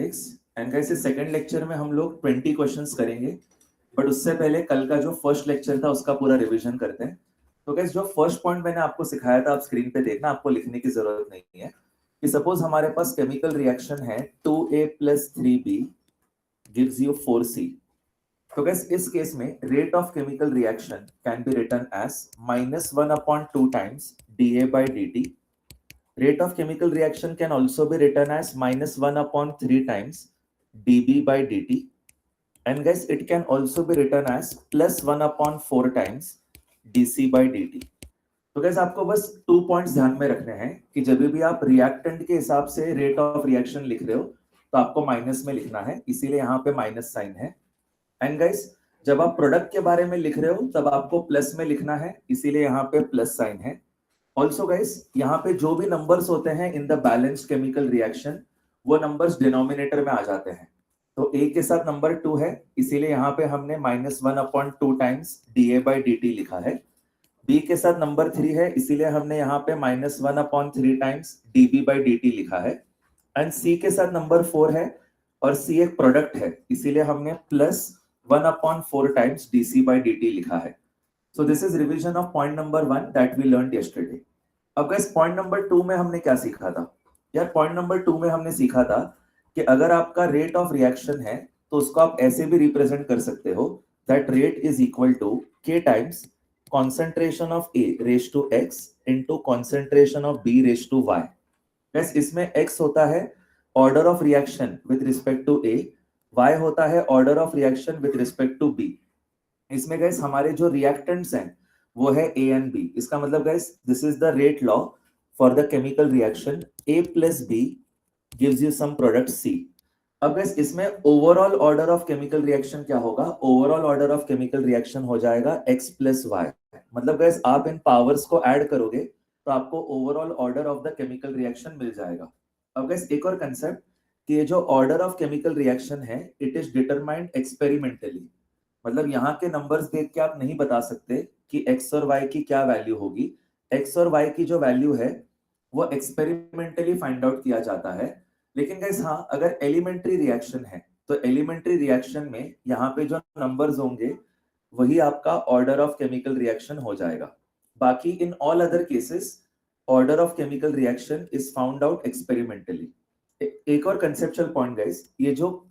Mathematics. And guys इस second lecture में हम लोग 20 क्वेश्चंस करेंगे, बट उससे पहले कल का जो फर्स्ट लेक्चर था उसका पूरा रिवीजन करते हैं। तो गाइस जो फर्स्ट पॉइंट मैंने आपको सिखाया था आप स्क्रीन पे देखना, आपको लिखने की जरूरत नहीं है। कि सपोज हमारे पास केमिकल रिएक्शन है 2A + 3B gives you 4C। तो गाइस इस केस में rate of chemical reaction can be written as -1/2 times dA/dt. Rate of chemical reaction can also be written as -1/3 times dB/dt. And guys, it can also be written as +1/4 times dC/dt. तो guys आपको बस 2 points ध्यान में रखने हैं कि जब भी आप रिएक्टेंट के हिसाब से रेट ऑफ रिएक्शन लिख रहे हो तो आपको माइनस में लिखना है, इसीलिए यहाँ पे माइनस साइन है। एंड गाइस जब आप प्रोडक्ट के बारे में लिख रहे हो तब आपको प्लस में लिखना है, इसीलिए यहाँ पे प्लस साइन है। ऑल्सो गाइस यहाँ पे जो भी नंबर्स होते हैं in the balanced chemical reaction वो नंबर्स डिनोमिनेटर में आ जाते हैं। तो ए के साथ नंबर 2 है, इसीलिए यहाँ पे हमने -1/2 टाइम्स dA/dt लिखा है। बी के साथ नंबर 3 है, इसीलिए हमने यहाँ पे -1/3 टाइम्स dB/dt लिखा है। एंड सी के साथ नंबर 4 है और सी एक प्रोडक्ट है, इसीलिए हमने +1/4 टाइम्स dC/dt लिखा है। So this is revision of point number 1 that we learned yesterday. अब गाइस पॉइंट नंबर 2 में हमने क्या सीखा था यार? पॉइंट नंबर 2 में हमने सीखा था कि अगर आपका रेट ऑफ रिएक्शन है तो उसको आप ऐसे भी रिप्रेजेंट कर सकते हो that rate is equal to k times concentration of A raised to x into concentration of B raised to y. Guys इसमें x होता है order of reaction with respect to A, y होता है order of reaction with respect to B। इसमें guys हमारे जो reactants हैं वो है A एंड B। इसका मतलब guys this is the rate law for the chemical reaction A + B gives you some product C। अब गाइस इसमें overall order of chemical reaction क्या होगा? Overall order of chemical reaction हो जाएगा x + y। मतलब guys आप इन powers को add करोगे तो आपको overall order of the chemical reaction मिल जाएगा। अब गाइस एक और कंसेप्ट कि ये जो ऑर्डर ऑफ केमिकल रिएक्शन है इट इज डिटरमाइंड एक्सपेरिमेंटली। मतलब यहाँ के नंबर्स देख के आप नहीं बता सकते कि x और y की क्या वैल्यू होगी। x और y की जो वैल्यू है वो एक्सपेरिमेंटली फाइंड आउट किया जाता है। लेकिन गाइस हाँ, अगर एलिमेंट्री रिएक्शन है तो एलिमेंट्री रिएक्शन में यहाँ पे जो नंबर्स होंगे वही आपका ऑर्डर ऑफ केमिकल रिएक्शन हो जाएगा। बाकी in all other cases order of chemical reaction is found out experimentally. एक और कंसेप्चुअल पॉइंट गाइस, ये जो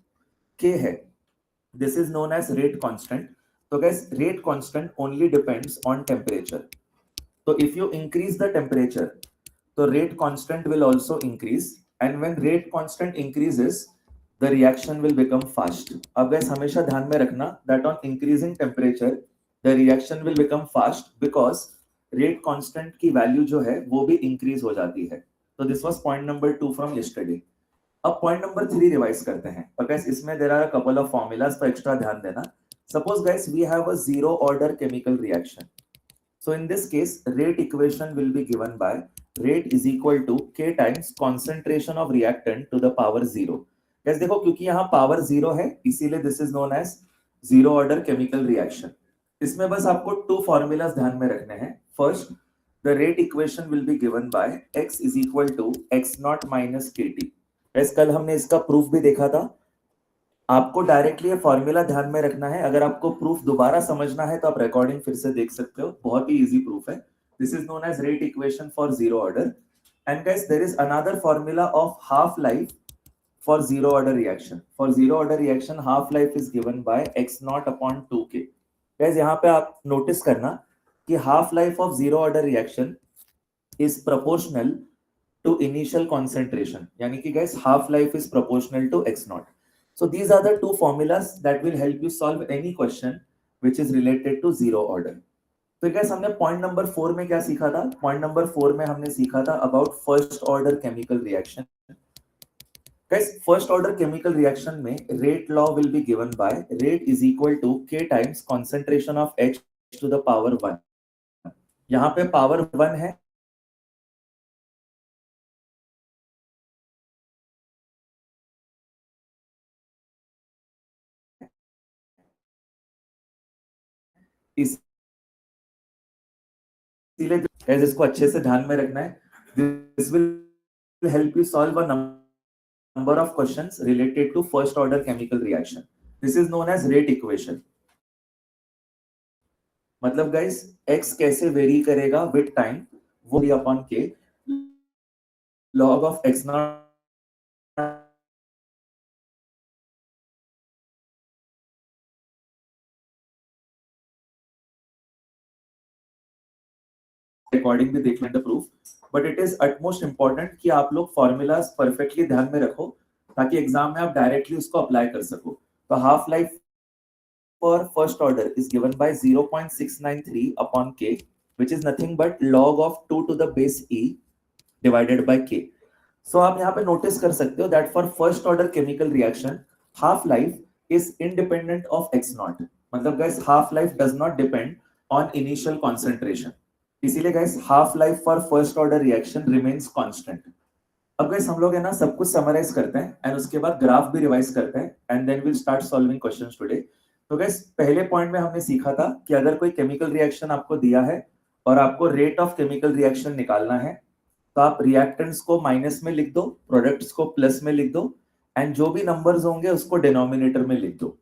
k है this is known as rate constant. So guys rate constant only depends on temperature. So if you increase the temperature so rate constant will also increase, and when rate constant increases the reaction will become fast. अब guys हमेशा ध्यान में रखना that on increasing temperature the reaction will become fast because rate constant की value जो है वो भी increase हो जाती है। So this was point number 2 from yesterday. अब पॉइंट नंबर 3 रिवाइज करते हैं। और गाइस इसमें there are a couple of formulas, तो एक्स्ट्रा ध्यान देना। Suppose guys we have a zero order chemical reaction, so in this case rate equation will be given by rate is equal to k times concentration of reactant to the power 0। Guys देखो क्योंकि यहाँ power 0 है इसीलिए this is known as zero order chemical reaction. इसमें बस आपको 2 formulas ध्यान में रखने हैं। First the rate equation will be given by x is equal to x0 minus kt। कल हमने इसका प्रूफ भी देखा था। आपको डायरेक्टली ये फॉर्मूला ध्यान में रखना है। अगर आपको प्रूफ दोबारा समझना है तो आप रिकॉर्डिंग फिर से देख सकते हो, बहुत ही इजी प्रूफ है। This is known as rate equation for zero order. And guys there is another formula of half life for zero order reaction. For zero order reaction half life is given by x0/2k। Guys यहाँ पे आप notice करना कि half life of zero order reaction is proportional to initial concentration, yani ki guys half life is proportional to x0. So these are the 2 formulas that will help you solve any question which is related to zero order. तो guys हमने point number 4 में क्या सीखा था? point number 4 में हमने सीखा था about first order chemical reaction. Guys first order chemical reaction में rate law will be given by rate is equal to k times concentration of h to the power 1. यहाँ पे power 1 है, इसीलिए इसको अच्छे से ध्यान में रखना है। This will help you solve a number of questions related to first order chemical reaction. This is known as rate equation. मतलब guys x कैसे वेरी करेगा विद टाइम, वो upon k log of x naught according भी देख लेंगे proof, but it is utmost important कि आप लोग फॉर्मूलाज परफेक्टली ध्यान में रखो ताकि एग्जाम में आप डायरेक्टली उसको अप्लाई कर सको। तो half life for first order is given bye 0.693 upon k which is nothing but log of 2 to the base e divided by k. So आप यहाँ पे नोटिस कर सकते हो that for first order chemical reaction half life is independent of x naught. मतलब guys half life does not depend on initial concentration. इसीलिए guys half life for first order reaction remains constant. अब guys हम लोग है ना सब कुछ summarise करते हैं एंड उसके बाद ग्राफ भी रिवाइज करते हैं and then will start solving questions today. तो गाइस पहले पॉइंट में हमने सीखा था कि अगर कोई केमिकल रिएक्शन आपको दिया है और आपको रेट ऑफ केमिकल रिएक्शन निकालना है तो आप रिएक्टेंट्स को माइनस में लिख दो, प्रोडक्ट्स को प्लस में लिख दो एंड जो भी नंबर्स होंगे उसको डिनोमिनेटर में लिख दो।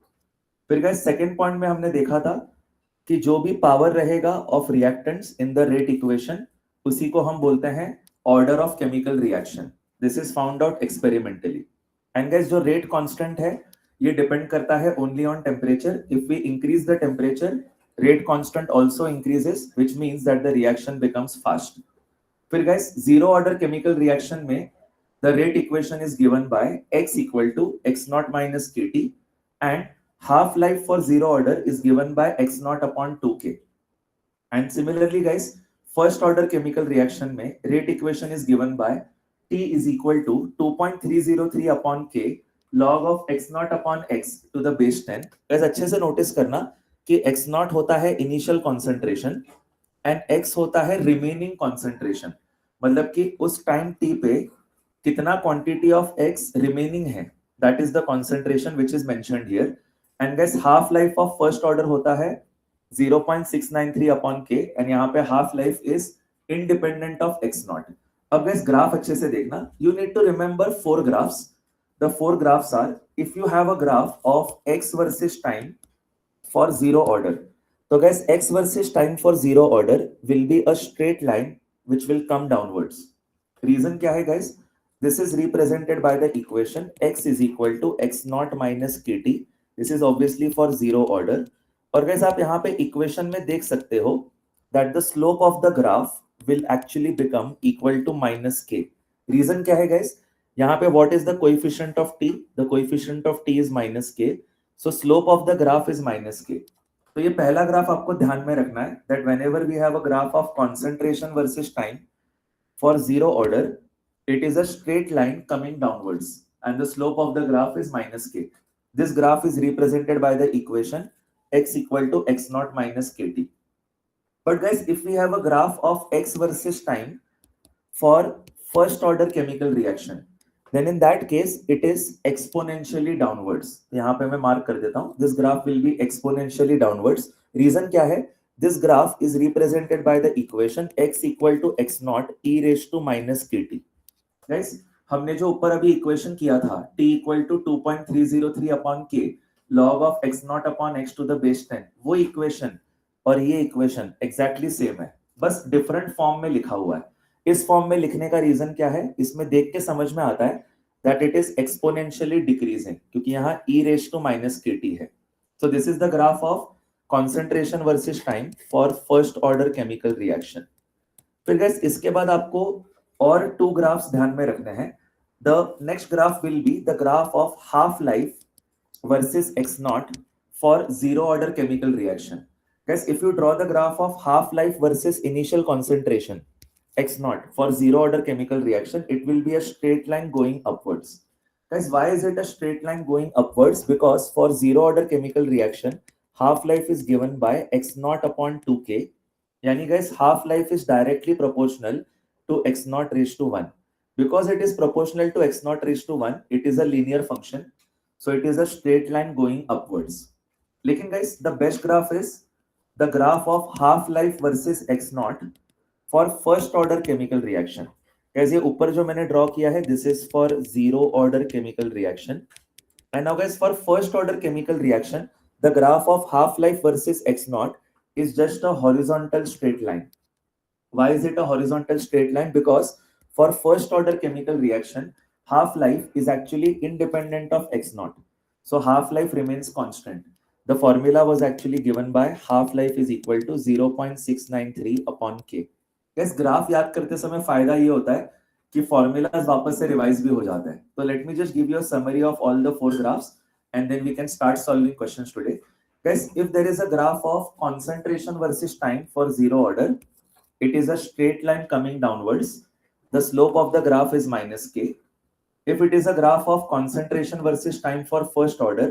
फिर गाइस सेकंड पॉइंट में हमने देखा था कि जो भी पावर रहेगा of reactants in the rate equation उसी को हम बोलते हैं order of chemical reaction. This is found out experimentally. And guys जो रेट कांस्टेंट है ये डिपेंड करता है only on temperature. If we increase the temperature rate constant also increases which means that the reaction becomes fast. फिर guys zero order chemical reaction में the rate equation is given by x equal to x not minus kt and half life for zero order is given by x naught upon 2k. And similarly guys first order chemical reaction में rate equation is given by t is equal to 2.303 upon k log of x naught upon x to the base 10. guys अच्छे से notice करना कि x naught होता है initial concentration and x होता है remaining concentration। मतलब कि उस टाइम t पे कितना quantity of x remaining है, that is the concentration which is mentioned here. And guys half life of first order होता है 0.693 अपॉन k एंड यहाँ पे half life is independent of x not. अब guys graph अच्छे से देखना, you need to remember 4 graphs. The 4 graphs are if you have a graph of x versus time for zero order, तो guys x versus time for zero order will be a straight line which will come downwards. Reason क्या है guys, this is represented by the equation x is equal to x not minus kt। This is obviously for zero order. और guys आप यहाँ पे equation में देख सकते हो that the slope of the graph will actually become equal to minus k. Reason क्या है guys? यहाँ पे what is the coefficient of t? The coefficient of t is minus k. So slope of the graph is minus k. तो ये पहला graph आपको ध्यान में रखना है that whenever we have a graph of concentration versus time for zero order, it is a straight line coming downwards and the slope of the graph is minus k. This graph is represented by the equation x equal to x naught minus kt. But guys, if we have a graph of x versus time for first order chemical reaction, then in that case it is exponentially downwards. यहाँ पे मैं mark कर देता हूँ, this graph will be exponentially downwards. Reason क्या है? This graph is represented by the equation x equal to x naught e raised to minus kt. Guys, हमने जो ऊपर अभी इक्वेशन किया था t equal to 2.303 upon k log of x not upon x to the base 10, वो equation और ये equation exactly same है, बस डिफरेंट फॉर्म में लिखा हुआ है। इस फॉर्म में लिखने का रीजन क्या है, इसमें देख के समझ में आता है that it is exponentially decreasing क्योंकि यहाँ e raise to minus kt है। So this is the graph of concentration versus time for first order chemical reaction. फिर गाइस इसके बाद आपको और 2 ग्राफ्स ध्यान में रखने हैं। The next graph will be the graph of half life versus x naught for zero order chemical reaction. Guys if you draw the graph of half life versus initial concentration x naught for zero order chemical reaction, it will be a straight line going upwards. Guys, why is it a straight line going upwards? Because for zero order chemical reaction half life is given by x naught upon 2k. Yani guys half life is directly proportional to x naught raised to 1. Because it is proportional to x naught raised to 1, it is a linear function. So it is a straight line going upwards. लेकिन guys, the best graph is the graph of half life versus x naught for first order chemical reaction. Guys ये ऊपर जो मैंने draw किया है this is for zero order chemical reaction and now guys for first order chemical reaction the graph of half life versus x not is just a horizontal straight line. Why is it a horizontal straight line? Because for first order chemical reaction, half life is actually independent of x naught. So half life remains constant. The formula was actually given by half life is equal to 0.693 upon k. Guys, graph याद करते समय फायदा ये होता है कि formulas वापस से रिवाइज भी हो जाता है. तो let me just give you a summary of all the four graphs and then we can start solving questions today. Guys, if there is a graph of concentration versus time for zero order, it is a straight line coming downwards. The slope of the graph is minus k. If it is a graph of concentration versus time for first order,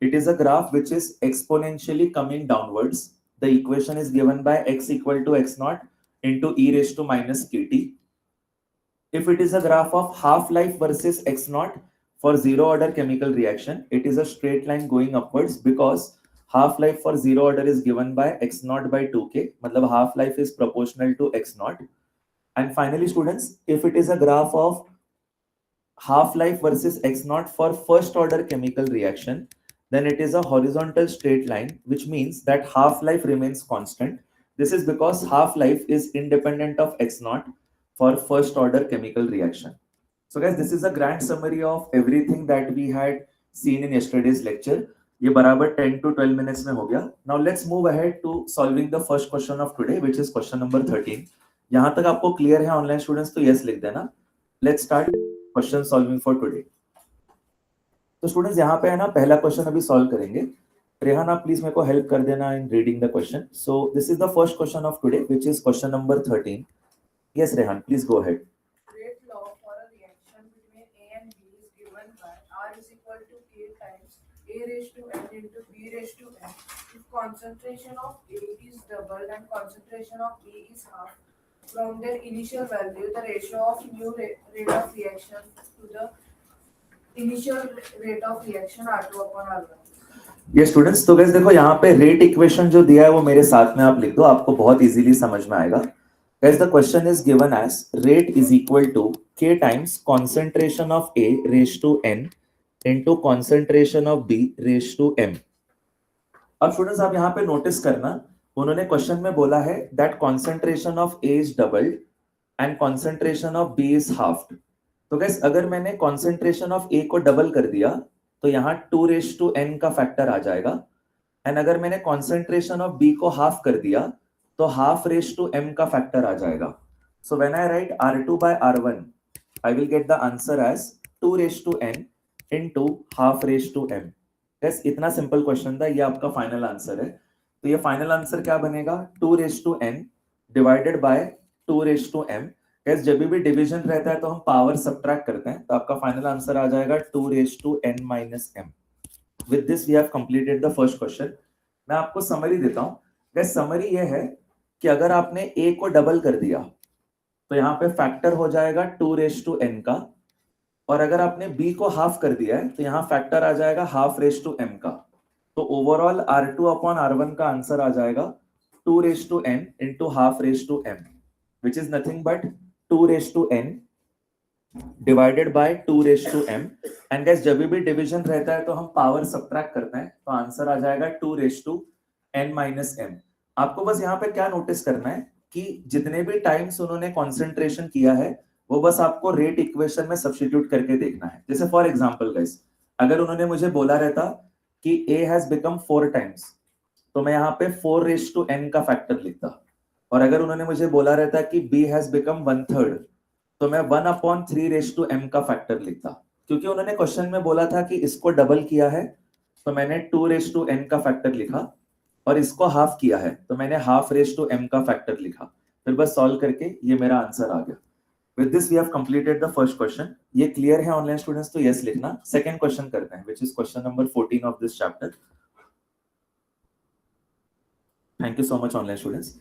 it is a graph which is exponentially coming downwards. The equation is given by x equal to x naught into e raised to minus kt. If it is a graph of half-life versus x naught for zero order chemical reaction, it is a straight line going upwards because half-life for zero order is given by x naught by 2k. Matlab half-life is proportional to x naught. And finally, students, if it is a graph of half-life versus x naught for first order chemical reaction, then it is a horizontal straight line, which means that half-life remains constant. This is because half-life is independent of x naught for first order chemical reaction. So guys, this is a grand summary of everything that we had seen in yesterday's lecture. ये बराबर 10 to 12 minutes में हो गया. Now let's move ahead to solving the first question of today, which is question number 13. यहाँ तक आपको clear है online students तो yes लिख देना. Let's start question solving for today. तो स्टूडेंट्स यहाँ पे है ना पहला क्वेश्चन अभी सॉल्व करेंगे. रेहान आप प्लीज मेरे को हेल्प कर देना इन reading the question. So this is the first question of today which is question number 13. Yes Rehan please go ahead. Rate law for a reaction between A and B is given by R is equal to K times A raised to N into B raised to N. If concentration of A is doubled and concentration of B is half from their initial value, the ratio of new rate of reaction to the initial rate of reaction R2 upon R1. ये students तो guys देखो यहाँ पे rate equation जो दिया है वो मेरे साथ में आप लिख दो, आपको बहुत इजीली समझ में आएगा. Guys, the question is given as rate is equal to k times concentration of A raised to N into concentration of B raised to M. अब स्टूडेंट्स आप यहाँ पे नोटिस करना, उन्होंने क्वेश्चन में बोला है that concentration of A is doubled and concentration of B is halved. तो guys अगर मैंने concentration of A को डबल कर दिया तो यहाँ 2 raised to N का फैक्टर आ जाएगा. एंड अगर मैंने concentration of B को हाफ कर दिया तो हाफ रेस टू m का फैक्टर आ जाएगा. So when I write r2 by r1 I will get the answer as 2 raise to n into half raise to m. बस इतना सिंपल क्वेश्चन था, ये आपका फाइनल आंसर है. तो ये फाइनल आंसर क्या बनेगा 2 raise to n divided by 2 raise to m. Guys जब भी डिवीजन रहता है तो हम पावर सब्ट्रैक्ट करते हैं, तो आपका फाइनल आंसर आ जाएगा 2 raise to n minus m. With this we have completed the first question. मैं आपको समरी देता हूं. गैस समरी ये है कि अगर आपने a को डबल कर दिया तो यहाँ पे फैक्टर हो जाएगा 2 रेस टू n का, और अगर आपने b को हाफ कर दिया है तो यहाँ फैक्टर आ जाएगा हाफ रेस टू m का. तो ओवरऑल r2 अपॉन r1 का आंसर आ जाएगा 2 raise to n into half raise to m, which is nothing but 2 raise to n divided by 2 raise to m. And guys जब भी division रहता है तो हम पावर सब्ट्रैक्ट करते हैं, तो आंसर आ जाएगा 2 raise to n minus m. आपको बस यहाँ पे क्या नोटिस करना है कि जितने भी टाइम्स उन्होंने कॉन्सेंट्रेशन किया है वो बस आपको रेट इक्वेशन में सब्स्टिट्यूट करके देखना है. जैसे फॉर एग्जांपल गाइस अगर उन्होंने मुझे बोला रहता कि a हैज बिकम 4 टाइम्स तो मैं यहाँ पे 4 रेस टू n का फैक्टर लिखता, और अगर उन्होंने मुझे बोला रहता कि b हैज बिकम 1/3 तो मैं 1 अपॉन 3 रेस टू m का फैक्टर लिखता. क्योंकि उन्होंने क्वेश्चन में बोला था कि इसको डबल किया है तो मैंने 2 रेस टू n का फैक्टर लिखा, और इसको हाफ किया है तो मैंने हाफ रेस टू m का फैक्टर लिखा. फिर बस सॉल्व करके ये मेरा आंसर आ गया. With this we have completed the first question. ये क्लियर है ऑनलाइन स्टूडेंट्स तो यस लिखना. सेकंड क्वेश्चन करते हैं which is question number 14 of this chapter. Thank you so much online students.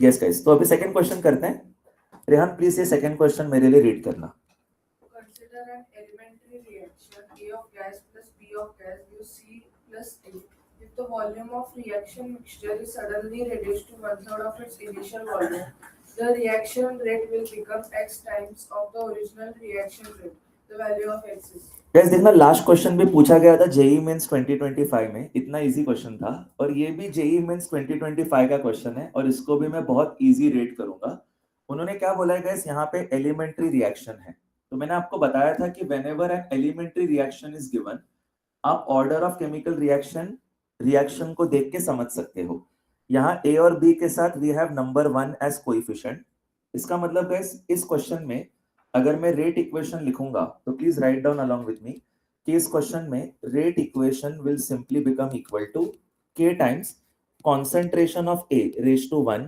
Yes guys तो अभी सेकंड क्वेश्चन करते हैं. रेहान प्लीज ये सेकंड क्वेश्चन मेरे लिए रीड करना. Consider an elementary reaction A of gas plus B of gas gives C plus D. If the volume of reaction mixture is suddenly reduced to 1/3 of its initial volume, the reaction rate will become x times of the original reaction rate. The value of x is. Gas देखना last question भी पूछा गया था JEE Mains 2025 में, इतना easy question था, और ये भी जेई मेंस 2025 का क्वेश्चन है और इसको भी मैं बहुत इजी रेट करूंगा। उन्होंने क्या बोला है गैस, यहाँ पे एलिमेंट्री रिएक्शन है, तो मैंने आपको बताया था कि whenever an elementary reaction is given, आप ऑर्डर ऑफ केमिकल रिएक्शन को देख के समझ सकते हो। यहाँ ए और बी के साथ we have number 1 as coefficient. इसका मतलब गैस इस क्वेश्चन में अगर मैं रेट इक्वेशन लिखूंगा तो please write down along with me कि इस क्वेश्चन में rate equation will simply become equal to k times concentration of A raise to 1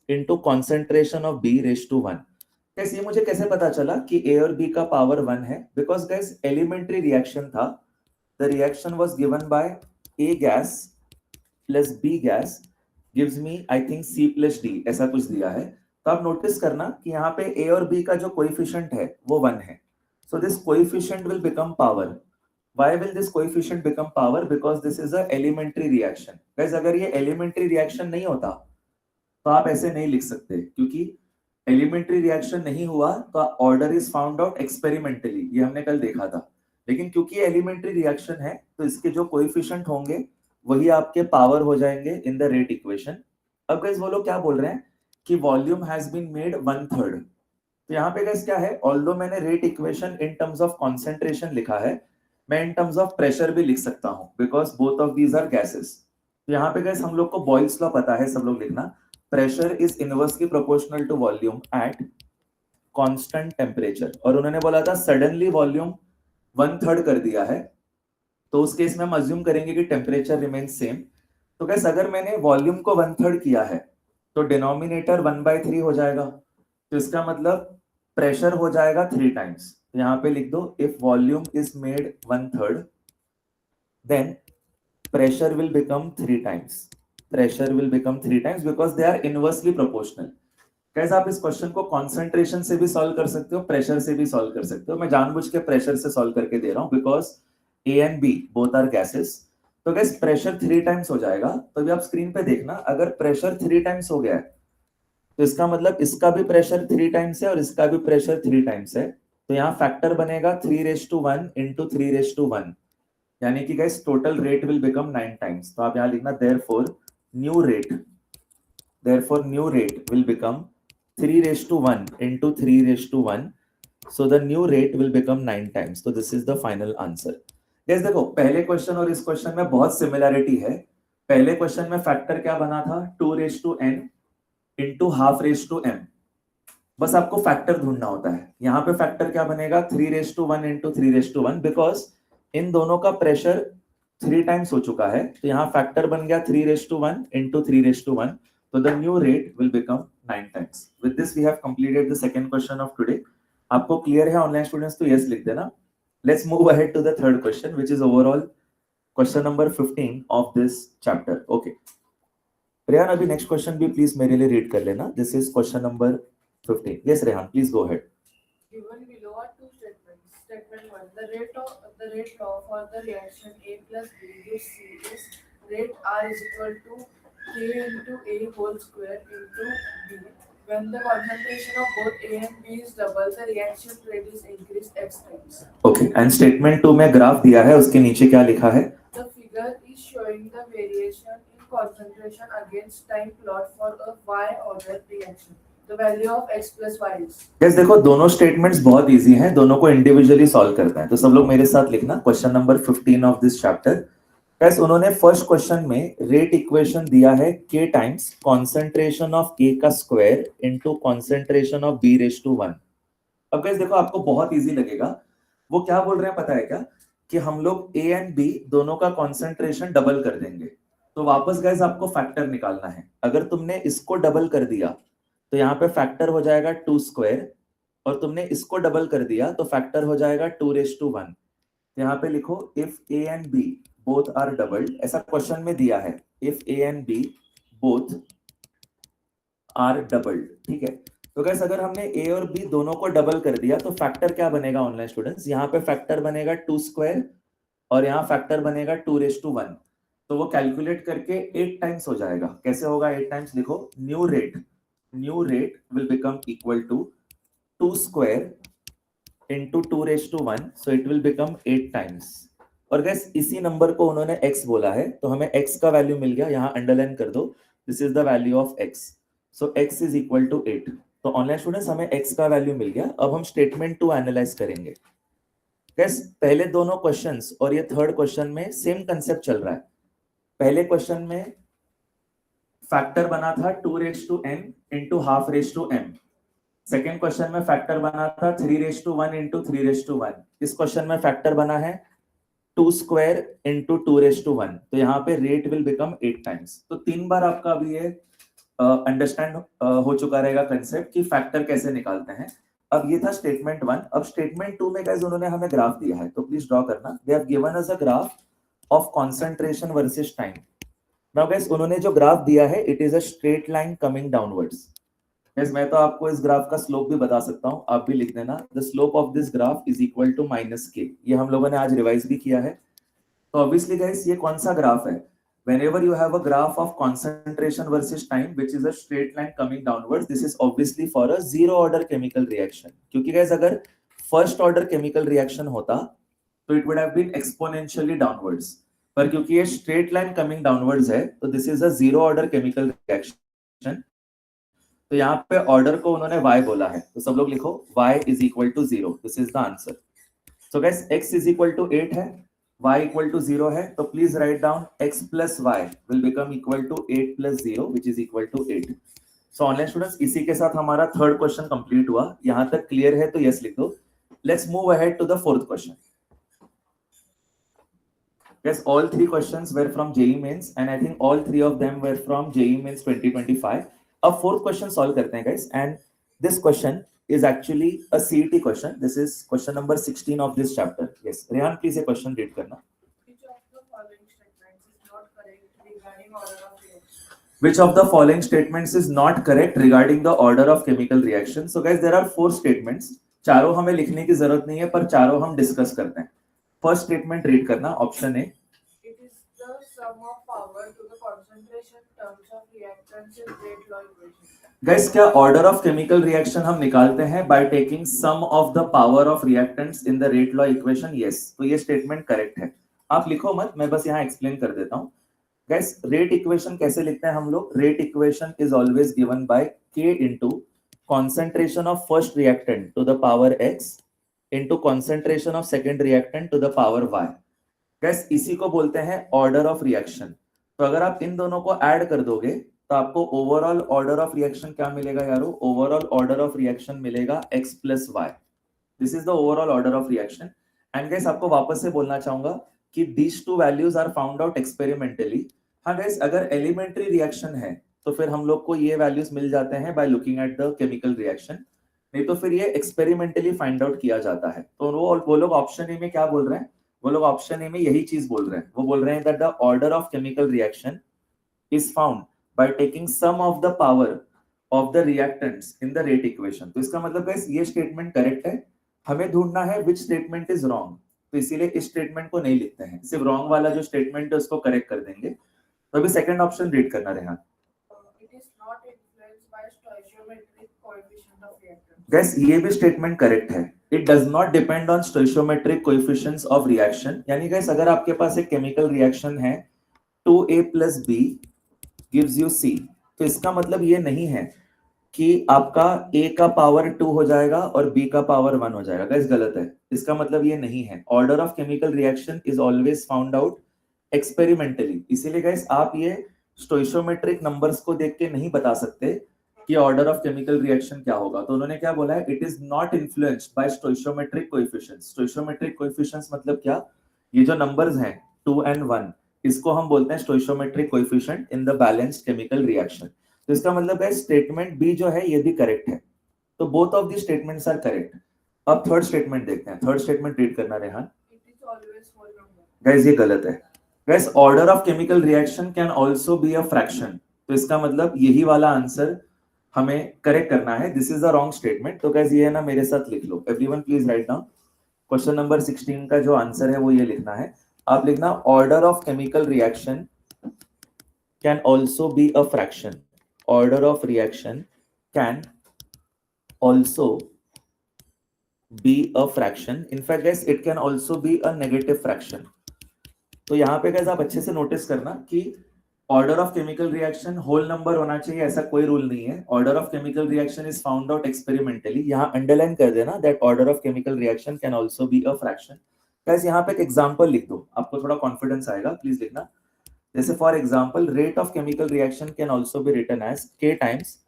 into concentration of B raise to 1। Guys ये मुझे कैसे पता चला कि A और B का पावर 1 है? बिकॉज गैस एलिमेंट्री रिएक्शन था, the reaction was given bye A gas plus B gas gives me I think C plus D, ऐसा कुछ दिया है। तो आप नोटिस करना कि यहाँ पे A और B का जो कोएफिशिएंट है वो 1 है, so this coefficient will become power. Why will this coefficient become power? Because this is a elementary reaction. Guys, अगर ये elementary reaction नहीं होता तो आप ऐसे नहीं लिख सकते, क्योंकि elementary reaction नहीं हुआ तो order is found out experimentally, ये हमने कल देखा था। लेकिन क्योंकि elementary reaction है तो इसके जो coefficient होंगे वही आपके power हो जाएंगे in the rate equation। अब guys वो लोग क्या बोल रहे हैं कि volume has been made 1/3। तो यहाँ पे guys क्या है, although मैंने rate equation in terms of concentration लिखा है, मैं इन टर्म्स ऑफ प्रेशर भी लिख सकता हूं, because both of these are gases. तो यहाँ पे गैस हम लोग को बॉयल्स लॉ पता है, सब लोग लिखना, pressure is inversely proportional to volume at constant temperature. और उन्होंने बोला था सडनली वॉल्यूम 1/3 कर दिया है, तो उस केस में हम अज्यूम करेंगे कि टेम्परेचर रिमेन्स सेम। तो गैस अगर मैंने वॉल्यूम को 1/3 किया है तो डिनोमिनेटर 1/3 हो जाएगा, तो इसका मतलब प्रेशर हो जाएगा 3 टाइम्स। यहाँ पे लिख दो, if volume is made 1/3 then pressure will become 3 times. Pressure will become 3 times because they are inversely proportional. कैसे आप इस क्वेश्चन को कंसंट्रेशन से भी सॉल्व कर सकते हो, प्रेशर से भी सॉल्व कर सकते हो। मैं जानबूझ के प्रेशर से सॉल्व करके दे रहा हूं because A and B both are gases. तो गैस प्रेशर 3 टाइम्स हो जाएगा। तो अभी आप स्क्रीन पे देखना, अगर प्रेशर 3 टाइम्स हो गया है तो इसका मतलब इसका भी प्रेशर 3 टाइम्स है और इसका भी प्रेशर 3 टाइम्स है। तो यहाँ फैक्टर बनेगा 3:1 इंटू 3:1, यानी कि guys total rate will become 9 times. तो आप यहाँ लिखना therefore new rate will become 3:1 into 3:1, so the new rate will become 9 times. तो this is the final answer. Guys देखो पहले क्वेश्चन और इस क्वेश्चन में बहुत सिमिलैरिटी है। पहले क्वेश्चन में फैक्टर क्या बना था, 2:n इंटू ½ बस आपको फैक्टर ढूंढना होता है। यहाँ पे फैक्टर क्या बनेगा, 3:1 इंटू 3:1, बिकॉज इन दोनों का प्रेशर 3 टाइम्स हो चुका है। तो यहाँ फैक्टर बन गया 3:1 इंटू 3:1, तो the new rate will become 9 times. With this we have completed the second question of today. आपको क्लियर है ऑनलाइन स्टूडेंट्स, तो यस लिख देना। Let's move ahead to the third question which is overall question number 15 of this chapter. Okay Rehan, अभी next question भी please मेरे लिए read कर लेना। This is question number 15. Yes, Rehan, please go ahead. Given below are two statements. Statement 1. The rate law for the reaction A plus B gives C is rate R is equal to K into A whole square into B. When the concentration of both A and B is double, the reaction rate is increased X times. Okay, and statement 2 में graph दिया है, उसके नीचे क्या लिखा है? The figure is showing the variation in concentration against time plot for a Y order reaction. The value of x plus y is. Yes, देखो दोनों स्टेटमेंट्स बहुत इजी हैं, दोनों को इंडिविजुअली सॉल्व करते हैं। तो सब लोग मेरे साथ लिखना question number 15 of this chapter. Guys उन्होंने फर्स्ट क्वेश्चन में रेट इक्वेशन दिया है k times concentration of A का square into concentration of B raise to 1। अब गाइस देखो आपको बहुत इजी लगेगा, वो क्या बोल रहे हैं पता है क्या, कि हम लोग A एंड B दोनों का कॉन्सेंट्रेशन डबल कर देंगे। तो वापस गाइस आपको फैक्टर निकालना है। अगर तुमने इसको डबल कर दिया तो यहाँ पे फैक्टर हो जाएगा 2 स्क्वायर, और तुमने इसको डबल कर दिया तो फैक्टर हो जाएगा 2:1। यहाँ पे लिखो if A and B both are doubled, ऐसा क्वेश्चन में दिया है, if A and B both are doubled. ठीक है, तो गाइस अगर हमने A और B दोनों को डबल कर दिया तो फैक्टर क्या बनेगा ऑनलाइन स्टूडेंट्स, यहाँ पे फैक्टर बनेगा 2 स्क्वायर और यहाँ फैक्टर बनेगा 2:1। तो वो कैलकुलेट करके 8 टाइम्स हो जाएगा। कैसे होगा 8 टाइम्स, लिखो new rate new rate will become equal to 2 square into 2 raised to 1, so it will become 8 times. और गैस इसी नंबर को उन्होंने x बोला है, तो हमें x का वैल्यू मिल गया, यहाँ अंडरलाइन कर दो, this is the value of x, so x is equal to 8. तो ऑनलाइन स्टूडेंट्स हमें x का वैल्यू मिल गया. अब हम स्टेटमेंट 2 एनालाइज करेंगे. गैस पहले दोनों क्वेश्चंस और ये थर्ड क्वेश्चन में सेम कंसेप्ट चल रहा है. पहले क्वेश्चन में फैक्टर बना था 2 raise to n into half raise to m. Second question में फैक्टर बना था 3 raise to 1 into 3 raise to 1. इस क्वेश्चन में फैक्टर बना है 2 स्क्वायर इंटू 2 रेज टू 1. तो यहाँ पे रेट विल बिकम 8 टाइम्स. तो 3 बार आपका अभी ये अंडरस्टैंड हो चुका रहेगा कंसेप्ट कि फैक्टर कैसे निकालते हैं. अब ये था स्टेटमेंट 1. अब स्टेटमेंट 2 में गाइस उन्होंने हमें ग्राफ दिया है, तो प्लीज ड्रॉ करना. They have given us a graph of concentration versus time. Now guys उन्होंने जो ग्राफ दिया है it is a straight line coming downwards. Guys मैं तो आपको इस ग्राफ का स्लोप भी बता सकता हूं, आप भी लिख देना. The slope of this graph is equal to -k. ये हम लोगों ने आज रिवाइज भी किया है. तो ऑब्वियसली गाइस ये कौन सा ग्राफ है? Whenever you have a graph of concentration versus time which is a straight line coming downwards, this is obviously for a zero order chemical reaction. क्योंकि guys अगर first order chemical reaction होता तो it would have been exponentially downwards. पर क्योंकि ये straight line coming downwards है तो this is a zero order chemical reaction. तो यहाँ पे ऑर्डर को उन्होंने y बोला है, तो सब लोग लिखो y is equal to 0. This is the answer. So guys x is equal to 8 है, y equal to 0 है, तो please write down x plus y will become equal to 8 plus 0 which is equal to 8. So online students इसी के साथ हमारा third question complete हुआ. यहां तक क्लियर है तो यस लिख दो. Let's move ahead to the fourth question. Yes, all three questions were from JEE Mains and I think all three of them were from JEE Mains 2025. अब fourth question solve करते हैं guys, and this question is actually a CET question. This is question number 16 of this chapter. Yes, Rehan, please a question read करना. Which of the following statements is not correct regarding the order of chemical reaction? Which of the following statements is not correct regarding the order of chemical reaction? So guys, there are 4 statements. चारों हमें लिखने की जरूरत नहीं है, पर चारों हम डिस्कस करते हैं. फर्स्ट स्टेटमेंट रीड करना, option A. It is the sum of power to the concentration terms of reactants in rate law equation. Guys क्या ऑर्डर ऑफ केमिकल रिएक्शन हम निकालते हैं by taking sum of the power of reactants in the rate law equation? Yes. तो ये statement correct है. आप लिखो मत, मैं बस यहाँ एक्सप्लेन कर देता हूँ. गाइस रेट इक्वेशन कैसे लिखते हैं हम लोग? Rate equation is always given by k into concentration of first reactant to the power x into concentration of second reactant to the power y. Guys इसी को बोलते हैं ऑर्डर ऑफ रिएक्शन. तो अगर आप इन दोनों को ऐड कर दोगे तो आपको ओवरऑल ऑर्डर ऑफ रिएक्शन क्या मिलेगा यारो? ओवरऑल ऑर्डर ऑफ रिएक्शन मिलेगा x plus y. This is the overall order of reaction. And guys आपको वापस से बोलना चाहूंगा कि these two values are found out experimentally. हाँ गाइस अगर एलिमेंट्री रिएक्शन है तो फिर हम लोग को ये वैल्यूज मिल जाते हैं by looking at the chemical reaction, नहीं तो फिर ये एक्सपेरिमेंटली फाइंड आउट किया जाता है. तो वो लोग ऑप्शन ए में क्या बोल रहे हैं? वो लोग ऑप्शन ए में यही चीज बोल रहे हैं. वो बोल रहे हैं that the order of chemical reaction is found by taking sum of the power of the reactants in the rate equation. तो इसका मतलब गाइस ये स्टेटमेंट करेक्ट है. हमें ढूंढना है विच स्टेटमेंट इज रॉन्ग, तो इसीलिए इस स्टेटमेंट को नहीं लिखते हैं, सिर्फ रॉन्ग वाला जो स्टेटमेंट है उसको करेक्ट कर देंगे. तो अभी सेकंड ऑप्शन रीड करना रेहान. Guys, ये भी स्टेटमेंट करेक्ट है. It does not depend on स्टोइशियोमेट्रिक coefficients of reaction. यानी गाइस अगर आपके पास एक केमिकल रिएक्शन है 2a plus b gives you c, तो इसका मतलब ये नहीं है कि आपका a का पावर 2 हो जाएगा और b का पावर 1 हो जाएगा. गाइस गलत है. इसका मतलब ये नहीं है. Order of chemical reaction is always found out experimentally. इसीलिए गाइस आप ये स्टोइशियोमेट्रिक नंबर्स को देख के नहीं बता सकते कि ऑर्डर ऑफ केमिकल रिएक्शन क्या होगा. तो उन्होंने क्या बोला है? It is not influenced by स्टोइशियोमेट्रिक coefficients. स्टोइशियोमेट्रिक coefficients मतलब क्या? ये जो नंबर्स हैं 2 and 1, इसको हम बोलते हैं स्टोइशियोमेट्रिक coefficient in the balanced chemical reaction. तो इसका मतलब है स्टेटमेंट बी जो है ये भी करेक्ट है. तो both of the statements are correct. अब थर्ड स्टेटमेंट देखते हैं. थर्ड स्टेटमेंट रीड करना रेहान. गाइस ये गलत है. Guys order of chemical reaction can also be a fraction. तो इसका मतलब यही वाला आंसर हमें करेक्ट करना है. This is the wrong statement. तो गाइस ये है ना, मेरे साथ लिख लो. Everyone please write down. Question number 16 का जो आंसर है वो ये लिखना है. आप लिखना order of chemical reaction can also be a fraction. Order of reaction can also be a fraction. In fact guys, it can also be a negative fraction. तो यहाँ पे guys आप अच्छे से नोटिस करना कि order of chemical reaction whole number होना चाहिए, ऐसा कोई रूल नहीं है. Order of chemical reaction is found out experimentally. यहाँ अंडरलाइन कर देना that order of chemical reaction can also be a fraction. Guys यहाँ पे एक एग्जांपल लिख दो, आपको थोड़ा कॉन्फिडेंस आएगा. प्लीज लिखना. जैसे for example, rate of chemical reaction can also be written as k times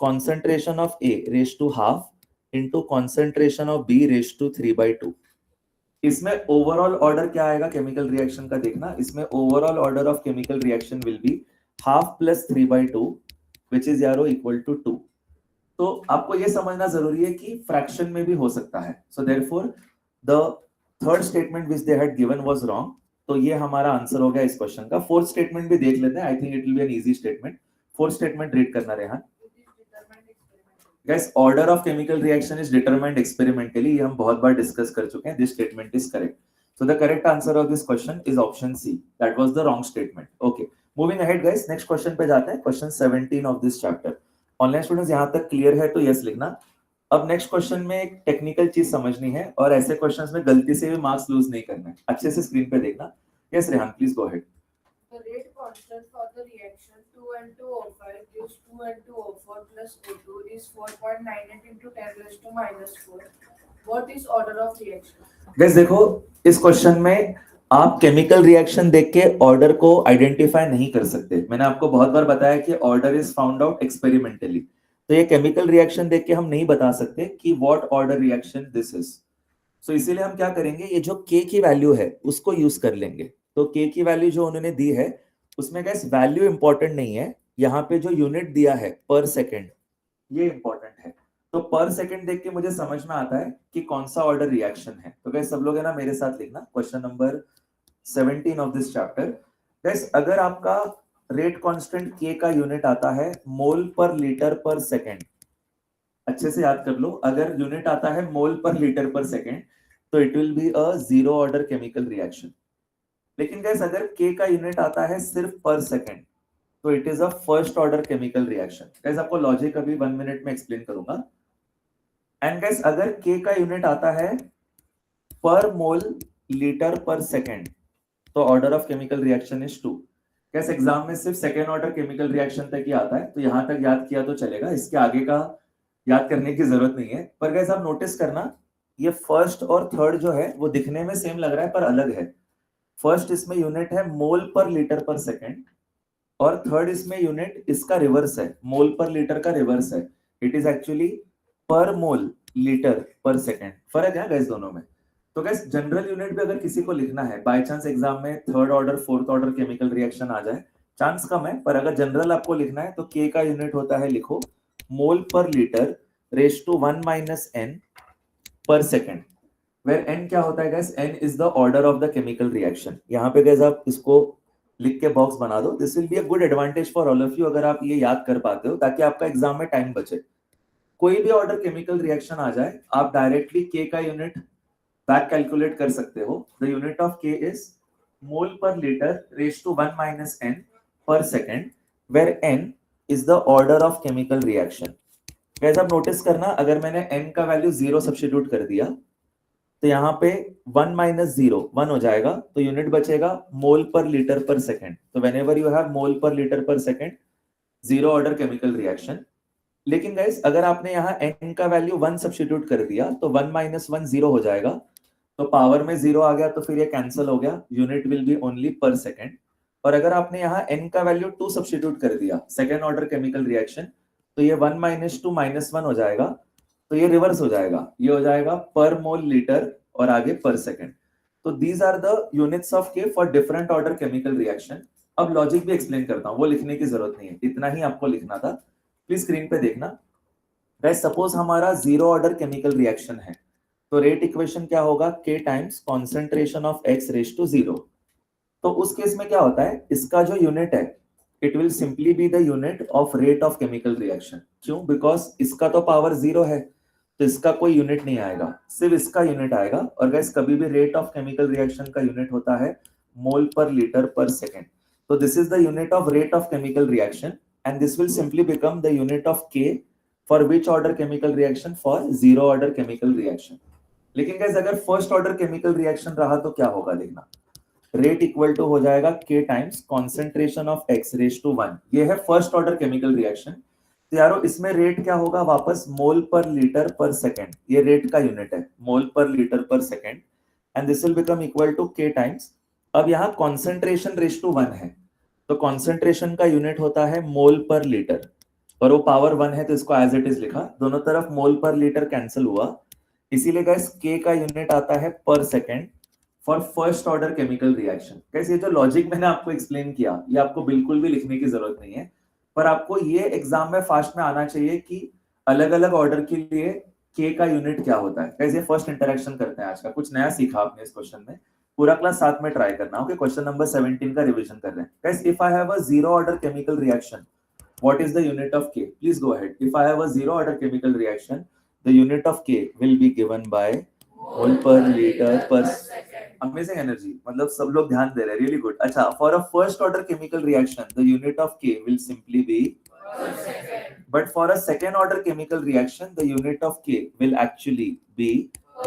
concentration of A raised to half into concentration of B raised to 3/2. इसमें ओवरऑल ऑर्डर क्या आएगा केमिकल रिएक्शन का देखना. इसमें overall order of chemical reaction will be half plus 3/2 which is यारो equal to 2. तो आपको ये समझना जरूरी है कि फ्रैक्शन में भी हो सकता है. So therefore the third statement which they had given was wrong. तो ये हमारा आंसर हो गया इस क्वेश्चन का. फोर्थ स्टेटमेंट भी देख लेते हैं. I think it will B an easy statement. Fourth statement read करना Rehan. Guys, order of chemical reaction is determined experimentally. ये हम बहुत बार डिस्कस कर चुके हैं. This statement is correct. So the correct answer of this question is option C. That was the wrong statement. Okay. Moving ahead, guys. Next question पे जाते हैं. Question 17 of this chapter. Online students यहाँ तक clear है तो yes लिखना. अब next question में एक टेक्निकल चीज समझनी है और ऐसे क्वेश्चंस में गलती से भी मार्क्स लूज नहीं करना है. अच्छे से स्क्रीन पे देखना. Yes Rehan, please go ahead. The rate constant for the reaction 2N2O5 gives 2N2O4 plus O2 is 4.98 into 10 raised to minus 4. What is order of reaction? Guys देखो, इस क्वेश्चन में आप केमिकल रिएक्शन देख के ऑर्डर को identify नहीं कर सकते. मैंने आपको बहुत बार बताया कि order is found out experimentally. तो ये केमिकल रिएक्शन देख के हम नहीं बता सकते कि what order reaction this is. So इसीलिए हम क्या करेंगे, ये जो k की वैल्यू है उसको यूज कर लेंगे. तो k की वैल्यू जो उन्होंने दी है उसमें गैस वैल्यू इंपॉर्टेंट नहीं है. यहाँ पे जो यूनिट दिया है पर सेकेंड, ये इंपॉर्टेंट है. तो पर सेकेंड देख के मुझे समझ में आता है कि कौन सा ऑर्डर रिएक्शन है. तो गैस सब लोग है ना मेरे साथ लिखना. Question number 17 of this chapter. Gas अगर आपका रेट कांस्टेंट k का यूनिट आता है मोल पर लीटर पर सेकेंड, अच्छे से याद कर लो. अगर यूनिट आता है मोल पर लीटर पर सेकेंड तो it will be a zero order chemical reaction. लेकिन गैस अगर k का यूनिट आता है सिर्फ पर सेकेंड तो it is a first order chemical reaction. Gas आपको लॉजिक अभी 1 मिनट में एक्सप्लेन करूंगा. एंड गैस अगर k का यूनिट आता है पर मोल लीटर पर सेकेंड तो order of chemical reaction is 2. Gas exam में सिर्फ सेकेंड ऑर्डर केमिकल रिएक्शन तक ही आता है, तो यहां तक याद किया तो चलेगा. इसके आगे का याद करने की जरूरत नहीं है. पर गैस आप नोटिस करना, ये फर्स्ट और थर्ड जो है वो दिखने में सेम लग रहा है पर अलग है. फर्स्ट इसमें यूनिट है मोल पर लीटर पर सेकेंड और थर्ड इसमें यूनिट इसका रिवर्स है, मोल पर लीटर का रिवर्स है. इट इज एक्चुअली पर मोल लीटर पर सेकेंड. फर्क है गैस दोनों में. तो गैस जनरल यूनिट भी अगर किसी को लिखना है, बाय चांस एग्जाम में third order fourth order chemical reaction आ जाए, चांस कम है, पर अगर जनरल आपको लिखना है तो k का यूनिट होता है, लिखो, mole per litre raise to 1 minus n per second. where n क्या होता है guys? n is the order of the chemical reaction. यहाँ पे guys आप इसको लिख के बॉक्स बना दो. This will be a good advantage for all of you अगर आप ये याद कर पाते हो, ताकि आपका एग्जाम में टाइम बचे. कोई भी ऑर्डर केमिकल रिएक्शन आ जाए, आप डायरेक्टली k का यूनिट बैक कैलकुलेट कर सकते हो. The unit of k is mole per litre raise to 1 minus n per second, where n is the order of chemical reaction. guys आप notice करना, अगर मैंने n का वैल्यू 0 सब्स्टिट्यूट कर दिया तो यहाँ पे 1 माइनस 0 1 हो जाएगा, तो यूनिट बचेगा मोल पर लीटर पर सेकेंड. तो whenever you have mole per litre per second, zero order chemical reaction. लेकिन गाइस अगर आपने यहाँ n का वैल्यू 1 सब्स्टिट्यूट कर दिया तो 1 माइनस 1 0 हो जाएगा, तो पावर में 0 आ गया तो फिर ये कैंसिल हो गया. यूनिट विल बी ओनली पर सेकेंड. और अगर आपने यहाँ n का वैल्यू 2 सब्स्टिट्यूट कर दिया, सेकेंड ऑर्डर केमिकल रिएक्शन, तो ये 1 माइनस 2 माइनस 1 हो जाएगा, तो ये रिवर्स हो जाएगा, ये हो जाएगा पर मोल लीटर और आगे पर सेकेंड. तो these are the units of k for different order chemical reaction. अब लॉजिक भी एक्सप्लेन करता हूं, वो लिखने की जरूरत नहीं है, इतना ही आपको लिखना था. प्लीज स्क्रीन पे देखना. गाइस सपोज हमारा जीरो ऑर्डर केमिकल रिएक्शन है, तो रेट इक्वेशन क्या होगा, k times concentration of x raise to 0. तो उस केस में क्या होता है, इसका जो यूनिट है it will simply be the unit of rate of chemical reaction. क्यों? बिकॉज इसका तो पावर 0 है, तो इसका कोई यूनिट नहीं आएगा, सिर्फ इसका यूनिट आएगा. और गाइस कभी भी रेट ऑफ केमिकल रिएक्शन का यूनिट होता है मोल पर लीटर पर सेकेंड. तो this is the unit of rate of chemical reaction and this will simply become the unit of k for which order chemical reaction? For zero order chemical reaction. लेकिन guys अगर first order chemical reaction रहा तो क्या होगा देखना, rate equal to हो जाएगा k times concentration of x raise to 1। ये है फर्स्ट ऑर्डर केमिकल रिएक्शन। तो यारो इसमें रेट क्या होगा वापस, मोल पर लीटर पर सेकेंड, ये रेट का यूनिट है, मोल per litre per second, and this will become equal to k times. अब यहाँ कॉन्सेंट्रेशन रेज टू 1 है, तो कॉन्सेंट्रेशन का यूनिट होता है मोल पर लीटर, और वो पावर 1 है तो इसको एज इट इज लिखा, दोनों तरफ मोल पर लीटर कैंसिल हुआ, इसीलिए गाइस k का यूनिट आता है पर second for first order chemical reaction. कैसे ये जो लॉजिक मैंने आपको एक्सप्लेन किया ये आपको बिल्कुल भी लिखने की जरूरत नहीं है, पर आपको ये एग्जाम में फास्ट में आना चाहिए कि अलग अलग ऑर्डर के लिए के का यूनिट क्या होता है। कैसे फर्स्ट इंटरेक्शन करते हैं आज का, कुछ नया सीखा आपने इस क्वेश्चन में, पूरा क्लास साथ में ट्राई करना। ओके, क्वेश्चन नंबर 17 का रिवीजन कर रहे हैं। Guys if I have a zero order chemical reaction, what is the unit of K? Please go ahead. If I have a zero order chemical reaction, the unit of K will be given by mole per liter per amazing energy. मतलब सब लोग ध्यान दे रहे हैं, really good. अच्छा, for a first order chemical reaction, the unit of K will simply be per second. But for a second order chemical reaction, the unit of K will actually be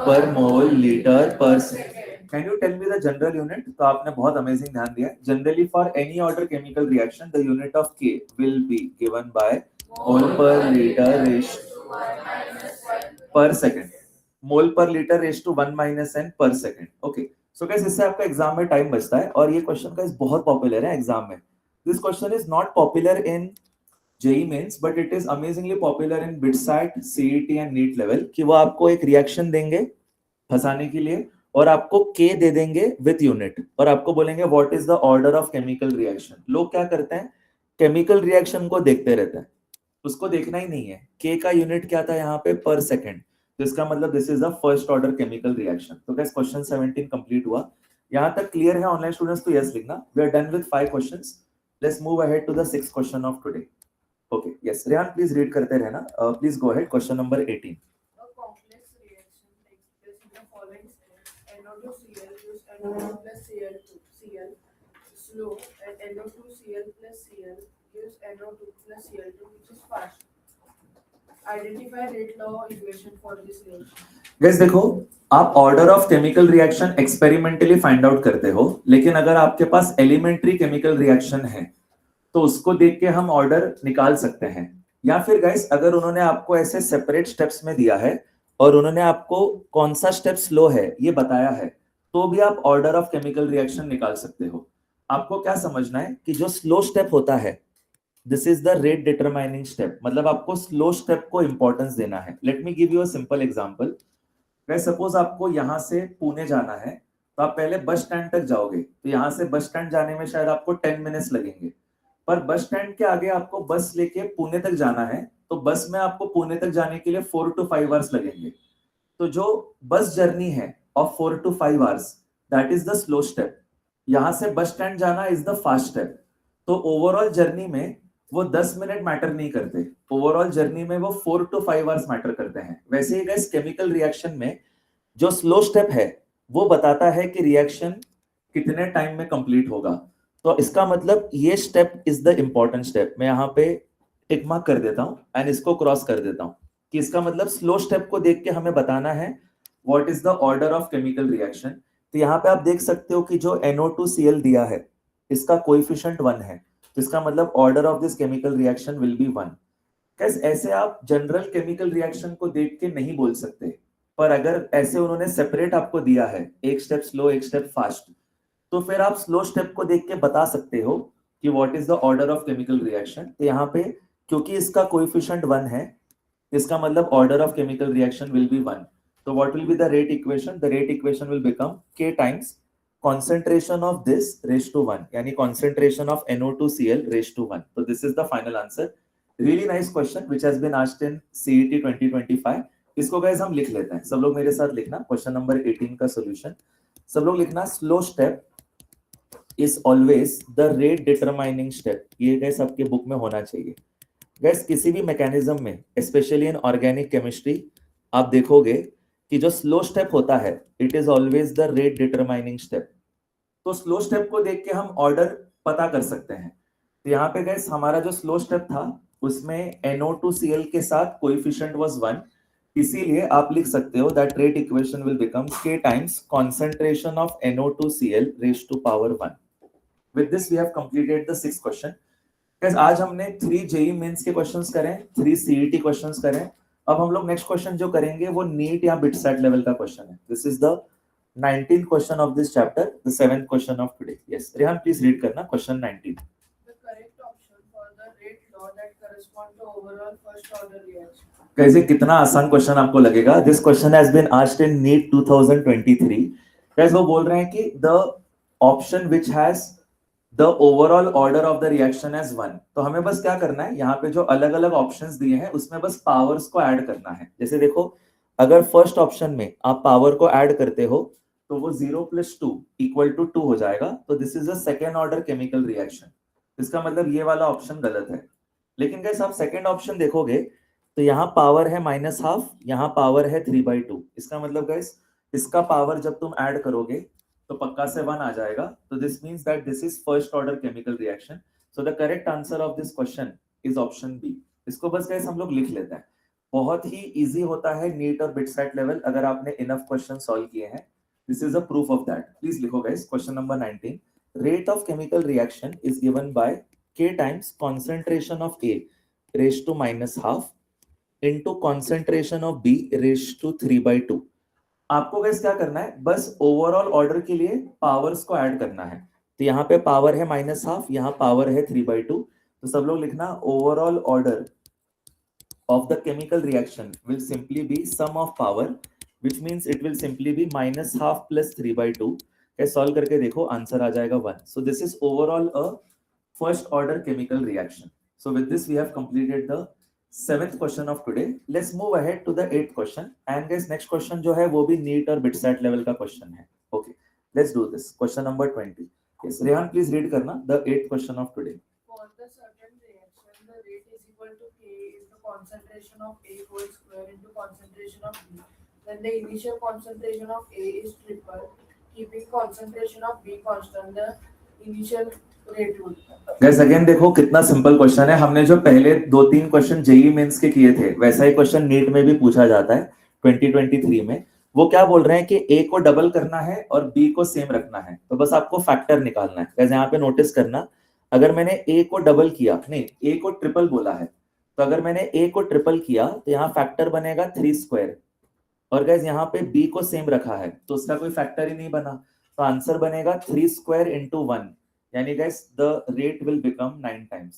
per mole liter per second. Can you tell me the general unit? तो आपने बहुत amazing ध्यान दिया। Generally for any order chemical reaction, the unit of K will be given by mole per liter raised to 1 per second. Mole per liter raised to 1 minus n per second. Okay. So guys इससे आपका exam में time बचता है, और ये question guys बहुत popular है exam में। This question is not popular in JEE Mains, but it is amazingly popular in BITSAT, CET and NEET level, कि वो आपको एक रिएक्शन देंगे फंसाने के लिए, और आपको K दे देंगे विथ यूनिट, और आपको बोलेंगे what is the order of chemical reaction. लोग क्या करते हैं, केमिकल रिएक्शन को देखते रहते हैं, उसको देखना ही नहीं है K का यूनिट क्या था यहाँ पे, पर सेकेंड, तो इसका मतलब this is the first order chemical reaction. तो गाइस क्वेश्चन 17 कंप्लीट हुआ, यहाँ तक क्लियर है ऑनलाइन स्टूडेंट्स? तो यस लिखना। We are done with 5 questions, let's move ahead to the 6th question of today. Okay yes Rehan please read करते रहना। Please go ahead, question number 18। NO2Cl use NO2 plus Cl2 slow and NO2Cl plus Cl use NO2 plus Cl2 which is fast. Identify rate law equation for this reaction. Guys देखो, आप order of chemical reaction experimentally find out करते हो, लेकिन अगर आपके पास elementary chemical reaction है तो उसको देख के हम ऑर्डर निकाल सकते हैं। या फिर गाइस अगर उन्होंने आपको ऐसे सेपरेट स्टेप्स में दिया है और उन्होंने आपको कौन सा स्टेप स्लो है ये बताया है, तो भी आप ऑर्डर ऑफ केमिकल रिएक्शन निकाल सकते हो। आपको क्या समझना है कि जो स्लो स्टेप होता है this is the rate determining step, मतलब आपको स्लो स्टेप को इंपॉर्टेंस देना है। Let me give you a simple example. Guys suppose आपको यहाँ से पुणे जाना है, तो आप पहले बस स्टैंड तक जाओगे, तो यहाँ से बस स्टैंड जाने में शायद आपको 10 मिनट्स लगेंगे, पर बस स्टैंड के आगे आपको बस लेके पुणे तक जाना है, तो बस में आपको पुणे तक जाने के लिए 4 to 5 आवर्स लगेंगे। तो जो बस जर्नी है of 4 to 5 hours that is the slow step, यहाँ से बस स्टैंड जाना इज द फास्ट स्टेप। तो ओवरऑल जर्नी में वो 10 मिनट मैटर नहीं करते, ओवरऑल जर्नी में वो 4 to 5 आवर्स मैटर करते हैं। वैसे ही गाइस केमिकल रिएक्शन में जो स्लो स्टेप है वो बताता है कि रिएक्शन कितने टाइम में कंप्लीट होगा। तो इसका मतलब ये step is the important step. मैं यहाँ पे टिक मार्क कर देता हूँ एंड इसको क्रॉस कर देता हूँ कि इसका मतलब स्लो स्टेप को देख के हमें बताना है what is the order of chemical reaction. तो यहाँ पे आप देख सकते हो कि जो NO2Cl दिया है इसका कोएफिशिएंट 1 है, तो इसका मतलब order of this chemical reaction will B 1। कैसे ऐसे आप जनरल केमिकल रिएक्शन को देख के नहीं बोल सकते, पर अगर ऐसे उन्होंने सेपरेट आपको दिया है, एक स्टेप स्लो एक स्टेप फास्ट, तो फिर आप स्लो स्टेप को देख के बता सकते हो कि what is the order of chemical reaction. तो यहाँ पे क्योंकि इसका कोएफिशिएंट 1 है, इसका मतलब order of chemical reaction will B 1। तो what will be the rate equation? The rate equation will become K times concentration of this raised to 1, यानी concentration of NO2Cl raised to 1। तो this is the final answer। Really nice question which has been asked in CET 2025। इसको guys हम लिख लेते हैं, सब लोग मेरे साथ लिखना। क्वेश्चन नंबर 18 का सॉल्यूशन सब लोग लिखना। Slow step is always the rate determining step. ये गाइस आपके बुक में होना चाहिए। गाइस किसी भी मैकेनिज्म में स्पेशली इन ऑर्गेनिक केमिस्ट्री आप देखोगे कि जो स्लो स्टेप होता है it is always the rate determining step. तो स्लो स्टेप को देख के हम ऑर्डर पता कर सकते हैं। तो यहाँ पे गाइस हमारा जो स्लो स्टेप था उसमें NO2Cl के साथ कोएफिशिएंट वाज 1, इसीलिए आप लिख सकते हो that rate equation will become K times concentration of NO2Cl raised to power 1. With this we have completed the 6th question. Guys, आज हमने 3 जेई मेंस के क्वेश्चंस करें, 3 सीईटी क्वेश्चंस करें. अब हम लोग नेक्स्ट क्वेश्चन जो करेंगे वो नीट या बिटसेट लेवल का क्वेश्चन है. This is the 19th question of this chapter, the 7th question of today. Yes, Rehan, please read करना question 19. The correct option for the rate law that correspond to overall first order reaction. Guys, ये कितना आसान question आपको लगेगा. This question has been asked in NEET 2023. Guys, वो बोल रहे हैं कि the option which has the overall order of the reaction as 1. तो हमें बस क्या करना है, यहाँ पे जो अलग अलग ऑप्शंस दिए हैं उसमें बस पावर्स को ऐड करना है. जैसे देखो, अगर फर्स्ट ऑप्शन में आप पावर को ऐड करते हो तो वो 0 + 2 = 2 हो जाएगा. तो this is a second order chemical reaction. इसका मतलब ये वाला ऑप्शन गलत है. लेकिन गाइस आप सेकेंड ऑप्शन देखोगे तो यहाँ पावर है -½ यहाँ पावर है 3/2. इसका मतलब गाइस इसका पावर जब तुम ऐड करोगे तो पक्का से 1 आ जाएगा. तो this means that this is first order chemical reaction. So the correct answer of this question is option B. इसको बस गाइस हम लोग लिख लेते हैं. बहुत ही इजी होता है नीट और बिटसेट लेवल अगर आपने इनफ क्वेश्चन सॉल्व किए हैं. This is a proof of that. Please लिखो guys question number 19. Rate of chemical reaction is given by K times concentration of A raised to -½ into concentration of B raised to 3/2. आपको guys क्या करना है, बस overall order के लिए powers को add करना है. तो यहाँ पे पावर है -½ यहाँ पावर है 3/2. तो सब लोग लिखना overall order of the chemical reaction will simply be sum of power, which means it will simply be -½ plus 3/2. कैसे सॉल्व करके देखो, आंसर आ जाएगा 1. So this is overall a first order chemical reaction. So with this we have completed the 7th question of today. Let's move ahead to the 8th question. And guys next question जो है वो भी NEET और BITSAT level का question है. Okay, let's do this. Question number 20. Yes, Rehan, please read करना the 8th question of today. For the certain reaction, the rate is equal to K into concentration of A whole square into concentration of B. Then the initial concentration of A is triple, keeping concentration of B constant, the initial rate would. Guys again देखो कितना simple question है. हमने जो पहले 2-3 question JEE mains के किए थे वैसा ही क्वेश्चन नीट में भी पूछा जाता है 2023 में. वो क्या बोल रहे हैं कि A को डबल करना है और B को सेम रखना है. तो बस आपको फैक्टर निकालना है. गाइस यहाँ पे नोटिस करना, अगर मैंने A को डबल किया, नहीं A को ट्रिपल बोला है, तो अगर मैंने A को ट्रिपल किया तो यहाँ फैक्टर बनेगा 3². और गाइस यहाँ पे B को सेम रखा है तो उसका कोई फैक्टर ही नहीं बना. तो आंसर बनेगा 3² × 1. यानी guys the rate will become 9 times.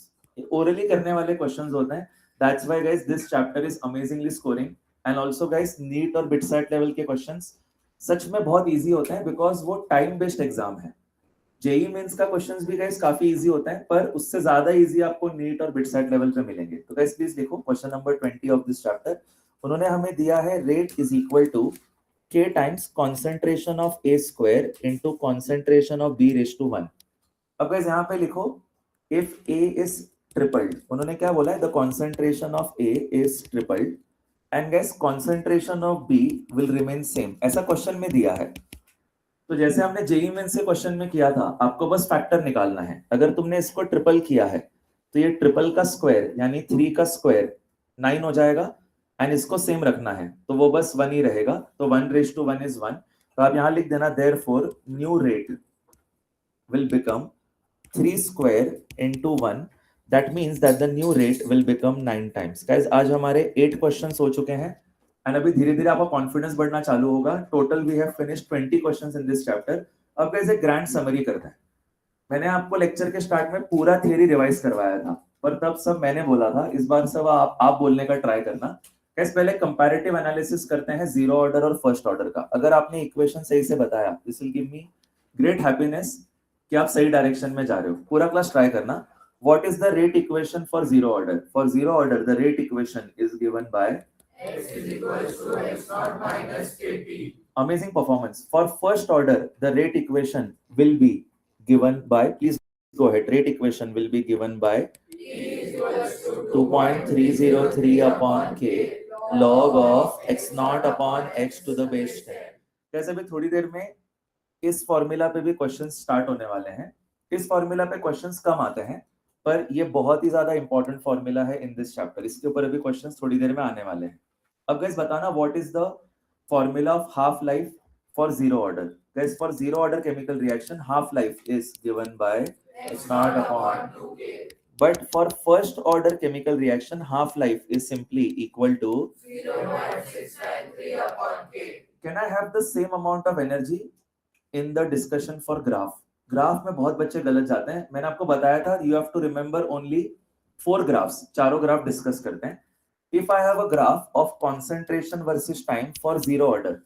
Orally करने वाले क्वेश्चंस होते हैं. That's why guys this chapter is amazingly scoring. And also guys NEET और बिटसेट लेवल के क्वेश्चंस सच में बहुत इजी होते हैं बिकॉज वो टाइम बेस्ड एग्जाम है. जेई मेंस का क्वेश्चंस भी गाइस काफी इजी होता है पर उससे ज्यादा इजी आपको नीट और बिटसेट लेवल पे मिलेंगे. तो गाइस प्लीज देखो question number 20 of this chapter. उन्होंने हमें दिया है rate is equal to K times concentration of A square into concentration of B raised to 1. अब गाइस यहाँ पे लिखो if A is tripled. उन्होंने क्या बोला है, the concentration of A is tripled and guys concentration of B will remain same. ऐसा question में दिया है. तो जैसे हमने जेई मेंस से क्वेश्चन में किया था, आपको बस फैक्टर निकालना है. अगर तुमने इसको ट्रिपल किया है तो ये ट्रिपल का स्क्वायर यानी 3 का स्क्वायर 9 हो जाएगा. एंड इसको सेम रखना है तो वो बस 1 ही रहेगा. तो 1 raised to 1 is 1. तो आप यहाँ लिख देना therefore new rate will become 3² into 1. That means that the new rate will become 9 times. Guys आज हमारे 8 क्वेश्चंस हो चुके हैं एंड अभी धीरे धीरे आपका कॉन्फिडेंस बढ़ना चालू होगा. Total we have finished 20 questions in this chapter. अब गाइस एक ग्रैंड समरी करते हैं. मैंने आपको लेक्चर के स्टार्ट में पूरा थियरी रिवाइज करवाया था पर तब सब मैंने बोला था. इस बार सब आप बोलने का ट्राई करना. गाइस पहले कंपैरेटिव एनालिसिस करते हैं जीरो ऑर्डर और फर्स्ट ऑर्डर का. अगर आपने इक्वेशन सही से बताया this will give me great happiness कि आप सही डायरेक्शन में जा रहे हो. पूरा क्लास ट्राई करना. What is the rate equation for zero order? For zero order the rate equation is given by X is equals to X naught minus KP. Amazing performance. For first order the rate equation will be given by, please go ahead, rate equation will be given by E is equals to 2.303 upon K log of x naught upon x to the base 10. कैसे भी थोड़ी देर में इस formula पे भी questions start होने वाले हैं. इस फॉर्मूला पे क्वेश्चंस कम आते हैं पर ये बहुत ही ज्यादा इंपॉर्टेंट फॉर्मूला है इन दिस चैप्टर, इसके ऊपर अभी क्वेश्चंस थोड़ी देर में आने वाले हैं। अब गाइस बताना what is the formula of half life for zero order. Guys for zero order chemical reaction half life is given by x naught upon 2k, but for first order chemical reaction half life is simply equal to 0.693 upon k. Can I have the same amount of energy in the discussion for graph? Graph में बहुत बच्चे गलत जाते हैं, मैंने आपको बताया था you have to remember only 4 graphs, चारों ग्राफ डिस्कस करते हैं। If I have a graph of concentration versus time for zero order,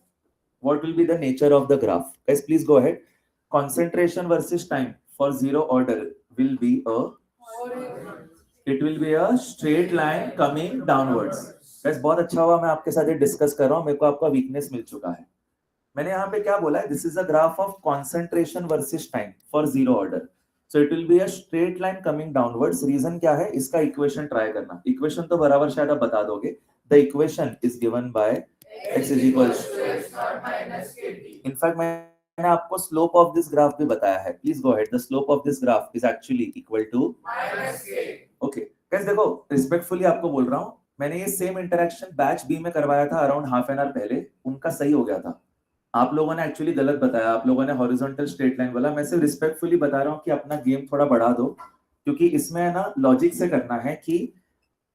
what will be the nature of the graph? Guys please go ahead. Concentration versus time for zero order will be it will be a straight line coming downwards. Guys बहुत अच्छा हुआ मैं आपके साथ ये discuss कर रहा हूँ, मेरे को आपका वीकनेस मिल चुका है। मैंने यहाँ पे क्या बोला है, this is a graph of concentration versus time for zero order, so it will be a straight line coming downwards. Reason क्या है, इसका इक्वेशन ट्राई करना, इक्वेशन तो बराबर शायद आप बता दोगे। The equation is given by x is equals to x naught minus kt. In fact मैंने आपको स्लोप ऑफ दिस ग्राफ भी बताया है, please go ahead. The slope of this graph is actually equal to minus k. Okay guys देखो respectfully आपको बोल रहा हूँ, मैंने ये सेम इंटरेक्शन बैच बी में करवाया था अराउंड हाफ एन आवर पहले, उनका सही हो गया था। आप लोगों ने एक्चुअली गलत बताया, आप लोगों ने हॉरिजॉन्टल स्ट्रेट लाइन बोला। मैं सिर्फ रिस्पेक्टफुली बता रहा हूँ कि अपना गेम थोड़ा बढ़ा दो, क्योंकि इसमें है ना लॉजिक से करना है कि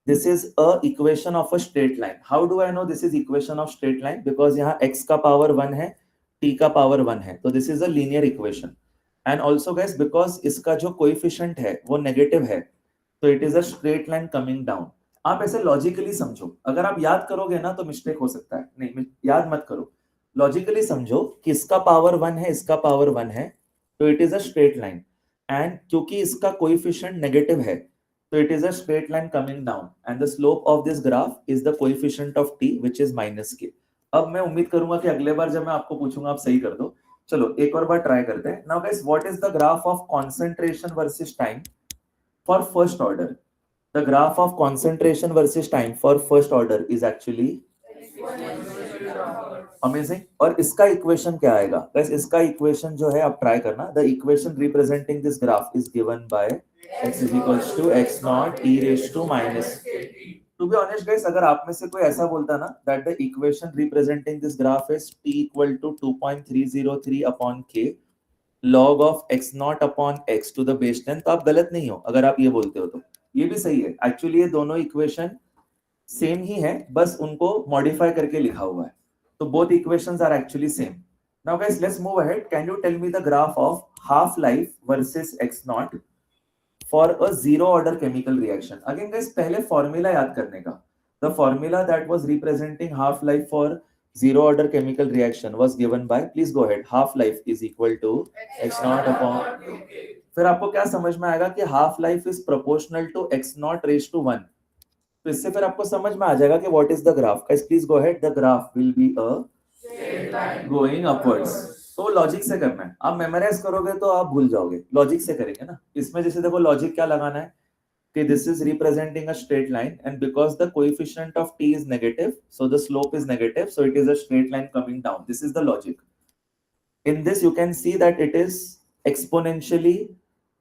this is a equation of a straight line. How do I know this is equation of straight line? Because यहाँ x का पावर 1 है, t का पावर 1 है, तो this is a linear equation. And also guys because इसका जो coefficient है वो नेगेटिव है, तो it is a straight line coming down. आप ऐसे लॉजिकली समझो, अगर आप याद करोगे ना तो मिस्टेक हो सकता है, नहीं याद मत करो, लॉजिकली समझो कि इसका पावर 1 है, इसका पावर 1 है, तो it is a straight line. And क्योंकि इसका कोएफिशिएंट नेगेटिव है, so it is a straight line coming down and the slope of this graph is the coefficient of t which is minus k. अब मैं उम्मीद करूंगा कि अगले बार जब मैं आपको पूछूंगा आप सही कर दो। चलो एक और बार ट्राई करते हैं। Now guys what is the graph of concentration versus time for first order? The graph of concentration versus time for first order is actually amazing. और इसका इक्वेशन क्या आएगा गाइस? इसका इक्वेशन जो है आप ट्राई करना, the equation representing this graph is given by x is equals to x naught e raised to minus kt. To be honest guys, अगर आप में से कोई ऐसा बोलता ना that the equation representing this graph is t equal to 2.303 upon k log of x naught upon x to the base 10, तो आप गलत नहीं हो अगर आप ये बोलते हो, तो ये भी सही है। एक्चुअली ये दोनों इक्वेशन सेम ही है, बस उनको मॉडिफाई करके लिखा हुआ है, तो both equations are actually same. Now guys let's move ahead. Can you tell me the graph of half life versus x naught for a zero order chemical reaction? Again guys पहले formula याद करने का, the formula that was representing half life for zero order chemical reaction was given by, please go ahead, half life is equal to x naught upon 2k. फिर आपको क्या समझ में आएगा कि half life is proportional to x naught raised to 1, तो इससे फिर आपको समझ में आ जाएगा कि what is the graph. Guys please go ahead, the graph will be a straight line going upwards. तो लॉजिक से करना है, आप मेमोराइज करोगे तो आप भूल जाओगे, लॉजिक से करेंगे ना। इसमें जैसे देखो लॉजिक क्या लगाना है कि this is representing a straight line and because the coefficient of t is negative so the slope is negative, so it is a straight line coming down. This is the logic. In this you can see that it is exponentially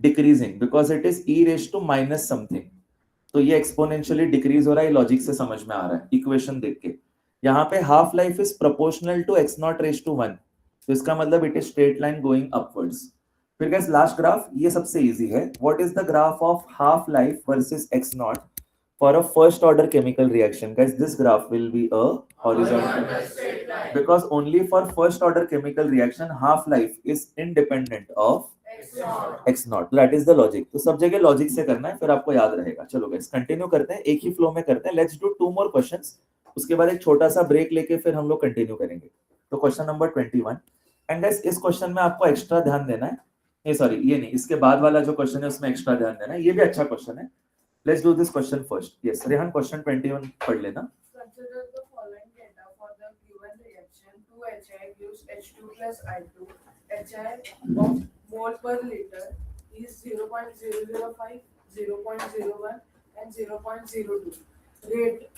decreasing because it is e raised to minus something, तो ये exponentially decrease हो रहा है, logic से समझ में आ रहा है इक्वेशन देख के। यहाँ पे half life is proportional to x naught raise to 1, तो इसका मतलब it is straight line going upwards. फिर गाइस लास्ट ग्राफ, ये सबसे इजी है। What is the graph of half life versus x naught for a first order chemical reaction? Guys this graph will be a horizontal straight line because only for first order chemical reaction half life is independent of x not, that is the logic. तो सब जगह logic से करना है, फिर आपको याद रहेगा। चलो गाइस कंटिन्यू करते हैं, एक ही फ्लो में करते हैं। लेट्स डू 2 मोर क्वेश्चंस, उसके बाद एक छोटा सा ब्रेक लेके फिर हम लोग कंटिन्यू करेंगे। तो क्वेश्चन नंबर 21, एंड गाइस इस क्वेश्चन में आपको एक्स्ट्रा ध्यान देना है, नहीं सॉरी ये नहीं, इसके बाद वाला जो क्वेश्चन है उसमें एक्स्ट्रा ध्यान देना है, ये भी अच्छा क्वेश्चन है। Let's do this question first. Yes Rehan question 21 पढ़ लेना। Consider the following data for the given reaction. 2HI gives H2 plus I2. HI of mole per liter is 0.005, 0.01 and 0.02. Rate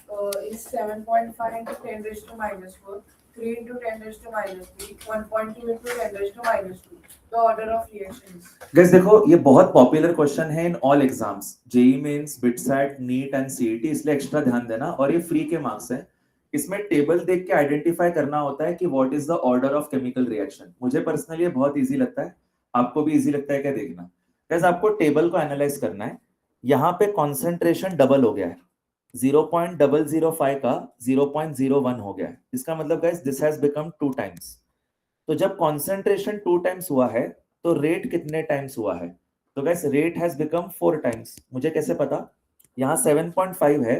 is 7.5 into 10 raised to minus 4. 3 into 10 raised to minus 3, 1.2 into 10 raised to minus 2. The order of reaction is. Guys देखो ये बहुत popular question है in all exams, JEE Mains, BITSAT, NEET and CET, इसलिए extra ध्यान देना। और ये free के मार्क्स है। इसमें टेबल देख के आइडेंटिफाई करना होता है कि what is the order of chemical reaction. मुझे पर्सनली ये बहुत इजी लगता है, आपको भी इजी लगता है क्या देखना। गाइस आपको टेबल को एनालाइज करना है। यहाँ पे कॉन्सेंट्रेशन डबल हो गया है, 0.005 का 0.01 हो गया है। इसका मतलब guys this has become 2 times. तो जब कॉन्सेंट्रेशन 2 टाइम्स हुआ है तो रेट कितने टाइम्स हुआ है? तो guys rate has become 4 times. मुझे कैसे पता? यहाँ 7.5 है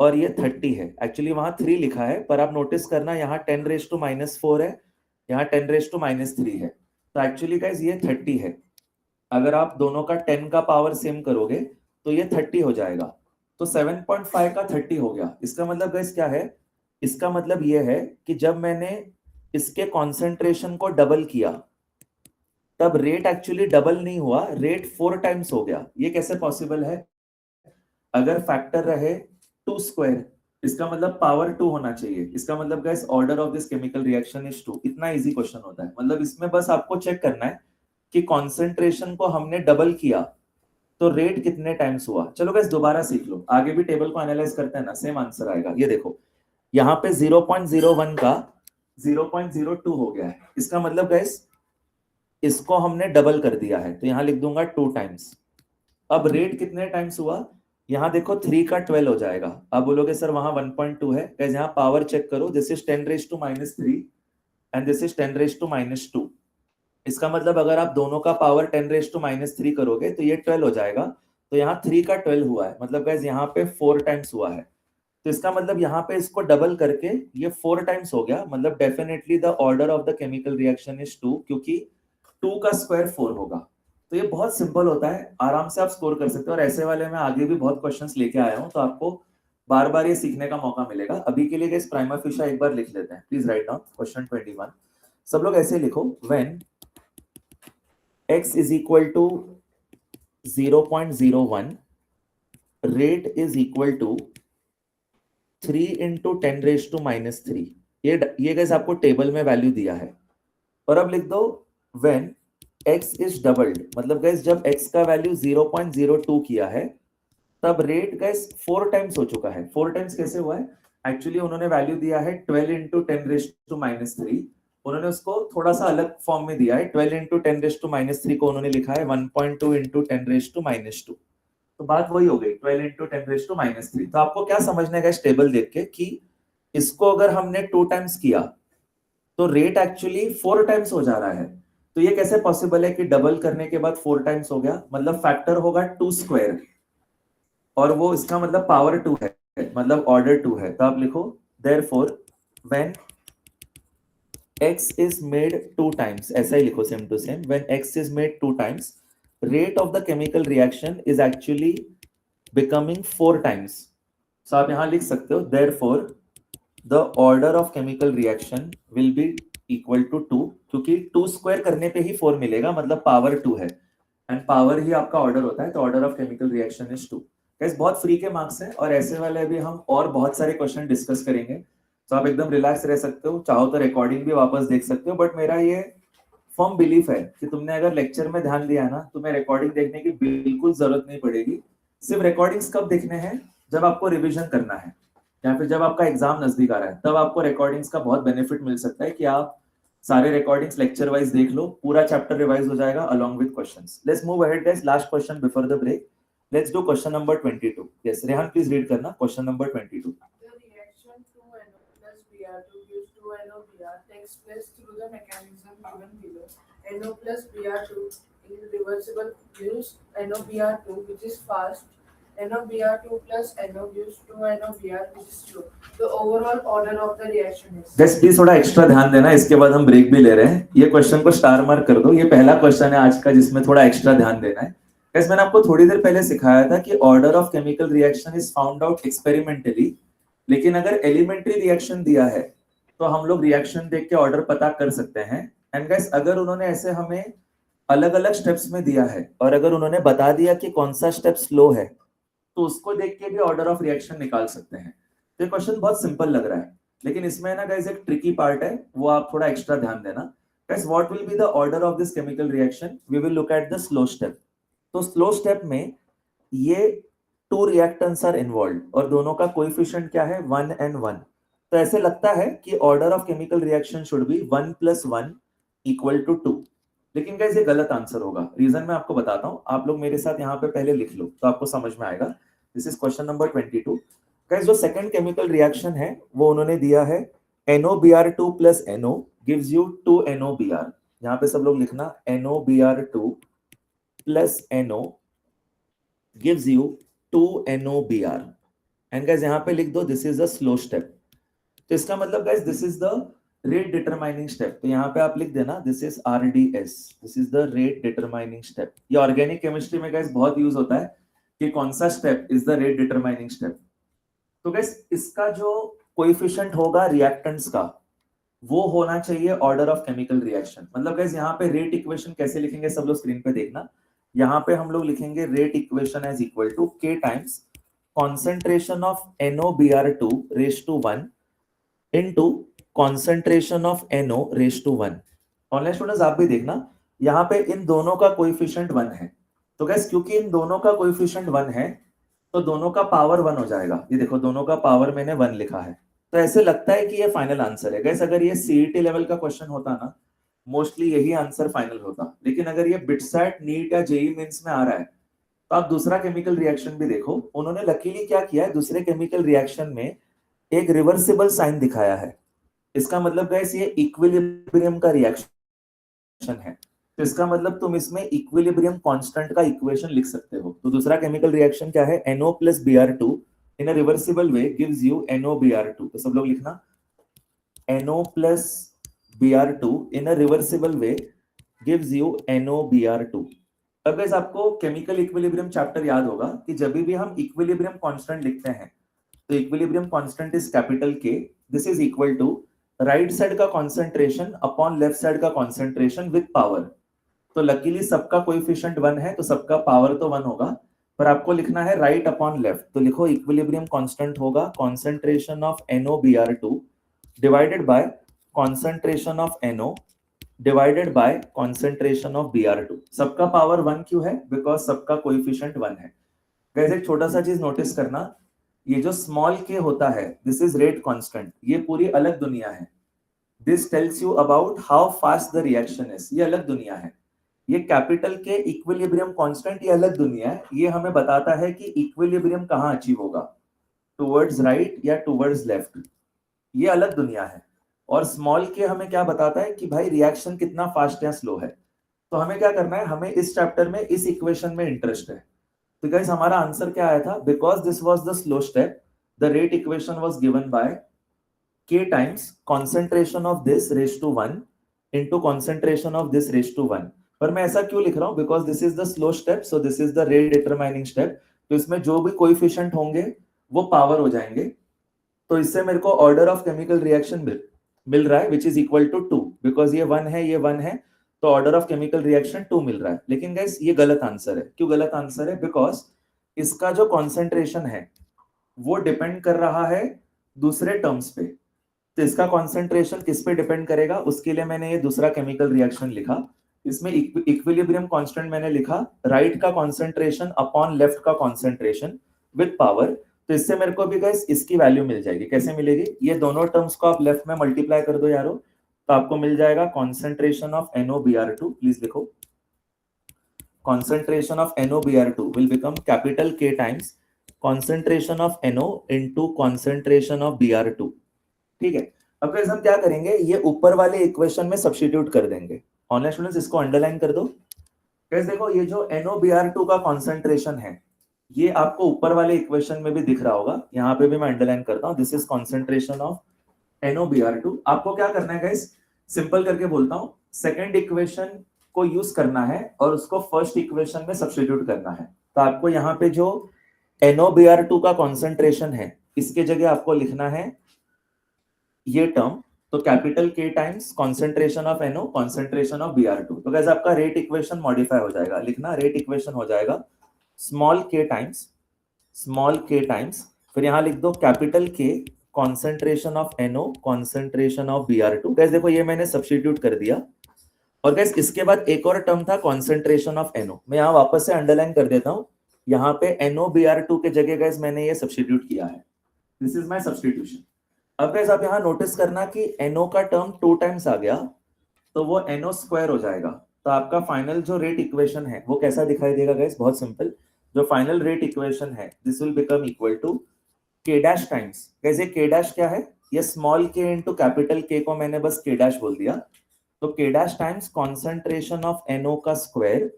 और ये 30 है। एक्चुअली वहां 3 लिखा है, पर आप नोटिस करना यहाँ 10 रेज टू -4 है, यहाँ 10 रेज टू -3 है। तो एक्चुअली गाइस ये 30 है। अगर आप दोनों का 10 का पावर सेम करोगे तो ये 30 हो जाएगा। तो 7.5 का 30 हो गया। इसका मतलब गाइस क्या है? इसका मतलब ये है कि जब मैंने इसके कॉन्सेंट्रेशन को डबल किया तब रेट एक्चुअली डबल नहीं हुआ, रेट 4 टाइम्स हो गया। ये कैसे पॉसिबल है? अगर फैक्टर रहे 2 स्क्वायर, इसका मतलब पावर 2 होना चाहिए। इसका मतलब guys order of this chemical reaction is 2। इतना इजी क्वेश्चन होता है। मतलब इसमें बस आपको चेक करना है कि कॉन्सेंट्रेशन को हमने डबल किया तो रेट कितने टाइम्स हुआ। चलो गाइस दोबारा सीख लो, आगे भी टेबल को एनालाइज करते हैं ना, सेम आंसर आएगा। ये देखो यहाँ पे 0.01 का 0.02 हो गया है। इसका मतलब गाइस इसको हमने डबल कर दिया है, तो यहां लिख दूंगा 2 टाइम्स। अब रेट कितने टाइम्स हुआ? यहां देखो 3 का 12 हो जाएगा। अब बोलोगे सर वहां 1.2 है। गाइस यहां पावर चेक करो, this is 10 raise to -3 and this is 10 raise to -2। इसका मतलब अगर आप दोनों का पावर 10 रेज टू -3 करोगे तो ये 12 हो जाएगा। तो यहाँ 3 का 12 हुआ है, मतलब गाइस यहाँ पे 4 टाइम्स हुआ है। तो इसका मतलब यहाँ पे इसको डबल करके ये 4 टाइम्स हो गया। मतलब definitely the order of the chemical reaction is 2, क्योंकि 2 का स्क्वायर 4 होगा। तो ये बहुत सिंपल होता है, आराम से आप स्कोर कर सकते हो। और ऐसे वाले में आगे भी बहुत क्वेश्चंस लेके आया हूं, तो आपको बार बार ये सीखने का मौका मिलेगा। अभी के लिए गाइस प्राइमा फिशा एक बार लिख लेते हैं। Please write down question 21। सब लोग ऐसे लिखो, when x is equal to 0.01, rate is equal to 3 into 10 raised to -3। ये गाइस आपको टेबल में वैल्यू दिया है। और अब लिख दो व्हेन x is doubled, मतलब गाइस जब x का वैल्यू 0.02 किया है तब रेट गाइस 4 टाइम्स हो चुका है। 4 टाइम्स कैसे हुआ है? एक्चुअली उन्होंने वैल्यू दिया है 12 into 10 raised to -3, उन्होंने उसको थोड़ा सा अलग फॉर्म में दिया है। 12 into 10 raised to -3 को उन्होंने लिखा है 1.2 into 10 raised to -2। तो बात वही हो गई, 12 into 10 raised to -3। तो आपको क्या समझने का इस टेबल देख के कि इसको अगर हमने 2 टाइम्स किया तो रेट एक्चुअली 4 टाइम्स हो जा रहा है। तो ये कैसे पॉसिबल है कि डबल करने के बाद 4 टाइम्स हो गया? मतलब फैक्टर होगा 2 स्क्वायर, और वो इसका मतलब पावर 2 है, मतलब ऑर्डर 2 है। तो आप लिखो therefore when x is made 2 times, ऐसा ही लिखो same to same, when x is made 2 times, rate of the chemical reaction is actually becoming 4 times. So आप यहाँ लिख सकते हो therefore the order of chemical reaction will be equal to 2, क्योंकि 2 square करने पे ही 4 मिलेगा, मतलब पावर 2 है, एंड पावर ही आपका ऑर्डर होता है। तो order of chemical reaction is 2। Guys बहुत फ्री के मार्क्स हैं, और ऐसे वाले भी हम और बहुत सारे क्वेश्चन डिस्कस करेंगे। तो आप एकदम रिलैक्स रह सकते हो, चाहो तो रिकॉर्डिंग भी वापस देख सकते हो। बट मेरा ये फर्म बिलीफ है कि तुमने अगर लेक्चर में ध्यान दिया ना, तुम्हें रिकॉर्डिंग देखने की बिल्कुल जरूरत नहीं पड़ेगी। सिर्फ रिकॉर्डिंग्स कब देखने हैं? जब आपको रिविजन करना है या फिर जब आपका एग्जाम नजदीक आ रहा है, तब आपको रिकॉर्डिंग्स का बहुत बेनिफिट मिल सकता है कि आप सारे रिकॉर्डिंग्स लेक्चर वाइज देख लो, पूरा चैप्टर रिवाइज हो जाएगा along with questions. Let's move ahead guys, last question before the break. Let's do question number 22। Yes Rehan please read करना question number 22। Br2 gives 2NO-Br takes place through the mechanism given below. NO plus Br2 is reversible gives NO-Br2 which is fast. NO-Br2 plus NO gives 2NO-Br which is slow. The overall order of the reaction is. Guys please थोड़ा extra ध्यान देना, इसके बाद हम break भी ले रहे हैं। ये क्वेश्चन को स्टार मार्क कर दो, ये पहला क्वेश्चन है आज का जिसमें थोड़ा एक्स्ट्रा ध्यान देना है। गाइस मैंने आपको थोड़ी देर पहले सिखाया था कि order of chemical reaction is found out experimentally, लेकिन अगर एलिमेंट्री रिएक्शन दिया है तो हम लोग रिएक्शन देख के ऑर्डर पता कर सकते हैं। एंड गाइस अगर उन्होंने ऐसे हमें अलग अलग स्टेप्स में दिया है और अगर उन्होंने बता दिया कि कौन सा स्टेप स्लो है, तो उसको देख के भी ऑर्डर ऑफ रिएक्शन निकाल सकते हैं। तो ये क्वेश्चन बहुत सिंपल लग रहा है। लेकिन इसमें ना गाइस एक ट्रिकी पार्ट है, वो आप थोड़ा एक्स्ट्रा ध्यान देना। Guys what will be the order of this chemical reaction? We will look at the slow step. तो स्लो स्टेप में ये टू रिएक्टेंट्स आर इन्वॉल्व और दोनों का कोएफिशिएंट क्या है? 1 and 1। तो ऐसे लगता है कि order of chemical reaction should be 1 + 1 = 2। लेकिन गाइस ये गलत आंसर होगा। रीजन मैं आपको बताता हूं, आप लोग मेरे साथ यहाँ पे पहले लिख लो तो आपको समझ में आएगा। This is question number 22। Guys जो सेकंड केमिकल रिएक्शन है वो उन्होंने दिया है NOBr2 + NO gives you 2NOBr। यहाँ पे सब लोग लिखना NOBr2 + NO gives you 2NOBr। And guys यहाँ पे लिख दो this is a slow step. तो इसका मतलब guys this is the rate determining step. तो यहाँ पे आप लिख देना this is RDS, this is the rate determining step. ये ऑर्गेनिक केमिस्ट्री में गाइस बहुत यूज होता है कि कौन सा step is the rate determining step. तो गाइस इसका जो कोएफिशिएंट होगा रिएक्टेंट्स का वो होना चाहिए ऑर्डर ऑफ केमिकल रिएक्शन। मतलब गाइस यहाँ पे रेट इक्वेशन कैसे लिखेंगे सब लोग स्क्रीन पे देखना। यहाँ पे हम लोग लिखेंगे rate equation as equal to K times concentration of NOBr2 raised to 1 into concentration of NO raised to 1। Online students आप भी देखना, यहाँ पे इन दोनों का कोएफिशिएंट 1 है। तो गैस क्योंकि इन दोनों का कोएफिशिएंट 1 है तो दोनों का पावर 1 हो जाएगा। ये देखो दोनों का पावर मैंने 1 लिखा है। तो ऐसे लगता है कि ये फाइनल आंसर है। गैस अगर ये CET लेवल का क्वेश्चन होता ना, मोस्टली यही आंसर फाइनल होता। लेकिन अगर ये बिटसैट, नीट या जेईई मेंस में आ रहा है तो आप दूसरा केमिकल रिएक्शन भी देखो। उन्होंने लकीली क्या किया है, दूसरे केमिकल रिएक्शन में एक रिवर्सिबल साइन दिखाया है। इसका मतलब गाइस ये इक्विलिब्रियम का रिएक्शन है। तो इसका मतलब तुम इसमें इक्विलिब्रियम कांस्टेंट का इक्वेशन लिख सकते हो। तो दूसरा केमिकल रिएक्शन क्या है? NO + Br2 in a reversible way gives you NOBr2। तो सब लोग लिखना NO + Br2 in a reversible way gives you NOBr2। अब गाइस आपको केमिकल इक्विलिब्रियम चैप्टर याद होगा कि जब भी हम इक्विलिब्रियम कांस्टेंट लिखते हैं तो equilibrium constant is capital K। This is equal to right side का कंसंट्रेशन अपॉन लेफ्ट साइड का कंसंट्रेशन विद पावर। तो लकीली सबका कोएफिशिएंट 1 है तो सबका पावर तो 1 होगा, पर आपको लिखना है राइट अपॉन लेफ्ट। तो लिखो इक्विलिब्रियम कांस्टेंट होगा concentration of NOBr2 divided by concentration of NO divided by concentration of Br2। सबका पावर 1 क्यों है? बिकॉज सबका कोएफिशिएंट 1 है। गाइस एक छोटा सा चीज नोटिस करना, ये जो स्मॉल k होता है दिस इज रेट कांस्टेंट, ये पूरी अलग दुनिया है। This tells you about how fast the reaction is, ये अलग दुनिया है। ये कैपिटल K इक्विलिब्रियम कांस्टेंट ये अलग दुनिया है। ये हमें बताता है कि इक्विलिब्रियम कहां अचीव होगा, टुवर्ड्स राइट या टुवर्ड्स लेफ्ट, ये अलग दुनिया है। और स्मॉल k हमें क्या बताता है कि भाई रिएक्शन कितना फास्ट या स्लो है। तो हमें क्या करना है, हमें इस चैप्टर में इस इक्वेशन में इंटरेस्ट है। तो गाइस हमारा आंसर क्या आया था? Because this was the slow step the rate equation was given by K times concentration of this raise to 1 into concentration of this raise to 1। पर मैं ऐसा क्यों लिख रहा हूं? Because this is the slow step, so this is the rate determining step. तो इसमें जो भी कोएफिशिएंट होंगे वो पावर हो जाएंगे। तो इससे मेरे को ऑर्डर ऑफ केमिकल रिएक्शन मिल रहा है which is equal to 2। Because ये 1 है, ये 1 है, तो ऑर्डर ऑफ केमिकल रिएक्शन 2 मिल रहा है। लेकिन गाइस ये गलत आंसर है। क्यों गलत आंसर है? बिकॉज इसका जो कॉन्सेंट्रेशन है वो डिपेंड कर रहा है दूसरे टर्म्स पे। तो इसका कॉन्सेंट्रेशन किस पे डिपेंड करेगा, उसके लिए मैंने ये दूसरा केमिकल रिएक्शन लिखा। इसमें इक्विलिब्रियम कांस्टेंट मैंने लिखा राइट का कॉन्सेंट्रेशन अपॉन लेफ्ट का कॉन्सेंट्रेशन विद पावर। तो इससे मेरे को भी गाइस इसकी वैल्यू मिल जाएगी। कैसे मिलेगी? ये दोनों टर्म्स को आप लेफ्ट में मल्टीप्लाई कर दो यारो, तो आपको मिल जाएगा कॉन्सेंट्रेशन ऑफ NOBr2। प्लीज लिखो concentration of NOBr2 will become capital K times concentration of NO into concentration of Br2। ठीक है। अब गाइस हम क्या करेंगे, ये ऊपर वाले इक्वेशन में सब्स्टिट्यूट कर देंगे। ऑनलाइन स्टूडेंट्स इसको अंडरलाइन कर दो। गाइस देखो ये जो NOBr2 का कॉन्सेंट्रेशन है ये आपको ऊपर वाले इक्वेशन में भी दिख रहा होगा। यहाँ पे भी मैं अंडरलाइन करता हूँ, this is concentration of NOBr2। आपको क्या करना है गाइस, सिंपल करके बोलता हूँ, सेकेंड इक्वेशन को यूज करना है और उसको फर्स्ट इक्वेशन में सब्स्टिट्यूट करना है। तो आपको यहाँ पे जो NOBr2 का कॉन्सेंट्रेशन है इसके जगह आपको लिखना है ये टर्म, तो capital K times concentration of NO concentration of Br2। तो गाइस आपका रेट इक्वेशन मॉडिफाई हो जाएगा। लिखना रेट इक्वेशन हो जाएगा स्मॉल k टाइम्स फिर यहां लिख दो capital K concentration of NO, concentration of Br2। Gas देखो ये मैंने सब्स्टिट्यूट कर दिया, और गैस इसके बाद एक और टर्म था कॉन्सेंट्रेशन ऑफ NO। मैं यहाँ वापस से अंडरलाइन कर देता हूँ, यहाँ पे NOBr2 के जगह गैस मैंने ये सब्स्टिट्यूट किया है। This is my substitution. अब गैस आप यहाँ नोटिस करना कि NO का टर्म 2 टाइम्स आ गया, तो वो NO स्क्वायर हो जाएगा। तो आपका फाइनल जो रेट इक्वेशन है वो कैसा दिखाई देगा गैस? बहुत सिंपल। जो फाइनल रेट इक्वेशन है, this will become equal to K dash times, guys ये K डैश क्या है? ये small k into capital K को मैंने बस K डैश बोल दिया। तो K dash times concentration of NO का square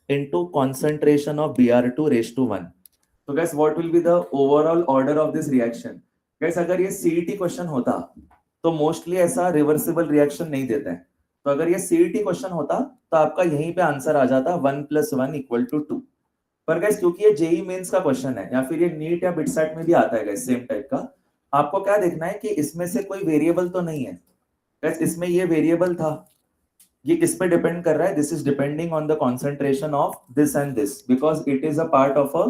into concentration of Br2 raise to 1। तो guys what will be the overall order of this reaction? Guys अगर ये CET क्वेश्चन होता तो मोस्टली ऐसा रिवर्सिबल रिएक्शन नहीं देता है। तो अगर ये CET क्वेश्चन होता तो आपका यहीं पे आंसर आ जाता 1 + 1 = 2। पर गैस क्योंकि ये जेई मेंस का क्वेश्चन है, या फिर ये नीट या बिटसेट में भी आता है गैस सेम टाइप का, आपको क्या देखना है कि इसमें से कोई वेरिएबल तो नहीं है। गैस इसमें ये वेरिएबल था, ये किस पे डिपेंड कर रहा है? This is depending on the concentration of this and this, because it is a part of a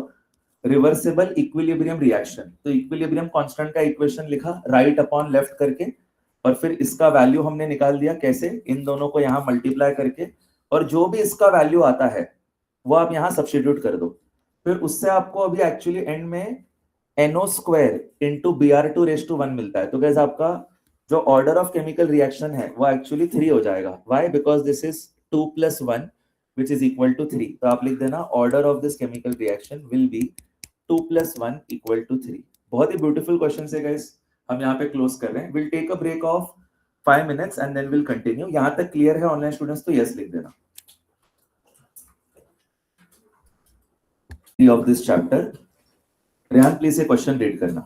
reversible equilibrium reaction. तो इक्विलिब्रियम कांस्टेंट का इक्वेशन लिखा राइट अपॉन लेफ्ट करके, और फिर इसका वैल्यू हमने निकाल दिया कैसे? इन दोनों को यहाँ मल्टीप्लाई करके, और जो भी इसका वैल्यू आता है वो आप यहाँ सब्स्टिट्यूट कर दो। फिर उससे आपको अभी एक्चुअली एंड में NO square into Br2 raise to 1 मिलता है। तो गैस आपका जो ऑर्डर ऑफ केमिकल रिएक्शन है वो एक्चुअली 3 हो जाएगा। Why? Because this is 2 + 1 which is equal to 3। तो आप लिख देना order of this chemical reaction will be 2 + 1 = 3। बहुत ही ब्यूटीफुल क्वेश्चन है गाइस, हम यहाँ पे क्लोज कर रहे हैं। Will take a break of 5 minutes and then will continue. यहाँ तक क्लियर है ऑनलाइन स्टूडेंट्स? तो यस लिख देना। of this chapter, Rehan, please a question read करना।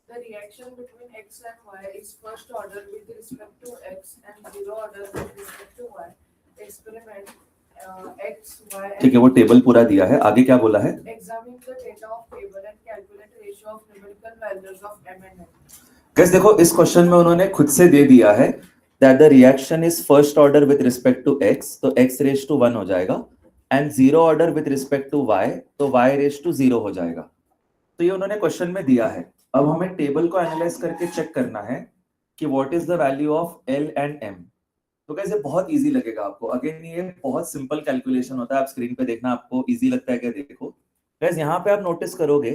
The reaction between X and Y is first order with respect to X and zero order with respect to Y. Experiment X, Y. ठीक है, वो table पूरा दिया है, आगे क्या बोला है? Examine the data of table and calculate ratio of numerical values of M and N. Guys देखो इस क्वेश्चन में उन्होंने खुद से दे दिया है that the reaction is first order with respect to X, तो X raised to 1 हो जाएगा, and zero order with respect to Y, तो Y रेज टू 0 हो जाएगा। तो ये उन्होंने क्वेश्चन में दिया है। अब हमें टेबल को एनालाइज करके चेक करना है कि what is the value of L and M। तो कैसे बहुत इजी लगेगा आपको। अगेन ये बहुत सिंपल कैलकुलेशन होता है, आप स्क्रीन पे देखना, आपको इजी लगता है क्या? देखो गाइस यहाँ पे आप नोटिस करोगे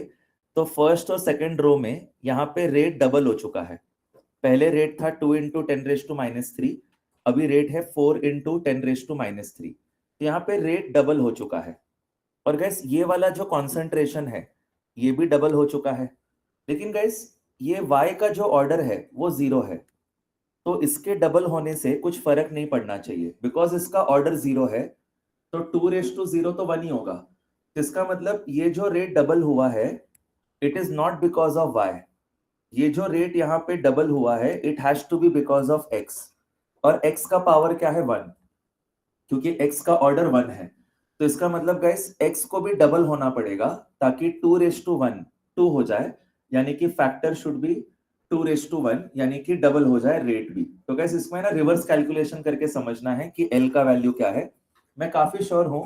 तो फर्स्ट और सेकंड रो में यहाँ पे रेट डबल हो चुका है। पहले रेट था 2 × 10⁻³ अभी रेट है 4 × 10⁻³ यहाँ पे रेट डबल हो चुका है। और गैस ये वाला जो कॉन्सेंट्रेशन है ये भी डबल हो चुका है, लेकिन गैस ये Y का जो ऑर्डर है वो 0 है, तो इसके डबल होने से कुछ फर्क नहीं पड़ना चाहिए, बिकॉज इसका ऑर्डर 0 है तो 2⁻0 तो 1 ही होगा। तो इसका मतलब ये जो रेट डबल हुआ है it is not because of Y। ये जो रेट यहाँ पे डबल हुआ है it has to be because of X, और X का पावर क्या है? 1, क्योंकि X का ऑर्डर 1 है। तो इसका मतलब गाइस X को भी डबल होना पड़ेगा ताकि 2⁻1 2 हो जाए, यानी कि फैक्टर शुड बी 2⁻1, यानी कि डबल हो जाए रेट भी। तो गाइस इसमें ना रिवर्स कैलकुलेशन करके समझना है कि L का वैल्यू क्या है। मैं काफी श्योर हूं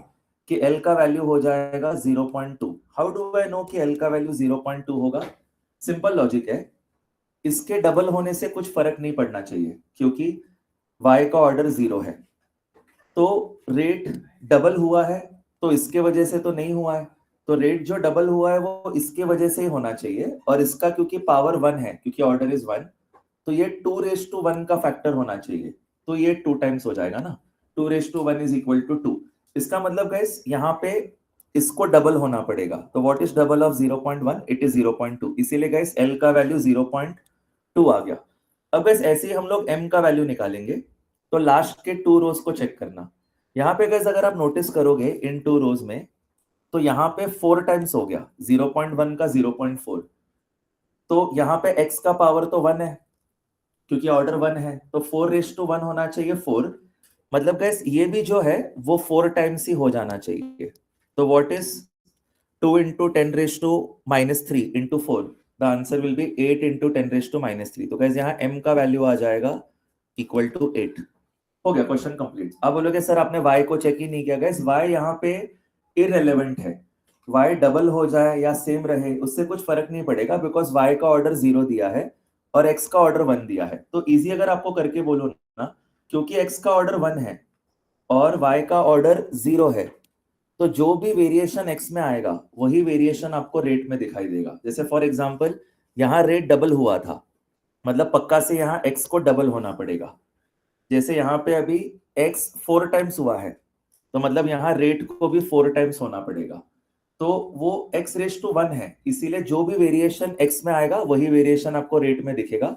कि L का वैल्यू हो जाएगा 0.2। हाउ डू आई नो कि L का वैल्यू 0.2 होगा? सिंपल लॉजिक है, इसके डबल होने से कुछ फर्क नहीं पड़ना चाहिए क्योंकि Y का ऑर्डर 0 है। तो रेट डबल हुआ है तो इसके वजह से तो नहीं हुआ है, तो रेट जो डबल हुआ है वो इसके वजह से ही होना चाहिए, और इसका क्योंकि पावर 1 है, क्योंकि ऑर्डर इज 1, तो ये 2⁻1 का फैक्टर होना चाहिए, तो ये 2 टाइम्स हो जाएगा ना। 2⁻1 = 2। इसका मतलब गाइस यहाँ पे इसको डबल होना पड़ेगा। तो what is double of 0.1? It is 0.2। इसीलिए गाइस L का वैल्यू 0.2 आ गया। अब गाइस ऐसे ही हम लोग M का वैल्यू निकालेंगे। तो लास्ट के 2 रोज को चेक करना। यहाँ पे गाइस अगर आप नोटिस करोगे इन 2 रोज में तो यहाँ पे 4 टाइम्स हो गया, 0.1 का 0.4। तो यहाँ पे X का पावर तो 1 है क्योंकि ऑर्डर 1 है, तो 4⁻1 होना चाहिए 4। मतलब गाइस ये भी जो है वो 4 टाइम्स ही हो जाना चाहिए। तो what is 2 × 10⁻³ × 4? The answer will be 8 × 10⁻³ तो गाइस यहाँ M का वैल्यू आ जाएगा = 8। हो गया क्वेश्चन कंप्लीट। अब बोलोगे सर आपने Y को चेक ही नहीं किया। गाइस Y यहाँ पे इररिलेवेंट है, Y डबल हो जाए या सेम रहे उससे कुछ फर्क नहीं पड़ेगा, बिकॉज Y का ऑर्डर 0 दिया है और x का ऑर्डर 1 दिया है, तो इजी अगर आपको करके बोलो ना, क्योंकि x का ऑर्डर 1 है और y का ऑर्डर 0 है, तो जो भी वेरिएशन x में आएगा वही वेरिएशन आपको रेट में दिखाई देगा। जैसे फॉर एग्जांपल यहाँ रेट डबल हुआ था, मतलब पक्का से यहाँ x को डबल होना पड़ेगा। जैसे यहाँ पे अभी x 4 टाइम्स हुआ है, तो मतलब यहाँ रेट को भी 4 टाइम्स होना पड़ेगा। तो वो x रेस टू 1 है, इसीलिए जो भी वेरिएशन x में आएगा वही वेरिएशन आपको रेट में दिखेगा।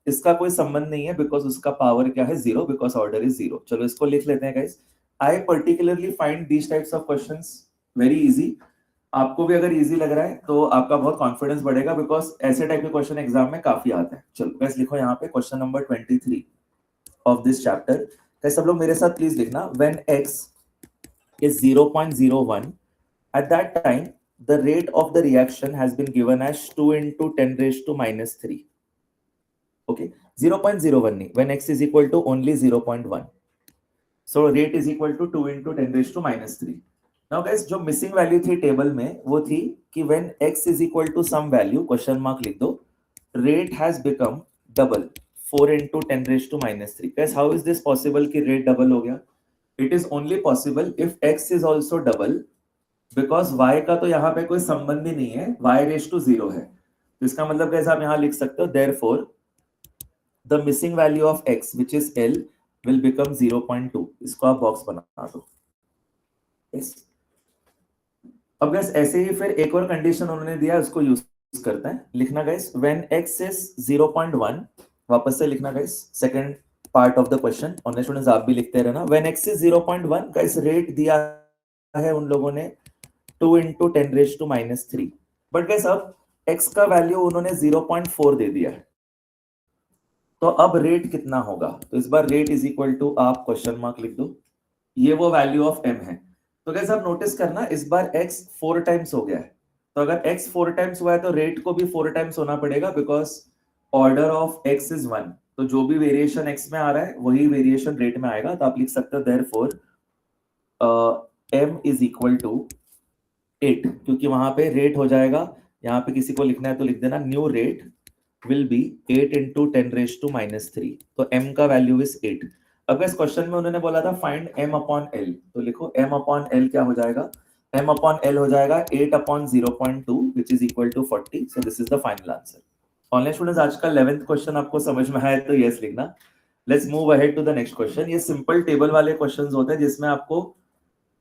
इसका कोई संबंध नहीं है, बिकॉज उसका पावर क्या है 0, बिकॉज ऑर्डर इज 0। चलो इसको लिख लेते हैं guys. I particularly find these types of questions very easy. आपको भी अगर इजी लग रहा है तो आपका बहुत कॉन्फिडेंस बढ़ेगा, बिकॉज ऐसे टाइप के क्वेश्चन एग्जाम में काफी आते हैं। चलो गाइस लिखो यहाँ पे question number 23 of this chapter. Guys सब लोग मेरे साथ प्लीज लिखना, when x is 0.01, at that time the rate of the reaction has been given as 2 into 10 raised to minus 3. Okay, 0.01 nahi, when x is equal to only 0.1, so rate is equal to 2 into 10 raised to minus 3. Now guys, जो missing value थी table में वो थी कि when x is equal to some value, question mark लिख दो, rate has become double 4 into 10 raised to minus 3. Guys, how is this possible कि rate double हो गया? It is only possible if x is also double, because y का तो यहाँ पे कोई संबंध ही नहीं है, y रेस टू 0 है। तो इसका मतलब कैसे आप यहाँ लिख सकते हो, therefore the missing value of x which is l will become 0.2। इसको आप बॉक्स बना दो। yes. अब गाइस ऐसे ही फिर एक और कंडीशन उन्होंने दिया, उसको यूज करते हैं। लिखना गाइस व्हेन x इज 0.1, वापस से लिखना guys second part of the question, online students आप भी लिखते रहना। When x is 0.1, guys rate दिया है उन लोगों ने 2 into 10 raised to minus 3, but guys अब x का वैल्यू उन्होंने 0.4 दे दिया है, तो अब रेट कितना होगा? तो इस बार रेट इज इक्वल टू, आप क्वेश्चन मार्क लिख दो, ये वो वैल्यू ऑफ m है। तो गाइस आप नोटिस करना, इस बार x 4 टाइम्स हो गया है, तो अगर x 4 टाइम्स हुआ है तो रेट को भी 4 टाइम्स होना पड़ेगा, because order of x is 1, तो जो भी वेरिएशन x में आ रहा है वही वेरिएशन रेट में आएगा। तो आप लिख सकते हो therefore m is equal to 8, क्योंकि वहां पे रेट हो जाएगा, यहाँ पे किसी को लिखना है तो लिख देना, new rate will be 8 into 10 raised to minus 3, तो m का वैल्यू इज 8। अब इस क्वेश्चन में उन्होंने बोला था फाइंड m अपॉन l, तो लिखो m अपॉन l क्या हो जाएगा, m अपॉन l हो जाएगा 8 upon 0.2 which is equal to 40। So this is the final answer. Online students आज का 11th क्वेश्चन आपको समझ में आया तो यस लिखना। Let's move ahead to the next question. ये सिंपल टेबल वाले क्वेश्चंस होते हैं जिसमें आपको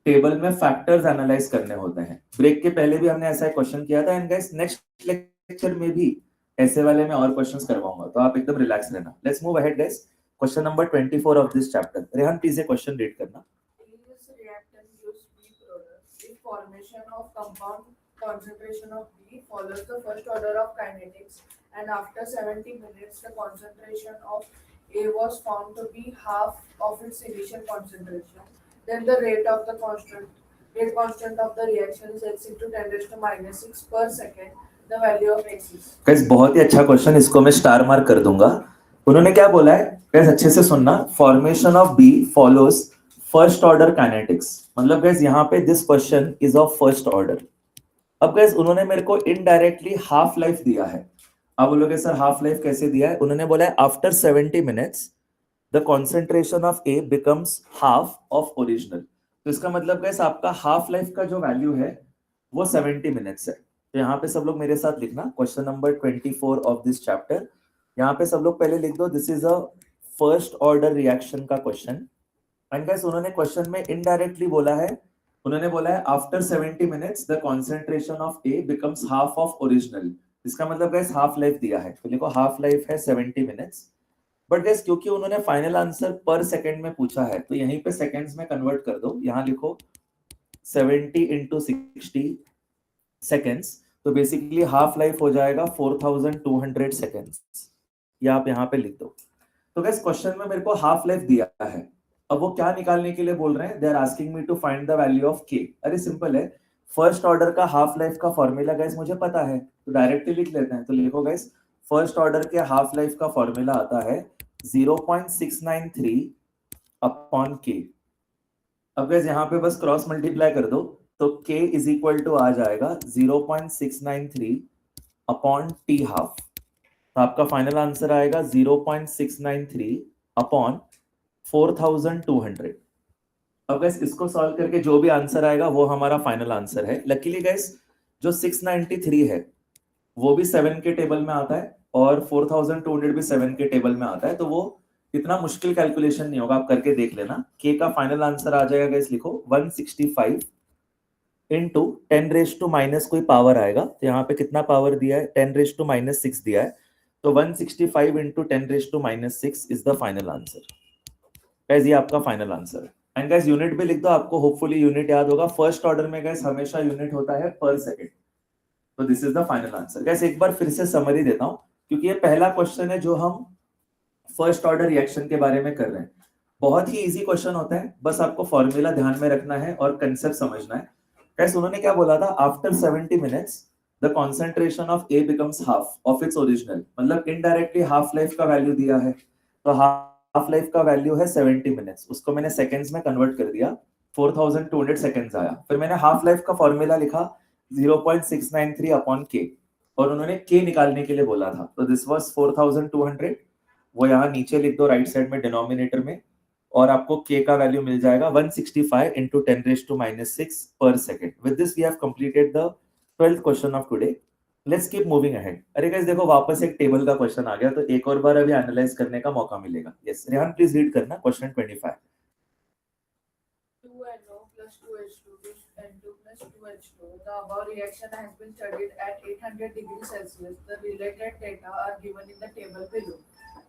टेबल में फैक्टर्स एनालाइज करने होते हैं। ब्रेक के पहले भी हमने ऐसा एक क्वेश्चन किया था, एंड गाइस नेक्स्ट लेक्चर में भी ऐसे वाले में और क्वेश्चंस करवाऊंगा, तो आप एकदम रिलैक्स रहना। Let's move ahead guys, question number 24 of this chapter. Rehan please ये क्वेश्चन रीड करना। This reactant gives B product. If formation of compound concentration of B follows the first order of kinetics, and after 70 minutes the concentration of A was found to be half of its initial concentration, then the rate constant of the reaction is x into 10 raised to minus 6 per second. The value of x is. Guys बहुत ही अच्छा question, इसको मैं star mark कर दूंगा। उन्होंने क्या बोला है गाइस, अच्छे से सुनना, formation of B follows first order kinetics, मतलब गाइस यहाँ पे this question is of first order. अब गाइस उन्होंने मेरे को इनडायरेक्टली हाफ लाइफ दिया है। आप बोलोगे सर हाफ लाइफ कैसे दिया है? उन्होंने बोला है after 70 minutes the concentration of A becomes half of original. तो इसका मतलब गाइस आपका हाफ लाइफ का जो वैल्यू है वो 70 मिनट्स है। तो यहाँ पे सब लोग मेरे साथ लिखना, question number 24 of this chapter. यहाँ पे सब लोग पहले लिख दो, this is a first order reaction का क्वेश्चन। एंड गाइस उन्होंने क्वेश्चन में इनडायरेक्टली बोला है, उन्होंने बोला है after 70 minutes the concentration of A becomes half of original. इसका मतलब गाइस हाफ लाइफ दिया है, तो लिखो हाफ लाइफ है 70 मिनट्स। बट गाइस क्योंकि उन्होंने फाइनल आंसर पर सेकंड में पूछा है, तो यहीं पे सेकंड्स में कन्वर्ट कर दो। यहाँ लिखो 70 into 60 सेकंड्स, तो बेसिकली हाफ लाइफ हो जाएगा 4200 सेकंड्स। ये आप यहाँ पे लिख दो। तो गाइस क्वेश्चन में मेरे को हाफ लाइफ दिया है, अब वो क्या निकालने के लिए बोल रहे हैं, they are asking me to find the value of k. अरे सिंपल है, फर्स्ट ऑर्डर का हाफ लाइफ का फॉर्मूला गाइस मुझे पता है, तो डायरेक्टली लिख लेते हैं। तो लिखो गाइस फर्स्ट ऑर्डर के हाफ लाइफ का फॉर्मूला आता है 0.693 अपॉन के। अब गाइस यहाँ पे बस क्रॉस मल्टीप्लाई कर दो, तो k इज इक्वल टू आ जाएगा 0.693 अपॉन टी हाफ। तो आपका फाइनल आंसर आएगा 0.693 अपॉन 4200। अब गैस इसको सॉल्व करके जो भी आंसर आएगा वो हमारा फाइनल आंसर है। लकीली गैस जो 693 है वो भी 7 के टेबल में आता है और 4200 भी 7 के टेबल में आता है, तो वो इतना मुश्किल कैलकुलेशन नहीं होगा, आप करके देख लेना। के का फाइनल आंसर आ जाएगा गैस, लिखो 165 इंटू 10 रेज टू माइनस कोई पावर आएगा, तो यहाँ पे कितना पावर दिया है, 10 रेज टू माइनस 6 दिया है, तो 165 into 10 raise to minus 6 is the final answer. Guys ये आपका फाइनल आंसर है। एंड गैस यूनिट भी लिख दो, आपको होपफुली यूनिट याद होगा। फर्स्ट ऑर्डर में गैस हमेशा यूनिट होता है पर सेकेंड, तो this is the final answer. Guys एक बार फिर से समरी देता हूं, क्योंकि ये पहला क्वेश्चन है जो हम फर्स्ट ऑर्डर रिएक्शन के बारे में कर रहे हैं। बहुत ही इजी क्वेश्चन होता है, बस आपको फॉर्मूला ध्यान में रखना है और कंसेप्ट समझना है। गैस उन्होंने क्या बोला था, after 70 minutes the concentration of A becomes half of its original, मतलब इनडायरेक्टली हाफ लाइफ का वैल्यू दिया है, तो हाफ लाइफ का वैल्यू है 70 मिनट्स, उसको मैंने सेकंड्स में कन्वर्ट कर दिया, 4200 सेकंड्स आया। फिर मैंने हाफ लाइफ का फॉर्मूला लिखा 0.693 अपॉन के, और उन्होंने के निकालने के लिए बोला था, तो दिस वाज 4200, वो यहाँ नीचे लिख दो राइट साइड में डिनोमिनेटर में, और आपको के का वैल्यू मिल जाएगा 165 इंटू 10 रेज टू माइनस 6 पर second. With this we have completed the 12th question of today. Let's keep moving ahead. अरे गाइस देखो वापस एक टेबल का क्वेश्चन आ गया, तो एक और बार अभी एनालाइज करने का मौका मिलेगा। यस रेहान प्लीज रीड करना question 25। 2NO plus 2H2 gives N2 plus 2H2. The above reaction has been studied at 800 degrees Celsius. The related data are given in the table below.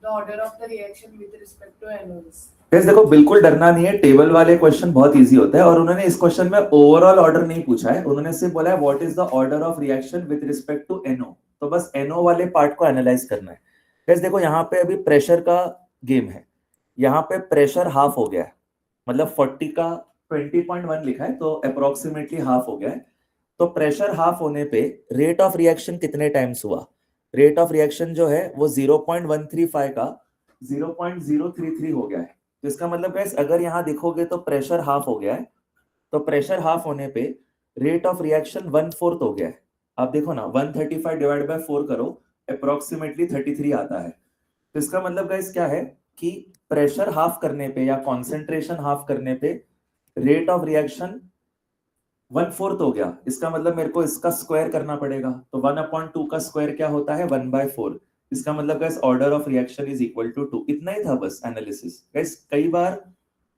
The order of the reaction with respect to NO is. Guys देखो बिल्कुल डरना नहीं है, table वाले question बहुत easy होता है, और उन्होंने इस क्वेश्चन में ओवरऑल ऑर्डर नहीं पूछा है, उन्होंने सिर्फ बोला है what is the order of reaction with respect to NO, तो बस NO वाले पार्ट को एनालाइज करना है। गाइस देखो यहाँ पे अभी प्रेशर का गेम है, यहाँ पे प्रेशर हाफ हो गया है, मतलब 40 का 20.1 लिखा है, तो अप्रोक्सीमेटली हाफ हो गया है। तो प्रेशर हाफ होने पे रेट ऑफ रिएक्शन कितने टाइम्स हुआ, रेट ऑफ रिएक्शन जो है वो 0.135 का 0.033 हो गया है। तो इसका मतलब गाइस अगर यहाँ देखोगे तो प्रेशर हाफ हो गया है, तो प्रेशर हाफ होने पे रेट ऑफ रिएक्शन 1/4 हो गया है। आप देखो ना 135 डिवाइड बाय 4 करो, अप्रोक्सीमेटली 33 आता है। तो इसका मतलब गाइस क्या है कि प्रेशर हाफ करने पे या कॉन्सेंट्रेशन हाफ करने पे रेट ऑफ रिएक्शन 1/4 हो गया। इसका मतलब मेरे को इसका स्क्वायर करना पड़ेगा, तो 1/2 का स्क्वायर क्या होता है 1/4। इसका मतलब guys order of reaction is equal to 2। इतना ही था बस एनालिसिस। गाइस कई बार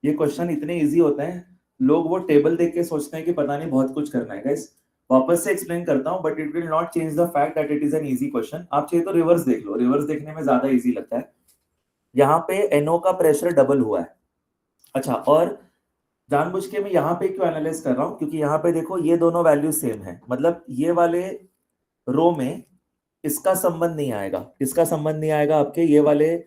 ये क्वेश्चन इतने इजी होते हैं, लोग वो टेबल देख के सोचते हैं कि पता नहीं बहुत कुछ करना है। गाइस वापस से एक्सप्लेन करता हूं, but it will not change the fact that it is an easy question. आप चाहिए तो रिवर्स देख लो, रिवर्स देखने में ज्यादा इजी लगता है। यहाँ पे NO का प्रेशर डबल हुआ है। अच्छा, और जानबूझ के मैं यहाँ पे क्यों एनालाइज कर रहा हूँ, क्योंकि यहाँ पे देखो ये दोनों वैल्यू सेम है, मतलब ये वाले रो में इसका संबंध नहीं आएगा, इसका संबंध नहीं आएगा, आपके ये वाले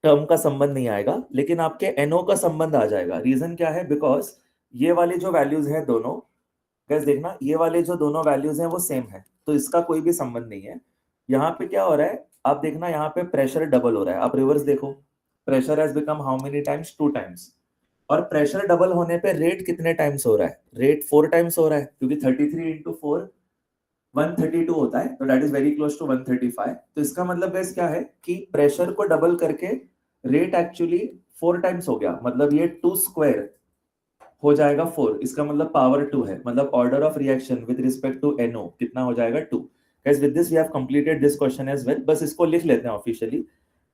टर्म का संबंध नहीं आएगा, लेकिन आपके NO का संबंध आ जाएगा। रीजन क्या है, बिकॉज ये वाले जो वैल्यूज हैं दोनों, गैस देखना ये वाले जो दोनों वैल्यूज हैं वो सेम है, तो इसका कोई भी संबंध नहीं है। यहाँ पे क्या हो रहा है, आप देखना यहाँ पे प्रेशर डबल हो रहा है। आप रिवर्स देखो, pressure has become how many times, 2 times. और प्रेशर डबल होने पे रेट कितने टाइम्स हो रहा है, रेट 4 टाइम्स हो रहा है, क्योंकि 33 इंटू 4 132 होता है, तो that is very close to 135। तो इसका मतलब गाइस क्या है कि प्रेशर को डबल करके रेट एक्चुअली 4 टाइम्स हो गया, मतलब ये 2 स्क्वायर हो जाएगा 4, इसका मतलब पावर 2 है, मतलब order of reaction with respect to NO कितना हो जाएगा 2। Guys with this we have completed this question as well. बस इसको लिख लेते हैं ऑफिशियली।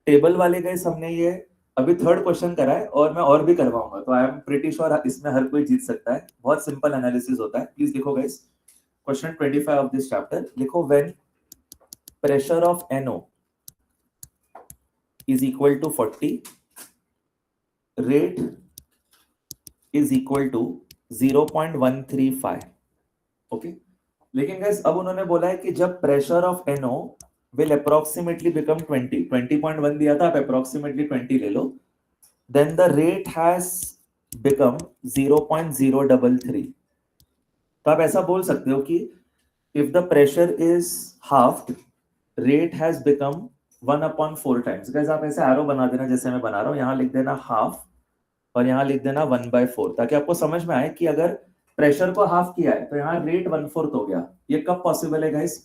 टेबल वाले गाइस हमने ये अभी 3rd क्वेश्चन करा है, और मैं और भी करवाऊंगा, तो आई एम प्रीटी श्योर इसमें हर कोई जीत सकता है। बहुत सिंपल एनालिसिस होता है। प्लीज लिखो guys question 25 of this chapter, लिखो when pressure of NO is equal to 40, rate is equal to 0.135। Okay, लेकिन गाइस अब उन्होंने बोला है कि जब pressure of NO will approximately become 20.1 दिया था, आप approximately 20 ले लो, then the rate has become 0.033। तो आप ऐसा बोल सकते हो कि if the pressure is halved, rate has become 1/4 times। Guys आप ऐसे एरो बना देना जैसे मैं बना रहा हूं, यहां लिख देना हाफ और यहां लिख देना 1/4, ताकि आपको समझ में आए कि अगर प्रेशर को हाफ किया है तो यहाँ रेट 1/4 हो गया। ये कब पॉसिबल है गाइस,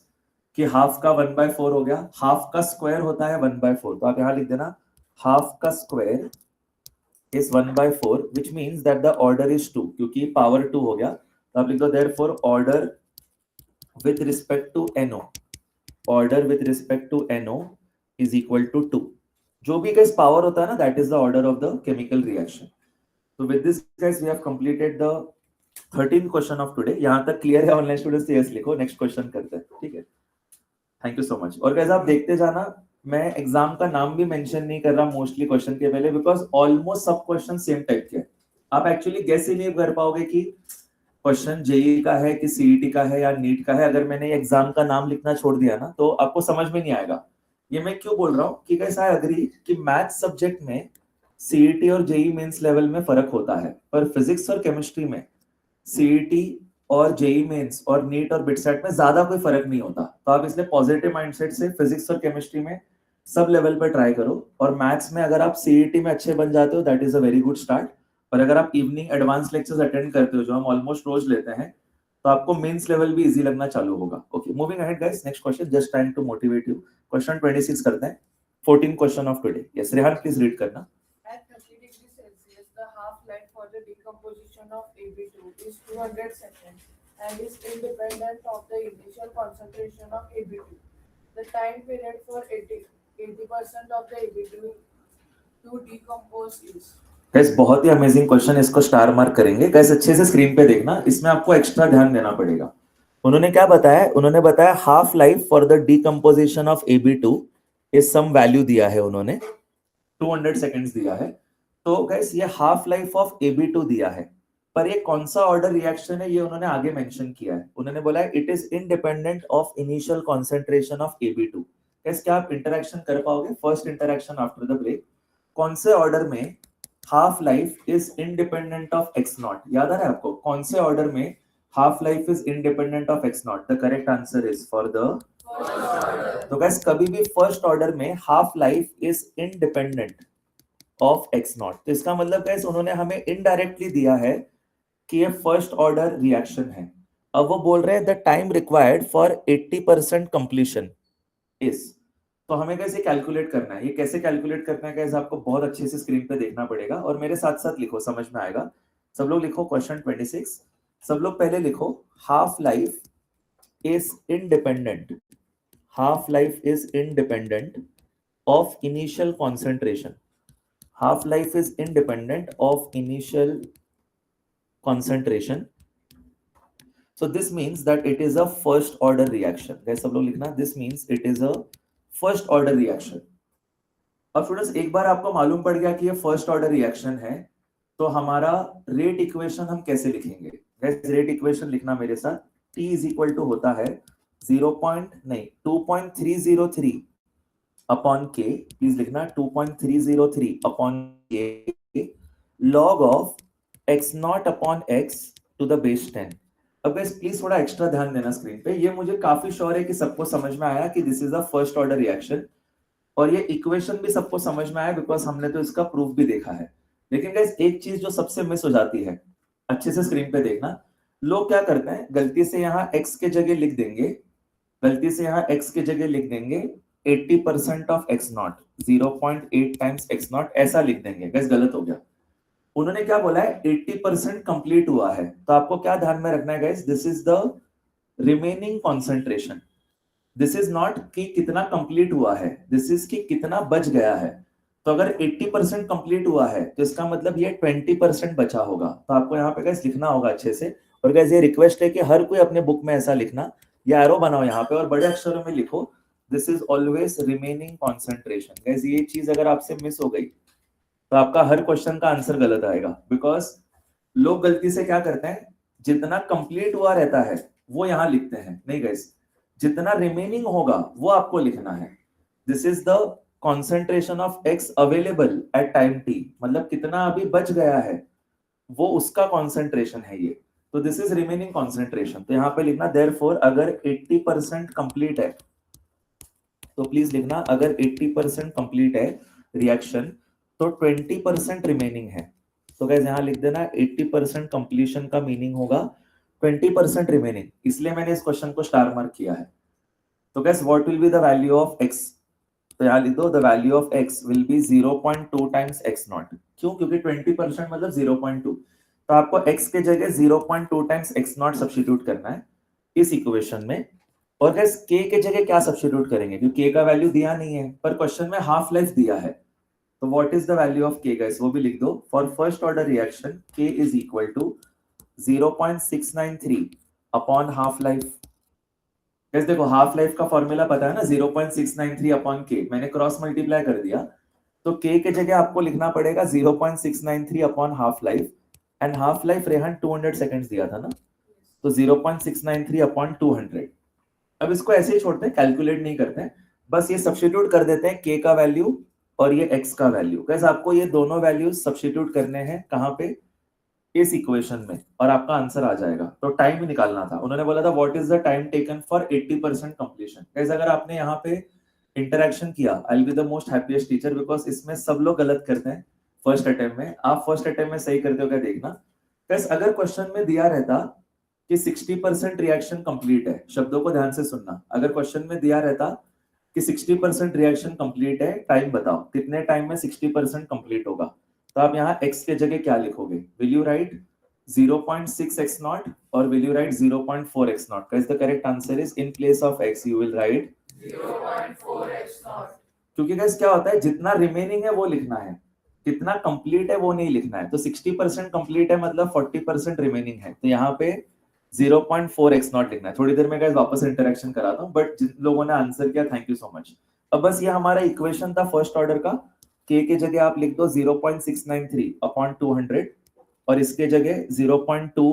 कि हाफ का 1/4 हो गया, हाफ का स्क्वायर होता है 1/4, तो आप यहां लिख देना हाफ का square is 1/4, which means that the order is 2, क्योंकि पावर 2 हो गया, तो आप लिख दो therefore order with respect to NO, order with respect to NO is equal to 2. जो भी guys पावर होता है ना, that is the order of the chemical reaction. So with this guys we have completed the 13th question of today. यहाँ तक clear है online students? Yes लिखो, next question करते हैं, ठीक है। Thank you so much. और guys आप देखते जाना, मैं एग्जाम का नाम भी मेंशन नहीं कर रहा मोस्टली क्वेश्चन के पहले, बिकॉज ऑलमोस्ट सब क्वेश्चन सेम टाइप के हैं। आप एक्चुअली गेस ही नहीं कर पाओगे कि क्वेश्चन जेईई का है कि सीईटी का है या नीट का है। अगर मैंने एग्जाम का नाम लिखना छोड़ दिया ना तो आपको समझ में नहीं आएगा। ये मैं क्यों बोल रहा हूँ कि गाइस आई एग्री कि मैथ्स सब्जेक्ट में सीईटी और जेईई मेंस लेवल में फर्क होता है, पर फिजिक्स और केमिस्ट्री में सीईटी और जेईई मेंस और नीट और बिटसेट में ज्यादा कोई फर्क नहीं होता। तो आप इसलिए पॉजिटिव माइंडसेट से फिजिक्स और केमिस्ट्री में सब लेवल पर ट्राई करो, और मैथ्स में अगर आप सीईटी में अच्छे बन जाते हो that is a very good start. और अगर आप इवनिंग एडवांस लेक्चर्स अटेंड करते हो जो हम ऑलमोस्ट रोज लेते हैं, तो आपको मेंस लेवल भी इजी लगना चालू होगा। Okay, moving ahead guys, next question, just trying to motivate you. Question 26 करते हैं, 14 question of today. Yes Rehan please read करना। At 30 degrees Celsius, the half-life for the decomposition of Ab2 is 200 seconds and is independent of the initial concentration of Ab2. The time period for 80% of the Ab2 to decompose is. Guys बहुत ही amazing question, इसको star mark करेंगे। Guys अच्छे से screen पे देखना, इसमें आपको extra ध्यान देना पड़ेगा। उन्होंने क्या बताया? उन्होंने बताया half life for the decomposition of Ab2 is some value दिया है, उन्होंने 200 सेकंड्स दिया है। तो गाइस ये हाफ लाइफ ऑफ Ab2 दिया है, पर ये कौन सा ऑर्डर रिएक्शन है ये उन्होंने आगे मेंशन किया है। उन्होंने बोला है it is independent of initial concentration of Ab2। Guys क्या आप इंटरेक्शन कर पाओगे? First interaction after the break, कौन से ऑर्डर में half life is independent of x0? याद आ रहा है आपको? कौन से ऑर्डर में half life is independent of x0? The correct answer is for the, तो गाइस कभी भी फर्स्ट ऑर्डर में half life is independent of x0। तो इसका मतलब गाइस उन्होंने हमें इनडायरेक्टली दिया है कि ये फर्स्ट ऑर्डर रिएक्शन है। अब वो बोल रहे हैं the time required for 80% completion is, तो हमें कैसे कैलकुलेट करना है? ये कैसे कैलकुलेट करना है गाइस आपको बहुत अच्छे से स्क्रीन पे देखना पड़ेगा, और मेरे साथ साथ लिखो, समझ में आएगा। सब लोग लिखो क्वेश्चन 26। सब लोग पहले लिखो half life is independent, half life is independent of initial concentration, half life is independent of initial concentration. So this means that it is a first order reaction. guys सब लोग लिखना, this means it is a first order reaction. अब students एक बार आपको मालूम पड़ गया कि ये फर्स्ट ऑर्डर रिएक्शन है, तो हमारा रेट इक्वेशन हम कैसे लिखेंगे? गाइस रेट इक्वेशन लिखना मेरे साथ, T इज इक्वल टू होता है 2.303 अपॉन के, प्लीज लिखना 2.303 upon k log of x0 upon x to the base 10। अब गाइस प्लीज थोड़ा एक्स्ट्रा ध्यान देना स्क्रीन पे। ये मुझे काफी श्योर है कि सबको समझ में आया कि this is a first order reaction, और ये इक्वेशन भी सबको समझ में आया बिकॉज हमने तो इसका प्रूफ भी देखा है। लेकिन गाइस एक चीज जो सबसे मिस हो जाती है, अच्छे से स्क्रीन पे देखना, लोग क्या करते हैं गलती से यहाँ x के जगह लिख देंगे, गलती से यहाँ x के जगह लिख देंगे 80% ऑफ x0, 0.8 टाइम्स x0 ऐसा लिख देंगे। गाइस गलत हो गया। उन्होंने क्या बोला है? 80% कंप्लीट हुआ है। तो आपको क्या ध्यान में रखना है guys? This is the remaining concentration, this is not कि कितना कंप्लीट हुआ है, दिस इज कि कितना बच गया है। तो अगर 80% कंप्लीट हुआ है तो इसका मतलब ये 20% बचा होगा। तो आपको यहाँ पे गाइस लिखना होगा अच्छे से। और गाइस ये रिक्वेस्ट है कि हर कोई अपने बुक में ऐसा लिखना, या एरो बनाओ यहाँ पे और बड़े अक्षरों में लिखो this is always remaining concentration. Guys ये चीज अगर आपसे मिस हो गई तो आपका हर क्वेश्चन का आंसर गलत आएगा, बिकॉज लोग गलती से क्या करते हैं, जितना कंप्लीट हुआ रहता है वो यहाँ लिखते हैं। नहीं गाइस, जितना रिमेनिंग होगा वो आपको लिखना है। This is the concentration of x available at time t, मतलब कितना अभी बच गया है वो उसका कॉन्सेंट्रेशन है ये। तो दिस इज रिमेनिंग कॉन्सेंट्रेशन। तो यहाँ पे लिखना देयरफॉर अगर 80% कंप्लीट है तो प्लीज लिखना अगर 80% कंप्लीट है रिएक्शन तो 20% रिमेनिंग है। तो गाइस यहाँ लिख देना 80% कंप्लीशन का मीनिंग होगा 20% रिमेनिंग, इसलिए मैंने इस क्वेश्चन को स्टार मार्क किया है। तो guess what will be the value of x? तो यहाँ लिख दो the value of x will be 0.2 times x naught. क्यों? क्योंकि 20% मतलब 0.2. तो आपको x के जगह 0.2 times x naught सब्स्टिट्यूट करना है इस इक्वेशन में. और guys k के जगह क्या सब्स्टिट्यूट करेंगे? क्योंकि k का वैल्यू दिया नहीं है, पर क्वेश्चन में हाफ लाइफ दिया है. तो what is the value of k guys? वो भी लिख दो. For first order reaction k is equal to 0.693 upon half life. guys देखो हाफ लाइफ का फॉर्मूला पता है ना, 0.693 अपॉन k. मैंने क्रॉस मल्टीप्लाई कर दिया, तो k के जगह आपको लिखना पड़ेगा 0.693 upon half life. And half life Rehan 200 seconds दिया था ना, तो 0.693 अपॉन 200. अब इसको ऐसे ही छोड़ते हैं, कैलकुलेट नहीं करते हैं, बस ये सब्स्टिट्यूट कर देते हैं k का वैल्यू और ये x का वैल्यू. guys आपको ये दोनों वैल्यूज सब्स्टिट्यूट करने हैं कहां पे? इस इक्वेशन में, और आपका आंसर आ जाएगा. तो टाइम ही निकालना था. उन्होंने बोला था what is the time taken for 80% completion. Guys अगर आपने यहाँ पे इंटरेक्शन किया, I will be the most happiest teacher, because इसमें सब लोग गलत करते हैं फर्स्ट अटेम्प्ट में. आप फर्स्ट अटेम्प्ट में सही करते हो क्या देखना. गाइस अगर क्वेश्चन में दिया रहता कि 60% रिएक्शन कंप्लीट है, शब्दों को ध्यान से सुनना, अगर क्वेश्चन में दिया रहता कि 60% रिएक्शन कंप्लीट है, टाइम बताओ कितने टाइम में 60% कंप्लीट होगा, तो आप यहाँ x के जगह क्या लिखोगे? Will you right 0.6 x naught और will you right 0.4 x naught? guys the correct answer is in place of x you will write 0.4 x naught. क्योंकि guys क्या होता है, जितना रिमेनिंग है वो लिखना है, कितना कंप्लीट है वो नहीं लिखना है. तो 60% कंप्लीट है मतलब 40% रिमेनिंग है, तो यहाँ पे 0.4 x naught लिखना है. थोड़ी देर में guys वापस इंटरेक्शन कराता हूँ, बट जिन लोगों ने आंसर किया थैंक यू सो मच. अब बस ये हमारा इक्वेशन था फर्स्ट ऑर्डर का. k के जगह आप लिख दो 0.693 अपॉन 200 और इसके जगह 0.2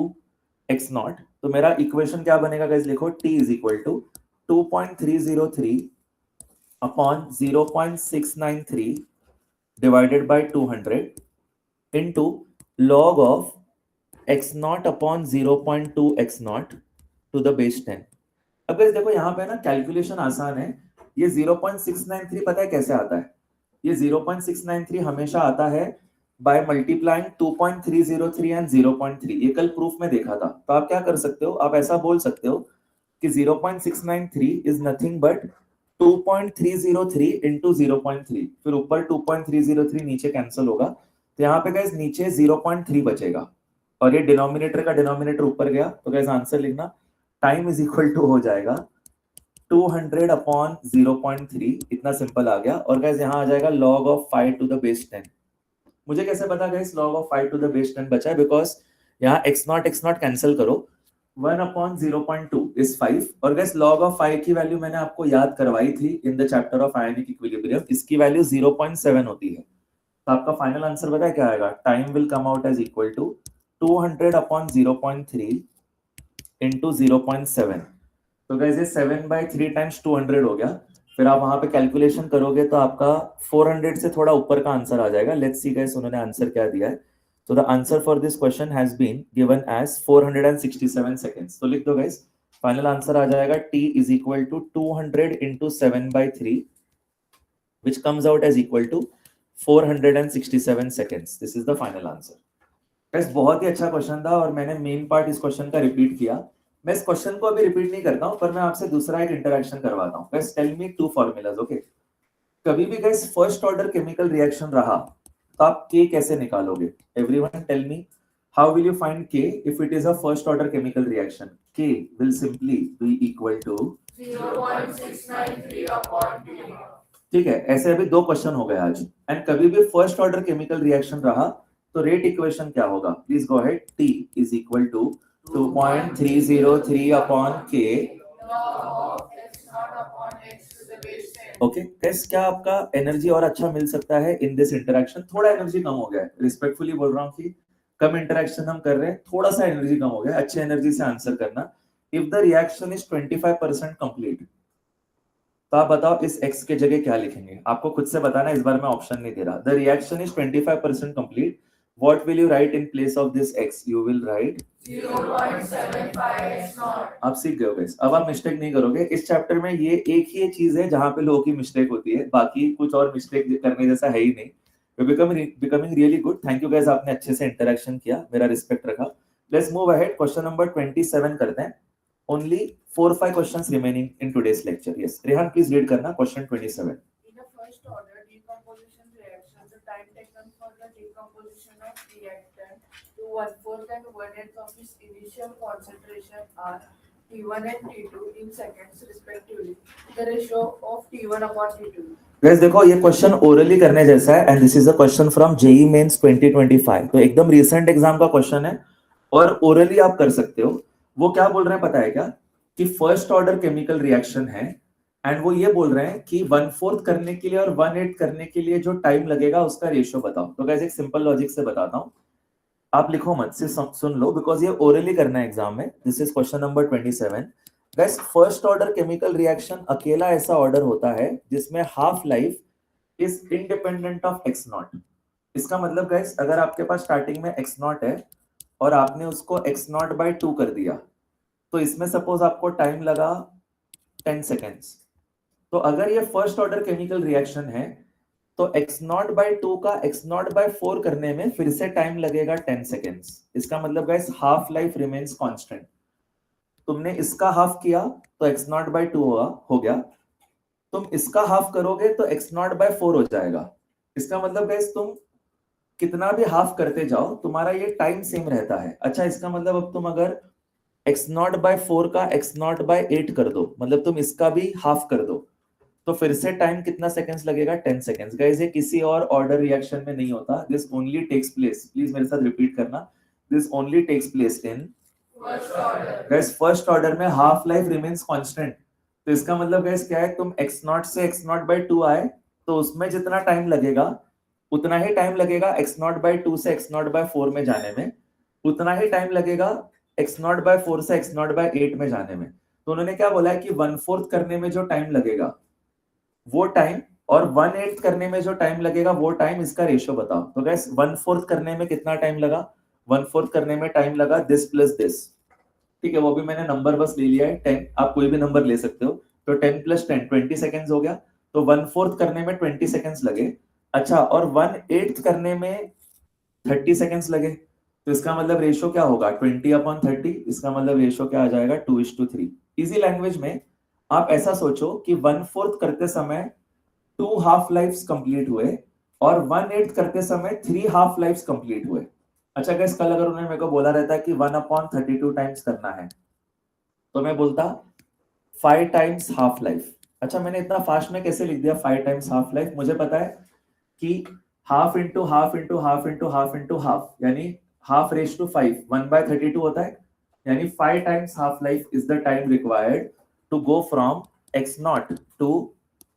x naught. तो मेरा इक्वेशन क्या बनेगा गाइस? लिखो t is equal to 2.303 upon 0.693 divided by 200 into log of x naught upon 0.2 x naught to the base 10. अब गाइस देखो यहाँ पे ना कैलकुलेशन आसान है. ये 0.693 पता है कैसे आता है? ये 0.693 हमेशा आता है बाय मल्टीप्लाइंग 2.303 एंड 0.3. ये कल प्रूफ में देखा था. तो आप क्या कर सकते हो, आप ऐसा बोल सकते हो कि 0.693 इज नथिंग बट 2.303 into 0.3. फिर ऊपर 2.303 नीचे कैंसिल होगा, तो यहाँ पे गाइस नीचे 0.3 बचेगा और ये डिनोमिनेटर का डिनोमिनेटर ऊपर गया. तो गाइस आंसर लिखना, टाइम इज इक्वल टू हो जाएगा 200 अपॉन 0.3. इतना सिंपल आ गया. और गाइस यहाँ आ जाएगा log of 5 to the base 10. मुझे कैसे पता guys log of 5 to the base 10 बचा है? बिकॉज यहाँ x naught कैंसिल करो, 1 अपॉन 0.2 इज 5. और गाइस log of 5 की वैल्यू मैंने आपको याद करवाई थी in the chapter of ionic equilibrium. इसकी वैल्यू 0.7 होती है. तो आपका फाइनल आंसर पता है क्या आएगा? Time will come out as equal to 200 upon 0.3 into 0.7. तो गाइस ये 7/3 टाइम्स 200 हो गया. फिर आप वहां पे कैलकुलेशन करोगे तो आपका 400 से थोड़ा ऊपर का आंसर आ जाएगा. लेट्स सी गाइस उन्होंने आंसर क्या दिया है. तो the answer for this question has been given as 467 seconds. तो लिख दो गाइस, फाइनल आंसर आ जाएगा t is equal to 200 into 7/3 which comes out as equal to 467 seconds. This is the final answer. Guys बहुत ही अच्छा question था और मैंने मेन पार्ट इस क्वेश्चन का रिपीट किया. मैं इस क्वेश्चन को अभी रिपीट नहीं करता हूं, पर मैं आपसे दूसरा एक इंटरेक्शन करवाता हूं. Guys tell me two formulas. Okay, कभी भी guys first order chemical reaction रहा तो आप k कैसे निकालोगे? Everyone tell me, how will you find k if it is a first order chemical reaction? k will simply be equal to 0.693 upon 2. ठीक है. ऐसे अभी दो क्वेश्चन हो गए आज. एंड कभी भी फर्स्ट ऑर्डर केमिकल रिएक्शन रहा तो रेट इक्वेशन क्या होगा? Please go ahead. t is equal to 2.303 upon k. Okay guys, क्या आपका एनर्जी और अच्छा मिल सकता है इन दिस इंटरेक्शन? थोड़ा एनर्जी कम हो गया है, रिस्पेक्टफुली बोल रहा हूँ कि कम इंटरेक्शन हम कर रहे हैं, थोड़ा सा एनर्जी कम हो गया. अच्छे एनर्जी से आंसर करना. If the reaction is 25% complete, तो आप बताओ इस x के जगह क्या लिखेंगे? आपको खुद से बताना, इस बार मैं ऑप्शन नहीं दे रहा. The reaction is 25% complete. What will you write in place of this x? You will write 0.75 x naught. आप सीख गए हो गाइस, अब आप मिस्टेक नहीं करोगे. इस चैप्टर में ये एक ही चीज है जहां पे लोगों की मिस्टेक होती है, बाकी कुछ और मिस्टेक करने जैसा है ही नहीं. Becoming really good. Thank you guys, आपने अच्छे से इंटरेक्शन किया, मेरा रिस्पेक्ट रखा. Let's move ahead. Question number 27 करते हैं. only 4 or 5 questions remaining in today's lecture. Yes, Rehan, please read करना question 27. In a first order decomposition reaction, the time taken for the decomposition of reactant to 1/4 and 1/8 of its initial concentration are T1 and T2 in seconds respectively. The ratio of T1 upon T2. Guys देखो ये question orally करने जैसा है, and this is a question from JEE Mains 2025. तो एकदम recent exam का question है और ओरली आप कर सकते हो. वो क्या बोल रहे हैं पता है क्या, कि फर्स्ट ऑर्डर केमिकल रिएक्शन है एंड वो ये बोल रहे हैं कि 1/4 करने के लिए और 1/8 करने के लिए जो टाइम लगेगा उसका रेशियो बताओ. तो गाइस एक सिंपल लॉजिक से बताता हूं, आप लिखो मत, सिर्फ सुन लो, बिकॉज ये ओरली करना है एग्जाम में. This is question number 27. Guys first order chemical reaction अकेला ऐसा ऑर्डर होता है जिसमें half life is independent of x not. इसका मतलब गाइस अगर आपके पास स्टार्टिंग में x नॉट है और आपने उसको x नॉट बाय 2 कर दिया, तो इसमें सपोज आपको टाइम लगा 10 सेकेंड्स. तो अगर ये फर्स्ट ऑर्डर केमिकल रिएक्शन है तो x नॉट बाय 2 का x नॉट बाय 4 करने में फिर से टाइम लगेगा 10 सेकेंड्स. इसका मतलब guys half life remains constant. तुमने इसका हाफ किया तो x नॉट बाय 2 हो गया, तुम इसका हाफ करोगे तो x नॉट बाय 4 हो जाएगा. इसका मतलब गाइस तुम कितना भी हाफ करते जाओ तुम्हारा ये टाइम सेम रहता है. अच्छा, इसका मतलब अब तुम अगर x नॉट बाय 4 का x नॉट बाय 8 कर दो, मतलब तुम इसका भी हाफ कर दो, तो फिर से टाइम कितना सेकंड्स लगेगा, 10 सेकंड्स. गाइस ये किसी और ऑर्डर रिएक्शन में नहीं होता. This only takes place, please मेरे साथ रिपीट करना, this only takes place in first order. Guys first order में हाफ लाइफ रिमेन्स कांस्टेंट. तो इसका मतलब गाइस क्या है, तुम x नॉट से x नॉट बाय 2 आए तो उसमें जितना टाइम लगेगा उतना ही टाइम लगेगा x नॉट बाय 2 से x नॉट बाय 4 में जाने में, उतना ही टाइम लगेगा x नॉट बाय 4 से x नॉट बाय 8 में जाने में. तो उन्होंने क्या बोला है कि 1/4 करने में जो टाइम लगेगा वो टाइम और 1/8 करने में जो टाइम लगेगा वो टाइम, इसका रेशियो बताओ. तो गाइस 1/4 करने में कितना टाइम लगा, 1/4 करने में टाइम लगा दिस प्लस दिस. ठीक है, वो भी मैंने नंबर बस ले लिया है 10, आप कोई भी नंबर ले सकते हो. तो 10 प्लस 10 20 सेकेंड्स हो गया. तो 1/4 करने में 20 सेकेंड्स लगे. अच्छा, और 1/8 करने में 30 सेकेंड्स लगे. तो इसका मतलब रेशियो क्या होगा, 20/30. इसका मतलब रेशियो क्या आ जाएगा, 2:3. इजी लैंग्वेज में आप ऐसा सोचो कि 1/4 करते समय 2 हाफ लाइफ्स कंप्लीट हुए और 1/8 करते समय 3 हाफ लाइफ्स कंप्लीट हुए. अच्छा गाइस, कल अगर उन्होंने मेरे को बोला रहता कि 1/32 टाइम्स करना है तो मैं बोलता 5 टाइम्स हाफ लाइफ. अच्छा, मैंने इतना फास्ट में कैसे लिख दिया 5 टाइम्स हाफ लाइफ, मुझे पता है कि half into half into half into half into half, यानी हाफ रेज टू 5 1/32 होता है. यानी 5 times half life is the time required to go from x naught to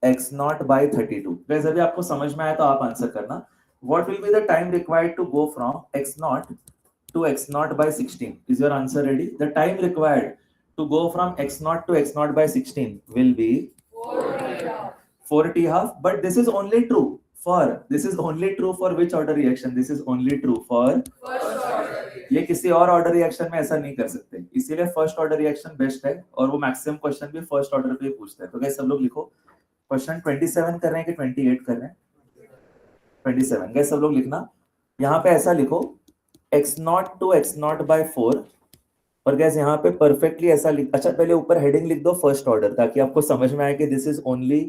x naught by 32. Guys अभी आपको समझ में आया तो आप आंसर करना. What will be the time required to go from x naught to x naught by 16? Is your answer ready? The time required to go from x naught to x naught by 16 will be 4t half. But this is only true for which order reaction? This is only true for first order. ये किसी और order reaction में ऐसा नहीं कर सकते, इसीलिए first order reaction best है और वो मैक्सिमम क्वेश्चन भी फर्स्ट ऑर्डर पे पूछता है. तो गाइस सब लोग लिखो, क्वेश्चन 27 कर रहे हैं कि 28 कर रहे हैं, 27. गैस सब लोग लिखना, यहाँ पे ऐसा लिखो x naught to x naught by 4. और गैस यहाँ पे परफेक्टली ऐसा लिख, अच्छा पहले ऊपर हेडिंग लिख दो फर्स्ट ऑर्डर, ताकि आपको समझ में आए कि this is only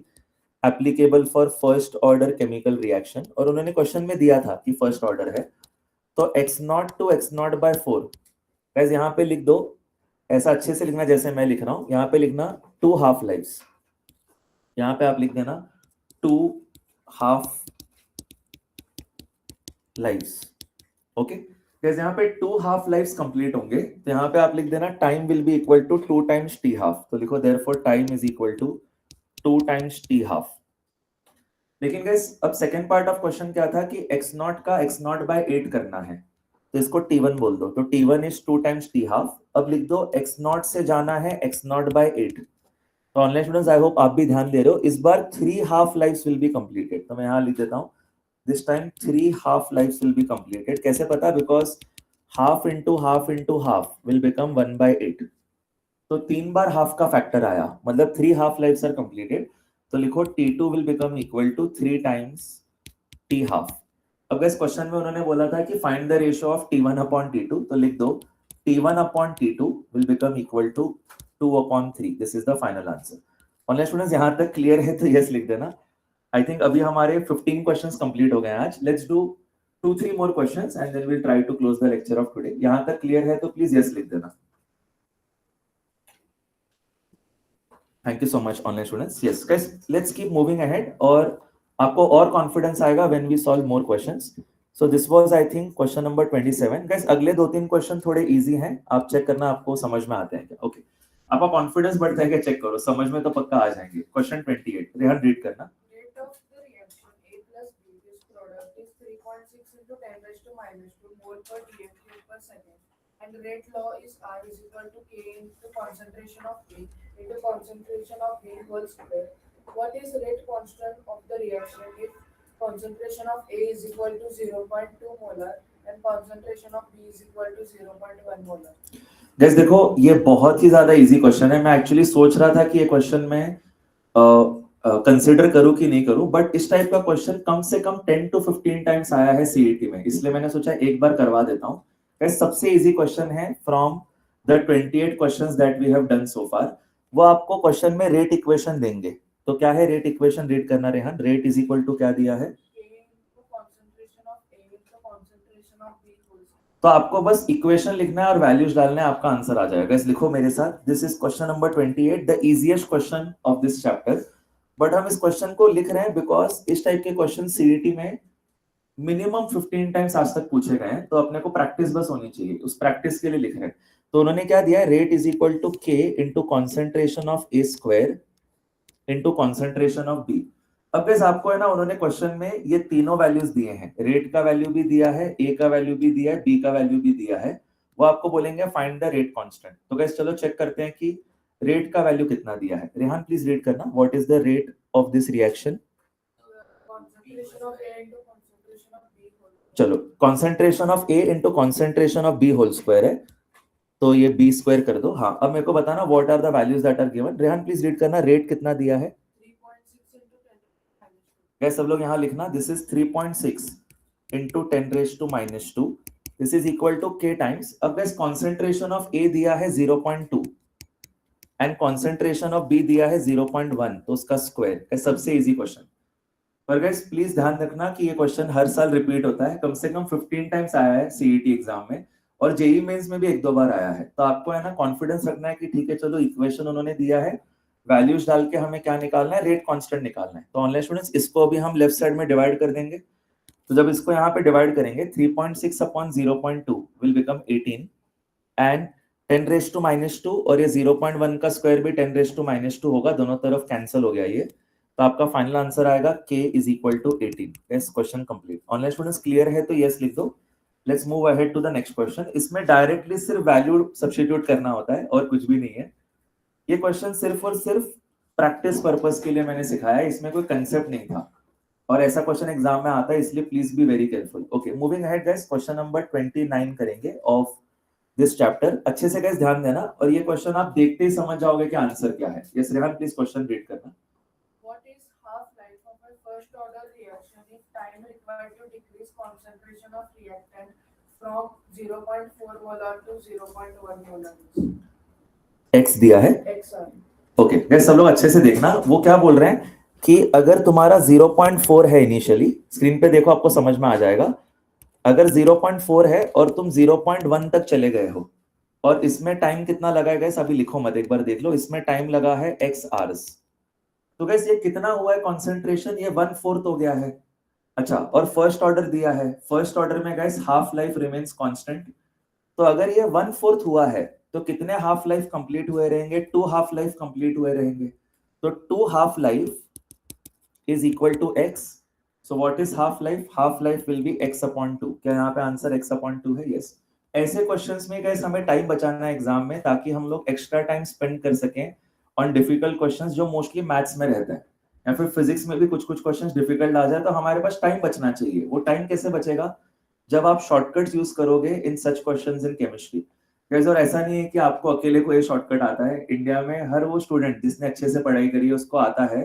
applicable for first order chemical reaction. और उन्होंने क्वेश्चन में दिया था कि फर्स्ट ऑर्डर है, तो x naught to x naught by 4. Guys यहाँ पे लिख दो, ऐसा अच्छे से लिखना जैसे मैं लिख रहा हूँ. यहाँ पे लिखना 2 हाफ लाइफ्स, यहाँ पे आप लिख देना 2 हाफ लाइफ्स. ओके, जैसे यहाँ पे 2 हाफ लाइफ्स कंप्लीट होंगे तो यहाँ पे आप लिख देना time will be equal to 2 times t half. तो लिखो therefore time is equal to 2 times t half. लेकिन गाइस अब सेकंड पार्ट ऑफ क्वेश्चन क्या था कि x नॉट का x नॉट बाय 8 करना है, तो इसको t1 बोल दो. तो t1 is 2 times t half. अब लिख दो x नॉट से जाना है x नॉट बाय 8. तो ऑनलाइन स्टूडेंट्स आई होप आप भी ध्यान दे रहे हो. इस बार 3 half lives will be completed. तो मैं यहाँ लिख देता हूँ this time 3 half lives will be completed. कैसे पता, because half into half into half will become 1/8. तो 3 बार हाफ का फैक्टर आया, मतलब 3 half lives are completed. तो लिखो t2 will become equal to 3 times t half. अब इस क्वेश्चन में उन्होंने बोला था कि find the ratio of t1 upon t2. तो लिख दो t1 upon t2 will become equal to 2/3. This is the final answer. Online students यहाँ तक क्लियर है तो यस लिख देना. आई थिंक अभी हमारे 15 क्वेश्चंस कंप्लीट हो गए हैं आज. Let's do 2-3 more questions and then we'll try to close the lecture of today. यहाँ तक क्लियर है तो प्लीज यस लिख देना. Thank you so much online students. Yes guys, let's keep moving ahead और आपको और कॉन्फिडेंस आएगा when we solve more questions. So this was I think question number 27. Guys अगले 2-3 क्वेश्चन थोड़े इजी हैं, आप चेक करना आपको समझ में आते हैं क्या. ओके, आपका कॉन्फिडेंस बढ़ता है क्या चेक करो, समझ में तो पक्का आ जाएंगे. क्वेश्चन 28 रेहान रीड करना. Rate of the reaction A plus B, this product is 3.6 into 10 raised to minus 2 mole per dm cube per second. And rate law is R is equal to K into concentration of A into concentration of B whole square. What is rate constant of the reaction if concentration of A is equal to 0.2 molar and concentration of B is equal to 0.1 molar? Guys देखो, ये बहुत ही ज्यादा easy question है. मैं actually सोच रहा था कि ये क्वेश्चन में कंसीडर करूं कि नहीं करूं, बट इस टाइप का क्वेश्चन कम से कम 10 to 15 टाइम्स आया है सीईटी में, इसलिए मैंने सोचा एक बार करवा देता हूं. गाइस सबसे इजी क्वेश्चन है from the 28 questions that we have done so far. वो आपको क्वेश्चन में रेट इक्वेशन देंगे. तो क्या है रेट इक्वेशन, रीड करना Rehan. Rate is equal to क्या दिया है, तो आपको बस इक्वेशन लिखना है और वैल्यूज डालना है, आपका आंसर आ जाएगा. इस लिखो मेरे साथ. This is question number 28, the easiest question of this chapter. But हम इस क्वेश्चन को लिख रहे हैं बिकॉज इस टाइप के क्वेश्चन सीईटी में मिनिमम 15 टाइम्स आज तक पूछे गए हैं, तो अपने को प्रैक्टिस बस होनी चाहिए, उस प्रैक्टिस के लिए लिख रहे हैं. तो उन्होंने क्या दिया है, rate is equal to k into concentration of A square into concentration of B. अब गाइस आपको है ना, उन्होंने क्वेश्चन में ये तीनों वैल्यूज दिए हैं. रेट का वैल्यू भी दिया है, ए का वैल्यू भी दिया है, बी का वैल्यू भी दिया है. वो आपको बोलेंगे फाइंड द रेट कांस्टेंट. तो गाइस चलो चेक करते हैं कि रेट का वैल्यू कितना दिया है. रेहान प्लीज रीड करना. What is the rate of this reaction. चलो, concentration of A into concentration of B whole square है, तो ये बी स्क्वायर कर दो. हाँ, अब मेरे को बताना what are the values that are given. Rehan please read करना. रेट कितना दिया है. गाइस सब लोग यहाँ लिखना. This is 3.6 into 10 raised to minus 2. This is equal to k times. अब गाइस कॉन्सेंट्रेशन ऑफ A दिया है 0.2 एंड कॉन्सेंट्रेशन ऑफ B दिया है 0.1, तो उसका स्क्वायर. सबसे इजी क्वेश्चन. पर गाइस प्लीज ध्यान रखना कि ये क्वेश्चन हर साल रिपीट होता है, कम से कम 15 टाइम्स आया है सीईटी एग्जाम में, और जेई मेंस में भी 1-2 बार आया है. तो आपको है ना कॉन्फिडेंस रखना है कि ठीक है चलो इक्वेशन उन्होंने दिया है, वैल्यूज डाल के हमें क्या निकालना है, रेट कांस्टेंट निकालना है. तो ऑनलाइन स्टूडेंट्स इसको अभी हम लेफ्ट साइड में डिवाइड कर देंगे. तो जब इसको यहाँ पे डिवाइड करेंगे 3.6 upon 0.2 will become 18 and 10 raise to minus 2, और ये 0.1 का स्क्वायर भी 10 रेज टू माइनस 2 होगा, दोनों तरफ कैंसिल हो गया ये. तो आपका फाइनल आंसर आएगा k is equal to 18. Yes, question complete. Online students clear है तो यस लिख दो. Let's move ahead to the next question. इसमें डायरेक्टली सिर्फ वैल्यू सब्स्टिट्यूट करना होता है और कुछ भी नहीं है. ये क्वेश्चन सिर्फ और सिर्फ प्रैक्टिस पर्पस के लिए मैंने सिखाया है, इसमें कोई कंसेप्ट नहीं था, और ऐसा क्वेश्चन एग्जाम में आता है, इसलिए please be very careful. Okay, moving ahead guys, question number 29 करेंगे ऑफ दिस चैप्टर. अच्छे से गाइस ध्यान देना, और ये क्वेश्चन आप देखते ही समझ जाओगे कि आंसर क्या है. Yes Rehan please question read करना. What is half-life of a first-order reaction if time required to decrease concentration of reactant from 0.4 molar to 0.1 molar? x दिया है. ओके गाइस सब लोग अच्छे से देखना. वो क्या बोल रहे हैं कि अगर तुम्हारा 0.4 है इनिशियली, स्क्रीन पे देखो आपको समझ में आ जाएगा. अगर 0.4 है और तुम 0.1 तक चले गए हो, और इसमें टाइम कितना लगा है गाइस, अभी लिखो मत, एक बार देख लो. इसमें टाइम लगा है x आवर्स. तो गाइस ये कितना हुआ है कॉन्सेंट्रेशन, ये 1/4 हो गया है. अच्छा, और फर्स्ट ऑर्डर दिया है. फर्स्ट ऑर्डर में guys half life remains constant. तो अगर ये 1/4 हुआ है तो कितने हाफ लाइफ कंप्लीट हुए रहेंगे, 2 हाफ लाइफ कंप्लीट हुए रहेंगे. तो 2 half life is equal to x. So what is half life, half life will be x upon 2. क्या यहाँ पे आंसर x अपॉन 2 है. यस, ऐसे क्वेश्चंस में गाइस हमें टाइम बचाना है एग्जाम में, ताकि हम लोग एक्स्ट्रा टाइम स्पेंड कर सकें ऑन डिफिकल्ट क्वेश्चंस जो मोस्टली मैथ्स में रहते हैं, या फिर फिजिक्स में भी कुछ कुछ क्वेश्चंस डिफिकल्ट आ जाए, तो हमारे पास टाइम बचना चाहिए. वो टाइम कैसे बचेगा, जब आप शॉर्टकट्स यूज करोगे in such questions in chemistry. Guys और ऐसा नहीं है कि आपको अकेले को ये शॉर्टकट आता है. इंडिया में हर वो स्टूडेंट जिसने अच्छे से पढ़ाई करी है उसको आता है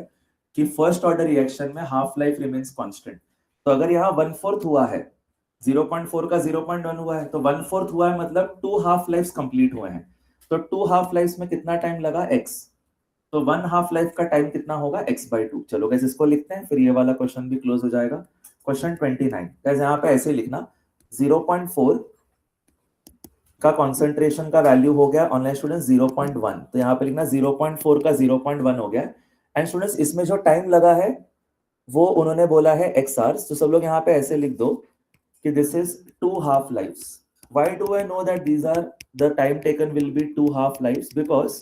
कि फर्स्ट ऑर्डर रिएक्शन में हाफ लाइफ रिमेन्स कांस्टेंट. तो अगर यहाँ 1/4 हुआ है, 0.4 का 0.1 हुआ है, तो 1/4 हुआ है मतलब 2 हाफ लाइफ्स कंप्लीट हुए हैं. तो 2 हाफ लाइफ में कितना टाइम लगा x, तो 1 हाफ लाइफ का टाइम कितना होगा x/2। चलो गाइस इसको लिखते हैं, फिर ये वाला क्वेश्चन भी क्लोज हो जाएगा। क्वेश्चन 29 गाइस यहाँ पे ऐसे लिखना 0.4 का कॉन्सेंट्रेशन का वैल्यू हो गया ऑनलाइन स्टूडेंट 0.1, तो यहाँ पे लिखना 0.4 का 0.1 हो गया। एंड स्टूडेंट्स इसमें जो टाइम लगा है वो उन्होंने बोला है x hours, तो सब लोग यहाँ पे ऐसे लिख दो कि this is 2 half lives. Why do I know that these are the time taken will be 2 half lives? Because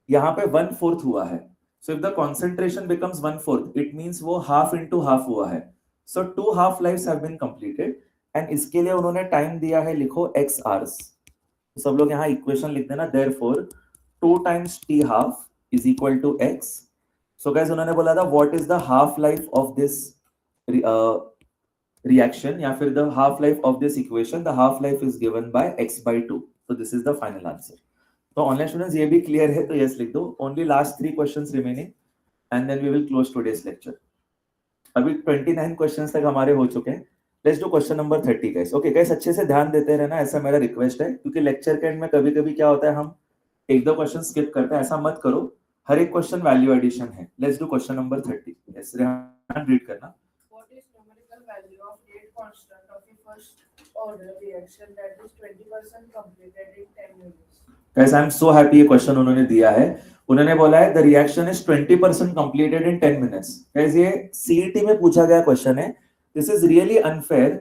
यहाँ पे 1/4 हुआ है, so if the concentration becomes 1/4 it means वो half into half हुआ है, so 2 half lives have been completed and इसके लिए उन्होंने टाइम दिया है, लिखो x hours। तो सब लोग यहाँ इक्वेशन लिख देना, therefore 2 times t half is equal to x। so guys उन्होंने बोला था what is the half life of this reaction या फिर the half life of this equation, the half life is given by x/2, so this is the final answer। तो online students ये भी clear है तो यस लिख दो। Only last 3 questions remaining and then we will close today's lecture. अभी 29 questions तक हमारे हो चुके हैं। Let's do question number 30 guys. Okay guys अच्छे से ध्यान देते रहना, ऐसा मेरा रिक्वेस्ट है, क्योंकि लेक्चर के एंड में कभी-कभी क्या होता है हम 1-2 क्वेश्चन स्किप करते हैं, ऐसा मत करो, हर एक क्वेश्चन वैल्यू एडिशन है। Let's do question number 30। Yes Rehan read करना। What is numerical value of rate constant of a first order reaction that is 20% completed in 10 minutes? Guys I am so happy, ये question उन्होंने दिया है। उन्होंने बोला है the reaction is 20% completed in 10 minutes. Guys ये CET में पूछा गया क्वेश्चन है। This is really unfair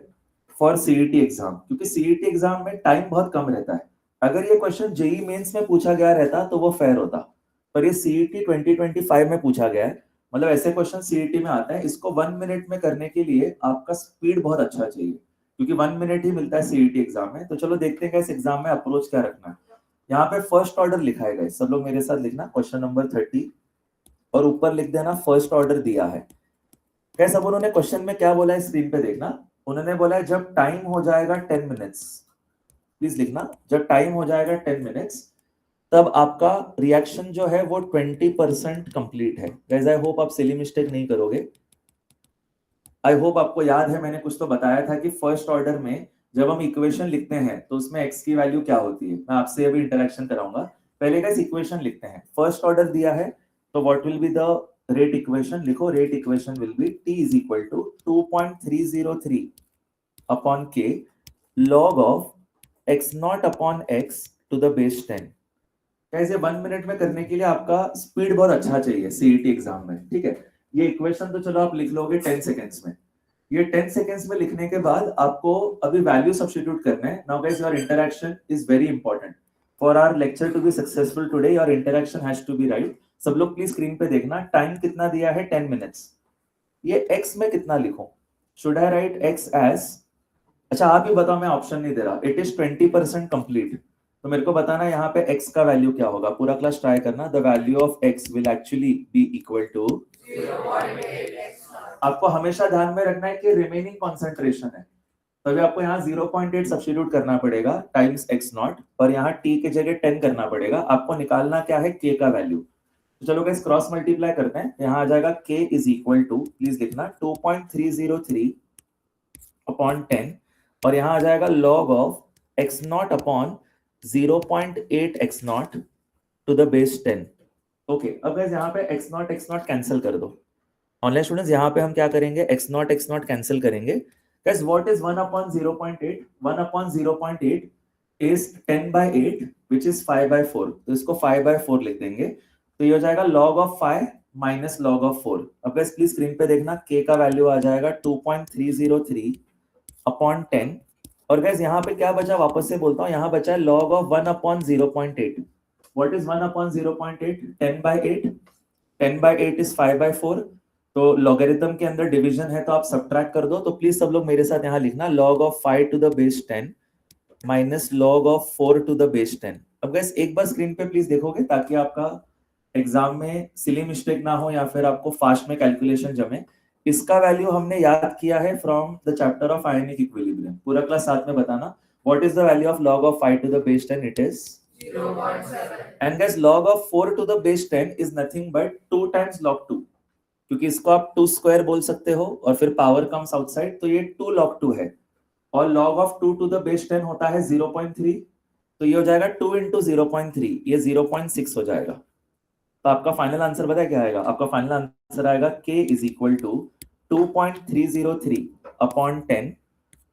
for CET exam, क्योंकि सीईटी एग्जाम में टाइम बहुत कम रहता है। अगर ये क्वेश्चन जेई मेंस में पूछा गया रहता तो वो फेयर होता, पर ये सीईटी 2025 में पूछा गया है। मतलब ऐसे क्वेश्चन सीईटी में आते हैं, इसको 1 मिनट में करने के लिए आपका स्पीड बहुत अच्छा चाहिए, क्योंकि 1 मिनट ही मिलता है सीईटी एग्जाम में। तो चलो देखते हैं कि इस एग्जाम में अप्रोच क्या रखना है। यहाँ पे फर्स्ट ऑर्डर लिखा है गाइस, सब लोग मेरे साथ लिखना क्वेश्चन नंबर 30 और ऊपर लिख देना फर्स्ट ऑर्डर दिया है। गाइस अब उन्होंने क्वेश्चन में क्या बोला है स्क्रीन पे देखना। उन्होंने बोला है जब टाइम हो जाएगा 10 मिनट्स, प्लीज लिखना, जब टाइम हो जाएगा 10 मिनट्स तब आपका रिएक्शन जो है वो 20% कंप्लीट है। गाइस आई होप आप सिली मिस्टेक नहीं करोगे। आई होप आपको याद है मैंने कुछ तो बताया था कि फर्स्ट ऑर्डर में जब हम इक्वेशन लिखते हैं तो उसमें x की वैल्यू क्या होती है, मैं आपसे अभी इंटरेक्शन कराऊंगा। पहले गाइस इक्वेशन लिखते हैं। फर्स्ट ऑर्डर दिया है तो what will be the rate equation, लिखो rate equation will be t is equal to 2.303 upon k log of x naught upon x to the base 10। कैसे 1 मिनट में करने के लिए आपका स्पीड बहुत अच्छा चाहिए सीईटी एग्जाम में, ठीक है। ये इक्वेशन तो चलो आप लिख लोगे 10 सेकेंड्स में। ये 10 सेकेंड्स में लिखने के बाद आपको अभी वैल्यू सब्स्टिट्यूट करना है। Now guys your interaction is very important for our lecture to be successful today, your interaction has to be right. सब लोग प्लीज स्क्रीन पे देखना, टाइम कितना दिया है 10 मिनट्स। ये x में कितना लिखूं, should I write x as, अच्छा आप ही बताओ, मैं ऑप्शन नहीं दे रहा। इट इज 20% कंप्लीट, तो मेरे को बताना यहाँ पे x का वैल्यू क्या होगा। पूरा क्लास ट्राई करना। The value of x will actually be equal to 0.8x। आपको हमेशा ध्यान में रखना है कि रिमेनिंग कॉन्सेंट्रेशन है, तभी आपको यहाँ 0.8 सब्स्टिट्यूट करना पड़ेगा टाइम्स x नॉट, और यहाँ t के जगह 10 करना पड़ेगा। आपको निकालना क्या है, k का वैल्यू। तो चलो गाइस क्रॉस मल्टीप्लाई करते हैं। यहाँ आ जाएगा k is equal to, please लिखना 2.303 अपॉन 10, और यहाँ आ जाएगा log of x not upon 0.8 x naught to the base 10। Okay अब गाइस यहाँ पे x नॉट कैंसिल कर दो। ऑनलाइन स्टूडेंट्स यहाँ पे हम क्या करेंगे, x नॉट कैंसिल करेंगे। Guys what is 1 upon 0.8? 1 upon 0.8 is 10/8 which is 5/4, तो इसको 5/4 लिख देंगे। तो ये हो जाएगा log of 5 minus log of 4। अब गाइस प्लीज स्क्रीन पे देखना, k का वैल्यू आ जाएगा 2.303 अपॉन 10, और गाइस यहाँ पे क्या बचा, वापस से बोलता हूँ, यहाँ बचा है log of 1 upon 0.8। What is 1 upon 0.8? 10/8, 10/8 is 5/4, तो लॉगरिथम के अंदर डिवीजन है तो आप सबट्रैक्ट कर दो। तो प्लीज सब लोग मेरे साथ यहाँ लिखना log of 5 to the base 10 minus log of 4 to the base 10। अब गाइस एक बार स्क्रीन पे प्लीज देखोगे ताकि आपका एग्जाम में सिली मिस्टेक ना हो या फिर आपको फास्ट में कैलकुलेशन जमे। इसका वैल्यू हमने याद किया है from the chapter of ionic equilibrium. पूरा क्लास साथ में बताना, what is the value of log of 5 to the base 10? It is 0.7। and guys log of 4 to the base 10 is nothing but 2 times log 2, क्योंकि इसको आप 2 square बोल सकते हो और फिर पावर कम्स आउटसाइड, तो ये 2 log 2 है। और log of 2 to the base 10 होता है 0.3, तो ये हो जाएगा 2 इंटू 0.3, ये 0.6 हो जाएगा। तो आपका फाइनल आंसर पता है क्या आएगा? आपका फाइनल आंसर आएगा k is equal to 2.303 upon 10,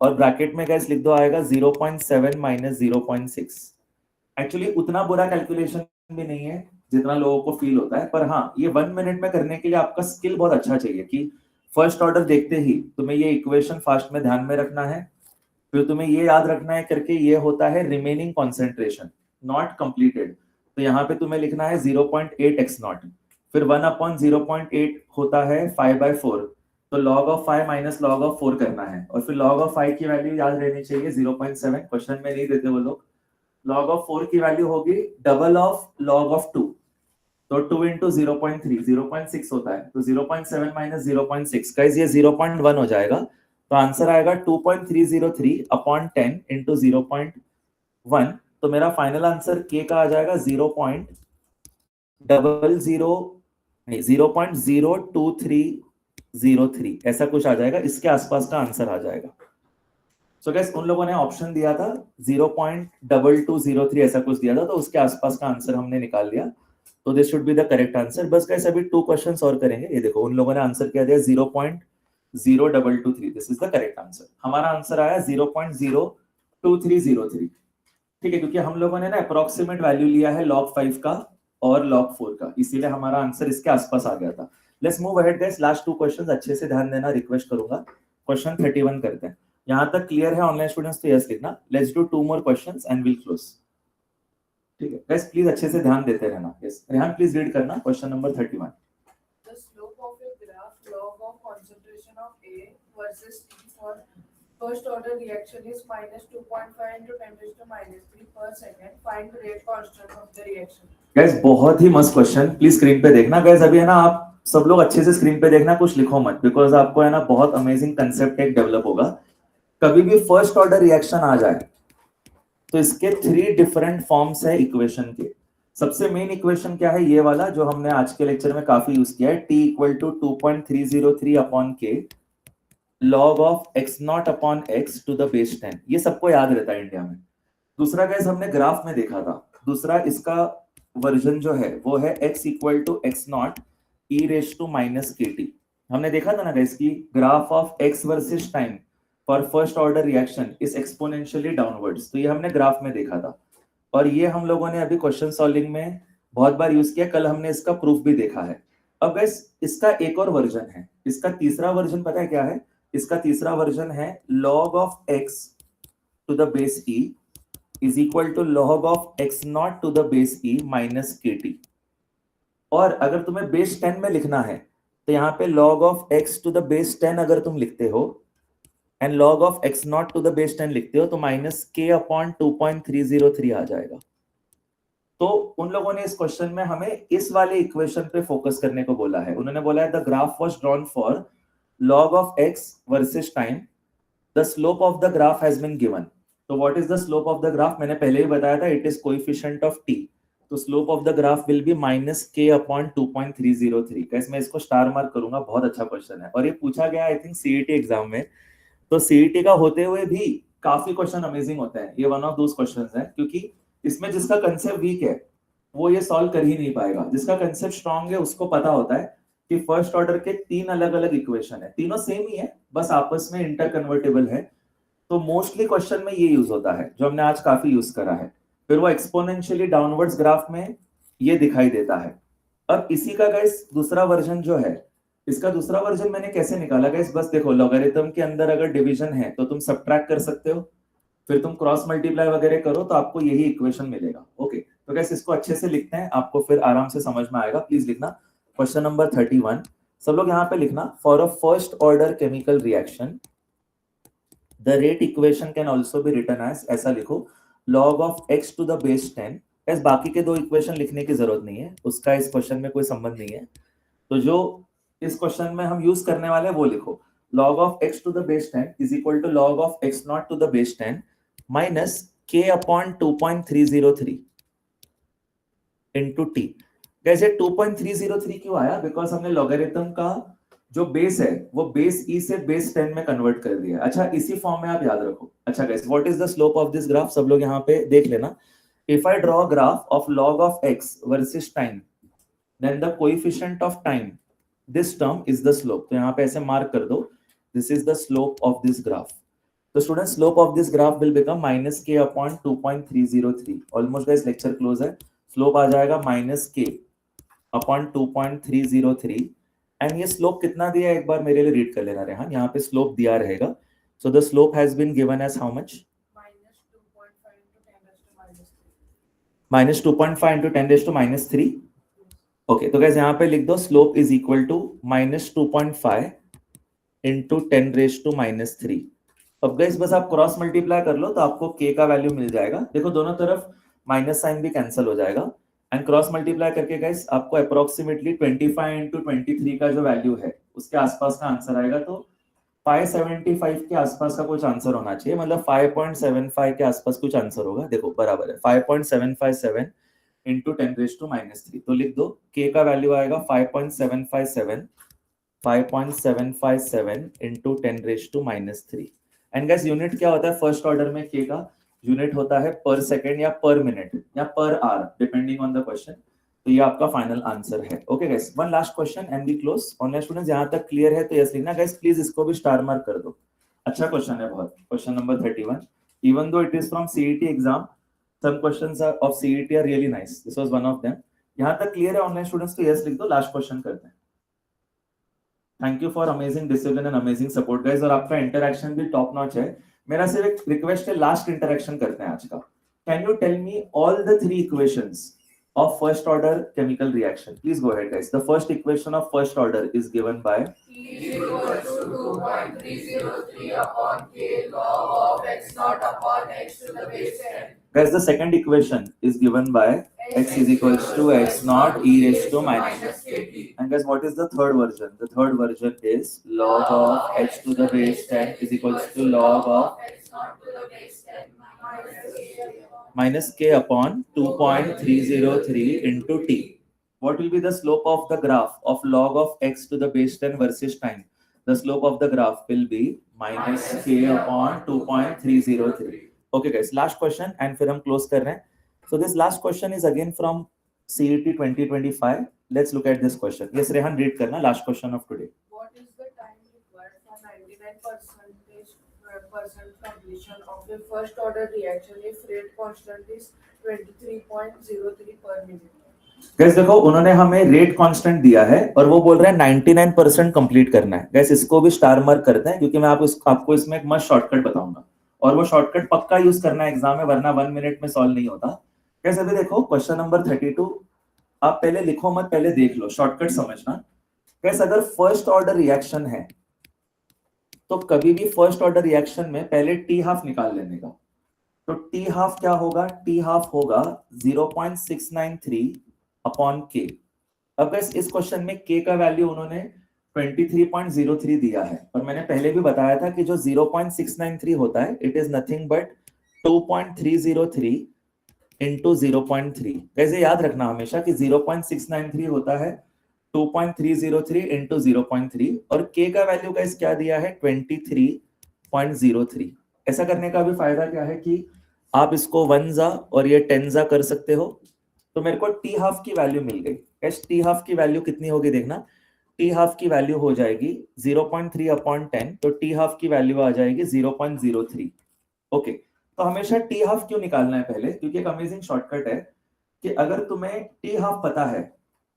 और ब्रैकेट में गैस लिख दो आएगा 0.7 माइनस 0.6। एक्चुअली उतना बुरा कैलकुलेशन भी नहीं है जितना लोगों को फील होता है, पर हाँ ये 1 मिनट में करने के लिए आपका स्किल बहुत अच्छा चाहिए कि फर्स्ट ऑर्डर देखते ही तुम्हें ये इक्वेशन फास्ट में ध्यान में रखना है, फिर तुम्हें ये याद रखना है करके ये होता है रिमेनिंग कॉन्सेंट्रेशन नॉट कंप्लीटेड। तो यहाँ पे तुम्हें लिखना है 0.8 x नॉट, फिर 1 अपॉन 0.8 होता है 5/4, तो log of 5 minus log of 4 करना है, और फिर log ऑफ 5 की वैल्यू याद रहनी चाहिए 0.7, क्वेश्चन में नहीं देते वो लोग। log ऑफ 4 की वैल्यू होगी डबल ऑफ log ऑफ 2, तो 2 इंटू 0.3 0.6 होता है, तो 0.7 माइनस 0.6 गाइस ये 0.1 हो जाएगा। तो आंसर आएगा 2.303 अपॉन 10 इंटू 0.1। तो मेरा फाइनल आंसर के का आ जाएगा 0.02303, ऐसा कुछ आ जाएगा, इसके आसपास का आंसर आ जाएगा। सो गैस उन लोगों ने ऑप्शन दिया था 0.2203 ऐसा कुछ दिया था, तो उसके आसपास का आंसर हमने निकाल लिया, तो this should be the correct answer. बस गैस अभी 2 क्वेश्चंस और करेंगे। ये देखो उन लोगों ने आंसर किया दिया 0.0223, this is the correct answer. हमारा आंसर आया 0.02303, ठीक है, क्योंकि हम लोगों ने ना अप्रोक्सीमेट वैल्यू लिया है log 5 का और log 4 का, इसीलिए हमारा आंसर इसके आसपास आ गया था। Let's move ahead guys, last 2 questions अच्छे से ध्यान देना रिक्वेस्ट करूंगा। क्वेश्चन 31 करते हैं। यहां तक क्लियर है ऑनलाइन स्टूडेंट्स तो यस लिखना। Let's do 2 more questions and will close. ठीक है गाइस, प्लीज अच्छे से ध्यान देते रहना। यस रेहान प्लीज रीड करना question number 31। The slope of a graph log of concentration of A versus T for first order reaction is minus 2.5 into 10⁻³ per second. Find the rate constant of the reaction. Guys बहुत ही मस्त question, please screen पे देखना। Guys अभी है ना आप सब लोग अच्छे से स्क्रीन पे देखना, कुछ लिखो मत, बिकॉज आपको है ना बहुत अमेजिंग कंसेप्ट एक डेवलप होगा। कभी भी फर्स्ट ऑर्डर रिएक्शन आ जाए तो इसके 3 डिफरेंट फॉर्म्स है इक्वेशन के। सबसे मेन इक्वेशन क्या है? ये वाला जो हमने आज के लेक्चर में काफी यूज किया है, t equal to 2.303 upon k log of x not upon x to the base 10। ये सबको याद रहता है इंडिया में। दूसरा गाइस हमने ग्राफ में देखा था, दूसरा इसका वर्जन जो है वो है x equal to x naught e raise to minus kt। हमने देखा था ना गाइस कि graph of x versus time for first order reaction is exponentially downwards, तो ये हमने ग्राफ में देखा था, और ये हम लोगों ने अभी क्वेश्चन सॉल्विंग में बहुत बार यूज किया, कल हमने इसका प्रूफ भी देखा है। अब गाइस इसका एक और वर्जन है, इसका तीसरा वर्जन पता है क्या है? इसका तीसरा वर्जन है log of x to the base e is equal to log of x naught to the base e minus kt। और अगर तुम्हें बेस 10 में लिखना है तो यहाँ पे log of x to the base 10 अगर तुम लिखते हो and log of x naught to the base 10 लिखते हो तो माइनस k अपॉन 2.303 आ जाएगा। तो उन लोगों ने इस क्वेश्चन में हमें इस वाले इक्वेशन पे फोकस करने को बोला है। उन्होंने बोला है the graph was drawn for log of x versus time, the slope of the graph has been given। तो what is the slope of the graph? मैंने पहले ही बताया था, it is coefficient of t, तो slope of the graph will be minus k upon 2.303। कैसे मैं इसको star mark करूंगा, बहुत अच्छा क्वेश्चन है, और ये पूछा गया आई थिंक सीईटी एग्जाम में। तो सीईटी का होते हुए भी काफी क्वेश्चन अमेजिंग होते हैं, ये वन ऑफ दोस क्वेश्चंस है, क्योंकि इसमें जिसका कंसेप्ट वीक है वो ये सॉल्व कर ही नहीं पाएगा, जिसका कंसेप्ट स्ट्रांग है उसको पता होता है कि फर्स्ट ऑर्डर के 3 अलग अलग इक्वेशन है, तीनों सेम ही है, बस आपस में इंटर कन्वर्टेबल है। तो मोस्टली क्वेश्चन में ये यूज होता है जो हमने आज काफी यूज करा है, फिर वो एक्सपोनेंशियली डाउनवर्ड्स ग्राफ में ये दिखाई देता है। अब इसी का गाइस दूसरा वर्जन जो है, इसका दूसरा वर्जन मैंने कैसे निकाला गाइस? बस देखो लॉगरिथम के अंदर अगर डिवीजन है तो तुम सबट्रैक्ट कर सकते हो, फिर तुम क्रॉस मल्टीप्लाई वगैरह करो तो आपको यही इक्वेशन मिलेगा। ओके, तो गाइस इसको अच्छे से लिखते हैं, आपको फिर आराम से समझ में आएगा। प्लीज लिखना क्वेश्चन नंबर 31, सब लोग यहाँ पे लिखना, for a first order chemical reaction the rate equation can also be written as, ऐसा लिखो, log of x to the base 10। ऐसे बाकी के 2 इक्वेशन लिखने की जरूरत नहीं है, उसका इस क्वेश्चन में कोई संबंध नहीं है, तो जो इस क्वेश्चन में हम यूज करने वाले हैं वो लिखो, log of x to the base 10 is equal to log of x naught to the base 10 minus k upon 2.303 into t। कैसे 2.303 क्यों आया? बिकॉज हमने लॉगरिथम का जो बेस है वो बेस e से बेस 10 में कन्वर्ट कर दिया। अच्छा, इसी फॉर्म में आप याद रखो। अच्छा guys, what is the slope of this graph? सब लोग यहाँ पे देख लेना, If I draw a graph of log of x versus time, then the coefficient of time, this term is the slope. तो यहाँ पे ऐसे मार्क कर दो, this is the slope of this graph. The student slope of this graph will become minus k upon 2.303. Almost guys lecture close है. Slope आ जाएगा minus k upon 2.303. And ये slope कितना दिया है एक बार मेरे लिए रीड कर लेना रेहान. यहाँ पे slope दिया रहेगा. So the slope has been given as how much? minus 2.5 into 10 raised to minus 3. -2.5 into 10 raised to -3. Okay तो गाइस यहाँ पे लिख दो slope is equal to -2.5 into 10 raise to -3. अब गाइस बस आप क्रॉस मल्टीप्लाई कर लो तो आपको k का वैल्यू मिल जाएगा. देखो दोनों तरफ माइनस साइन भी कैंसिल हो जाएगा एंड क्रॉस मल्टीप्लाई करके गाइस आपको अप्रोक्सीमेटली 25 इंटू 23 का जो वैल्यू है उसके आसपास का आंसर आएगा. तो 575 के आसपास का कुछ आंसर होना चाहिए, मतलब 5.75 के आसपास कुछ आंसर होगा. देखो बराबर है 5.757 इंटू 10 रेज टू -3. तो लिख दो k का वैल्यू आएगा 5.757 into 10 raise to -3. And guys unit क्या होता है फर्स्ट ऑर्डर में? k का यूनिट होता है पर सेकेंड या पर मिनट या per hour depending on the question. तो ये आपका फाइनल आंसर है. Okay guys, one last question and we close. Online students यहाँ तक क्लियर है तो यस लिखना गाइस. प्लीज इसको भी स्टार मार्क कर दो. अच्छा क्वेश्चन है बहुत. Question number 31. Even though it is from CET exam, some questions are of CET are really nice. This was one of them. यहाँ तक क्लियर है ऑनलाइन स्टूडेंट्स तो यस लिख दो. लास्ट क्वेश्चन करते हैं. Thank you for amazing discipline and amazing support guys. और आपका इंटरेक्शन भी टॉप नॉच है. मेरा सिर्फ एक रिक्वेस्ट है, लास्ट इंटरेक्शन करते हैं आज का. Can you tell me all the 3 equations of first order chemical reaction? Please go ahead guys. The first equation of first order is given by T is equal to 2.303 upon k log of x naught upon x to the base 10. guys, the second equation is given by x is equals to x naught e raised to minus kt. and guys what is the third version? The third version is log of x to the base 10 is equals to log of x naught to the base 10 minus k. minus k upon 2.303 into t. What will be the slope of the graph of log of x to the base 10 versus time? The slope of the graph will be minus k upon 2.303. Okay guys, last question and फिर हम close कर रहे हैं. So this last question is again from CET 2025. Let's look at this question. Yes Rehan, read करना last question of today. What is the time required for 99% completion of the first order reaction if rate constant is 23.03 per minute? Gas देखो उन्होंने हमें rate constant दिया है और वो बोल रहे हैं 99% कंप्लीट करना है. गैस इसको भी स्टार मार्क करते हैं क्योंकि मैं आपको इसमें एक मस्त शॉर्टकट बताऊंगा और वो शॉर्टकट पक्का यूज करना है एग्जाम में, वरना 1 मिनट में सॉल्व नहीं होता. गैस अभी देखो क्वेश्चन नंबर 32. आप पहले लिखो मत, पहले देख लो, शॉर्टकट समझना. गैस अगर फर्स्ट ऑर्डर रिएक्शन है तो कभी भी फर्स्ट ऑर्डर रिएक्शन में पहले टी हाफ निकाल लेने का. तो टी हाफ क्या होगा? टी हाफ होगा 0.693 अपॉन के. अब गाइस इस क्वेश्चन में के का वैल्यू उन्होंने 23.03 दिया है और मैंने पहले भी बताया था कि जो 0.693 होता है it is nothing but 2.303 into 0.3. Guys याद रखना हमेशा कि 0.693 होता है 2.303 इंटू 0.3 और के का वैल्यू गाइस क्या दिया है? 23.03. ऐसा करने का भी फायदा क्या है कि आप इसको 1 और ये 10 कर सकते हो. तो मेरे को टी हाफ की वैल्यू मिल गई. टी हाफ की वैल्यू कितनी होगी देखना. टी हाफ की वैल्यू हो जाएगी 0.3 अपॉन 10. तो टी हाफ की वैल्यू आ जाएगी 0.03. ओके, तो हमेशा टी हाफ क्यों निकालना है पहले? क्योंकि एक अमेजिंग शॉर्टकट है कि अगर तुम्हें टी हाफ पता है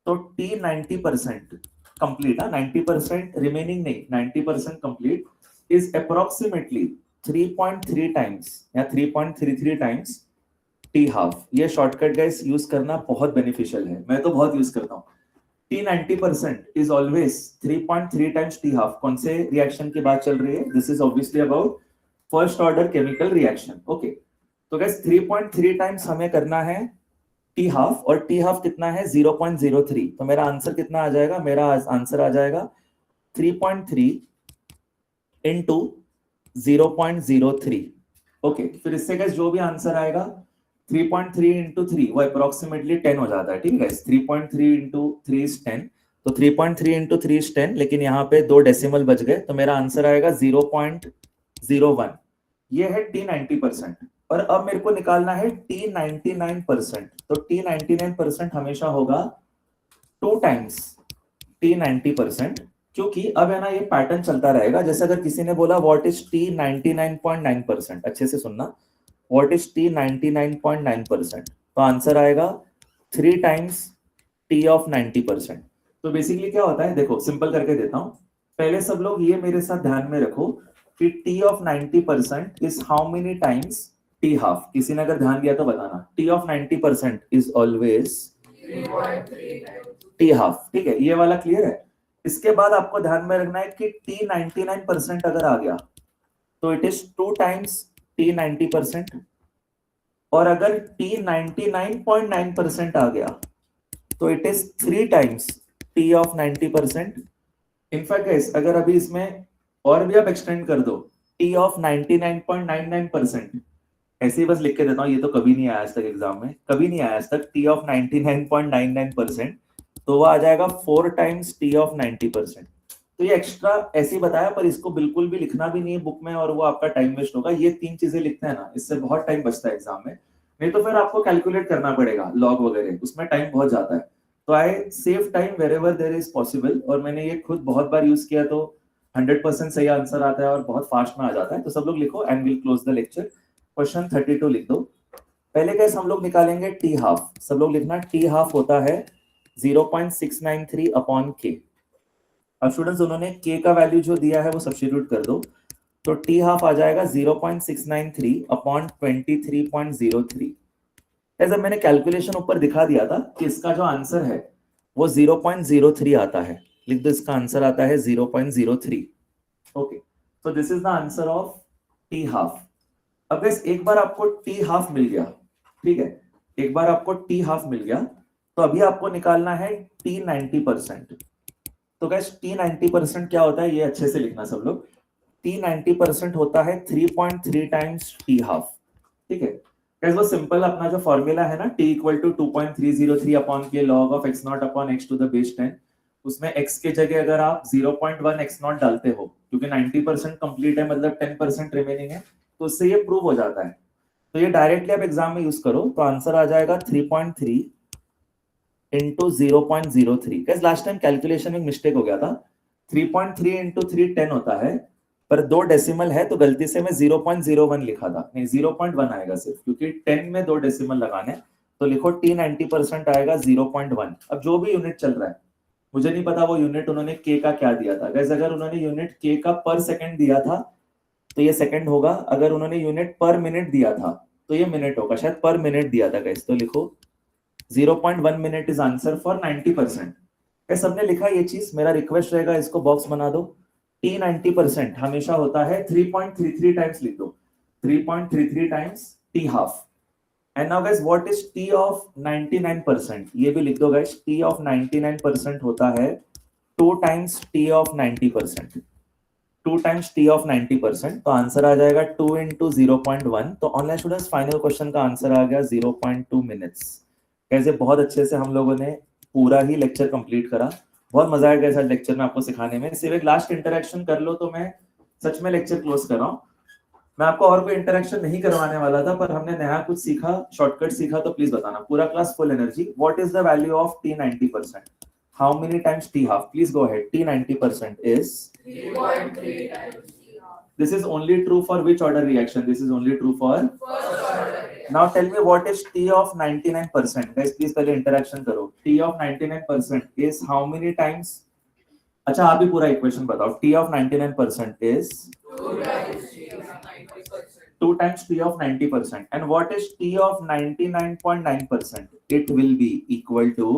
तो टी 90% कंप्लीट, 90% रिमेनिंग नहीं, 90% कंप्लीट इज अप्रोक्सीमेटली 3.3 टाइम्स या 3.33 टाइम्स टी हाफ. ये शॉर्टकट गाइस यूज करना बहुत बेनिफिशियल है, मैं तो बहुत यूज करता हूँ. T 90% is always 3.3 times T half. कौन से रिएक्शन की बात चल रही है? This is obviously about first order chemical reaction. Okay, तो गाइस 3.3 टाइम्स हमें करना है टी हाफ और टी हाफ कितना है? 0.03. तो मेरा आंसर कितना आ जाएगा? मेरा आंसर आ जाएगा 3.3 इंटू 0.03. ओके, फिर इससे गाइस जो भी आंसर आएगा 3.3 इंटू 3 वो अप्रोक्सीमेटली 10 हो जाता है. ठीक है, 3.3 इंटू 3 इज 10. तो 3.3 इंटू 3 इज 10, लेकिन यहाँ पे 2 डेसिमल बच गए तो मेरा आंसर आएगा 0.01. ये है टी 90%. और अब मेरे को निकालना है T99%। तो T99% हमेशा होगा 2 टाइम्स T90%, क्योंकि अब है ना ये पैटर्न चलता रहेगा। जैसे अगर किसी ने बोला व्हाट इज T99.9%, अच्छे से सुनना, व्हाट इज T99.9%, तो आंसर आएगा 3 टाइम्स T ऑफ 90%। तो बेसिकली क्या होता है, देखो सिंपल करके देता हूं। पहले सब लोग ये मेरे साथ ध्यान में रखो कि T of 90% is how many times T half. किसी ने अगर ध्यान दिया तो बताना, T of 90% is always T half. ठीक है, ये वाला क्लियर है। इसके बाद आपको ध्यान में रखना है कि T99% अगर आ गया तो इट इज 2 टाइम्स T90%, और अगर T99.9% आ गया तो it is 3 times T of 90%। In fact guys, अगर अभी इसमें और भी आप एक्सटेंड कर दो T ऑफ 99.99%, ऐसे ही बस लिख के देता हूं, ये तो कभी नहीं आया आज तक एग्जाम में, कभी नहीं आया आज तक, T ऑफ 99.99%, तो वो आ जाएगा 4 टाइम्स T ऑफ 90%। तो ये एक्स्ट्रा ऐसे ही बताया, पर इसको बिल्कुल भी लिखना भी नहीं है बुक में, और वो आपका टाइम वेस्ट होगा। ये 3 चीजें लिखते हैं ना, इससे बहुत टाइम बचता है एग्जाम में। नहीं तो फिर आपको कैलकुलेट करना पड़ेगा लॉग वगैरह, उसमें टाइम बहुत जाता है। तो I save time wherever there is possible, और मैंने ये खुद बहुत बार यूज किया, तो 100% सही आंसर आता है और बहुत फास्ट में आ जाता है। तो सब लोग लिखो and will close the lecture. Question 32 लिख दो। पहले कैसे हम लोग निकालेंगे T हाफ, सब लोग लिखना, T हाफ होता है 0.693 अपॉन K। अब स्टूडेंट्स उन्होंने K का वैल्यू जो दिया है वो सब्स्टिट्यूट कर दो, तो T हाफ आ जाएगा 0.693 अपॉन 23.03। जब मैंने कैलकुलेशन ऊपर दिखा दिया था कि इसका जो आंसर है वो 0.03 आता है, लिख दो, इसका आंसर आता है 0.03। ओके, तो this is the answer of T half. अब गाइस एक बार आपको T हाफ मिल गया, ठीक है, एक बार आपको T हाफ मिल गया, तो अभी आपको निकालना है T90%। तो गाइस T90% क्या होता है ये अच्छे से लिखना सब लोग। T90% होता है 3.3 टाइम्स T हाफ। ठीक है गाइस, वो सिंपल अपना जो फॉर्मूला है ना, T equal to 2.303 upon k log of x not upon x to the base 10, उसमें x के जगह अगर आप 0.1 x नॉट डालते हो, क्योंकि 90% कंप्लीट है, मतलब 10% रिमेनिंग है, तो उससे ये प्रूव हो जाता है। तो ये डायरेक्टली आप एग्जाम में यूज करो, तो आंसर आ जाएगा 3.3 into 0.03। Guys last time calculation में मिस्टेक हो गया था, 3.3 इंटू 3 10 होता है, पर 2 डेसिमल है तो गलती से मैं 0.01 लिखा था, नहीं 0.1 आएगा सिर्फ, क्योंकि 10 में 2 डेसिमल लगाने। तो लिखो T90% आएगा 0.1। अब जो भी यूनिट चल रहा है, मुझे नहीं पता वो यूनिट उन्होंने K का क्या दिया था। गाइस अगर उन्होंने यूनिट K का पर सेकंड दिया था तो ये सेकंड होगा, अगर उन्होंने यूनिट पर मिनट दिया था तो ये मिनट होगा, शायद पर मिनट दिया था गाइस, तो लिखो 0.1 minute is answer for 90%। Guys सबने लिखा ये चीज, मेरा रिक्वेस्ट रहेगा इसको बॉक्स बना दो। T90% हमेशा होता है 3.33 टाइम्स, लिख दो 3.33 times T half. And now guys what is T of 99%, ये भी लिख दो गाइस, T ऑफ 99% होता है 2 times T of 90%, 2 times T of 90%। तो आंसर आ जाएगा 2 इंटू 0.1। तो ऑनलाइन स्टूडेंट्स फाइनल क्वेश्चन का आंसर आ गया 0.2 मिनट्स। कैसे बहुत अच्छे से हम लोगों ने पूरा ही लेक्चर कंप्लीट करा, बहुत मजा आएगा इस लेक्चर में आपको सिखाने में। सिर्फ एक लास्ट इंटरेक्शन कर लो तो मैं सच में लेक्चर क्लोज कर रहा हूँ। मैं आपको और कोई इंटरेक्शन नहीं करवाने वाला था, पर हमने नया कुछ सीखा, शॉर्टकट सीखा, तो प्लीज बताना, पूरा class full energy. What is the value of T90%? How many times T half? Please go ahead. T90% is 3.3 times T half. This is only true for which order reaction? This is only true for First order reaction. Now tell me what is T of 99%? Guys please पहले interaction करो। T of 99% is how many times? अच्छा आप भी पूरा equation बताओ। T of 99% is 2 times T of 90%. 2 times T of 90%. And what is T of 99.9%? It will be equal to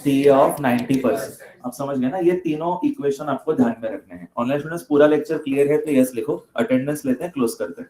T of 90%. अब समझ गए ना, ये तीनों इक्वेशन आपको ध्यान में रखने हैं। ऑनलाइन स्टूडेंट्स पूरा लेक्चर क्लियर है तो यस लिखो, अटेंडेंस लेते हैं, क्लोज करते हैं।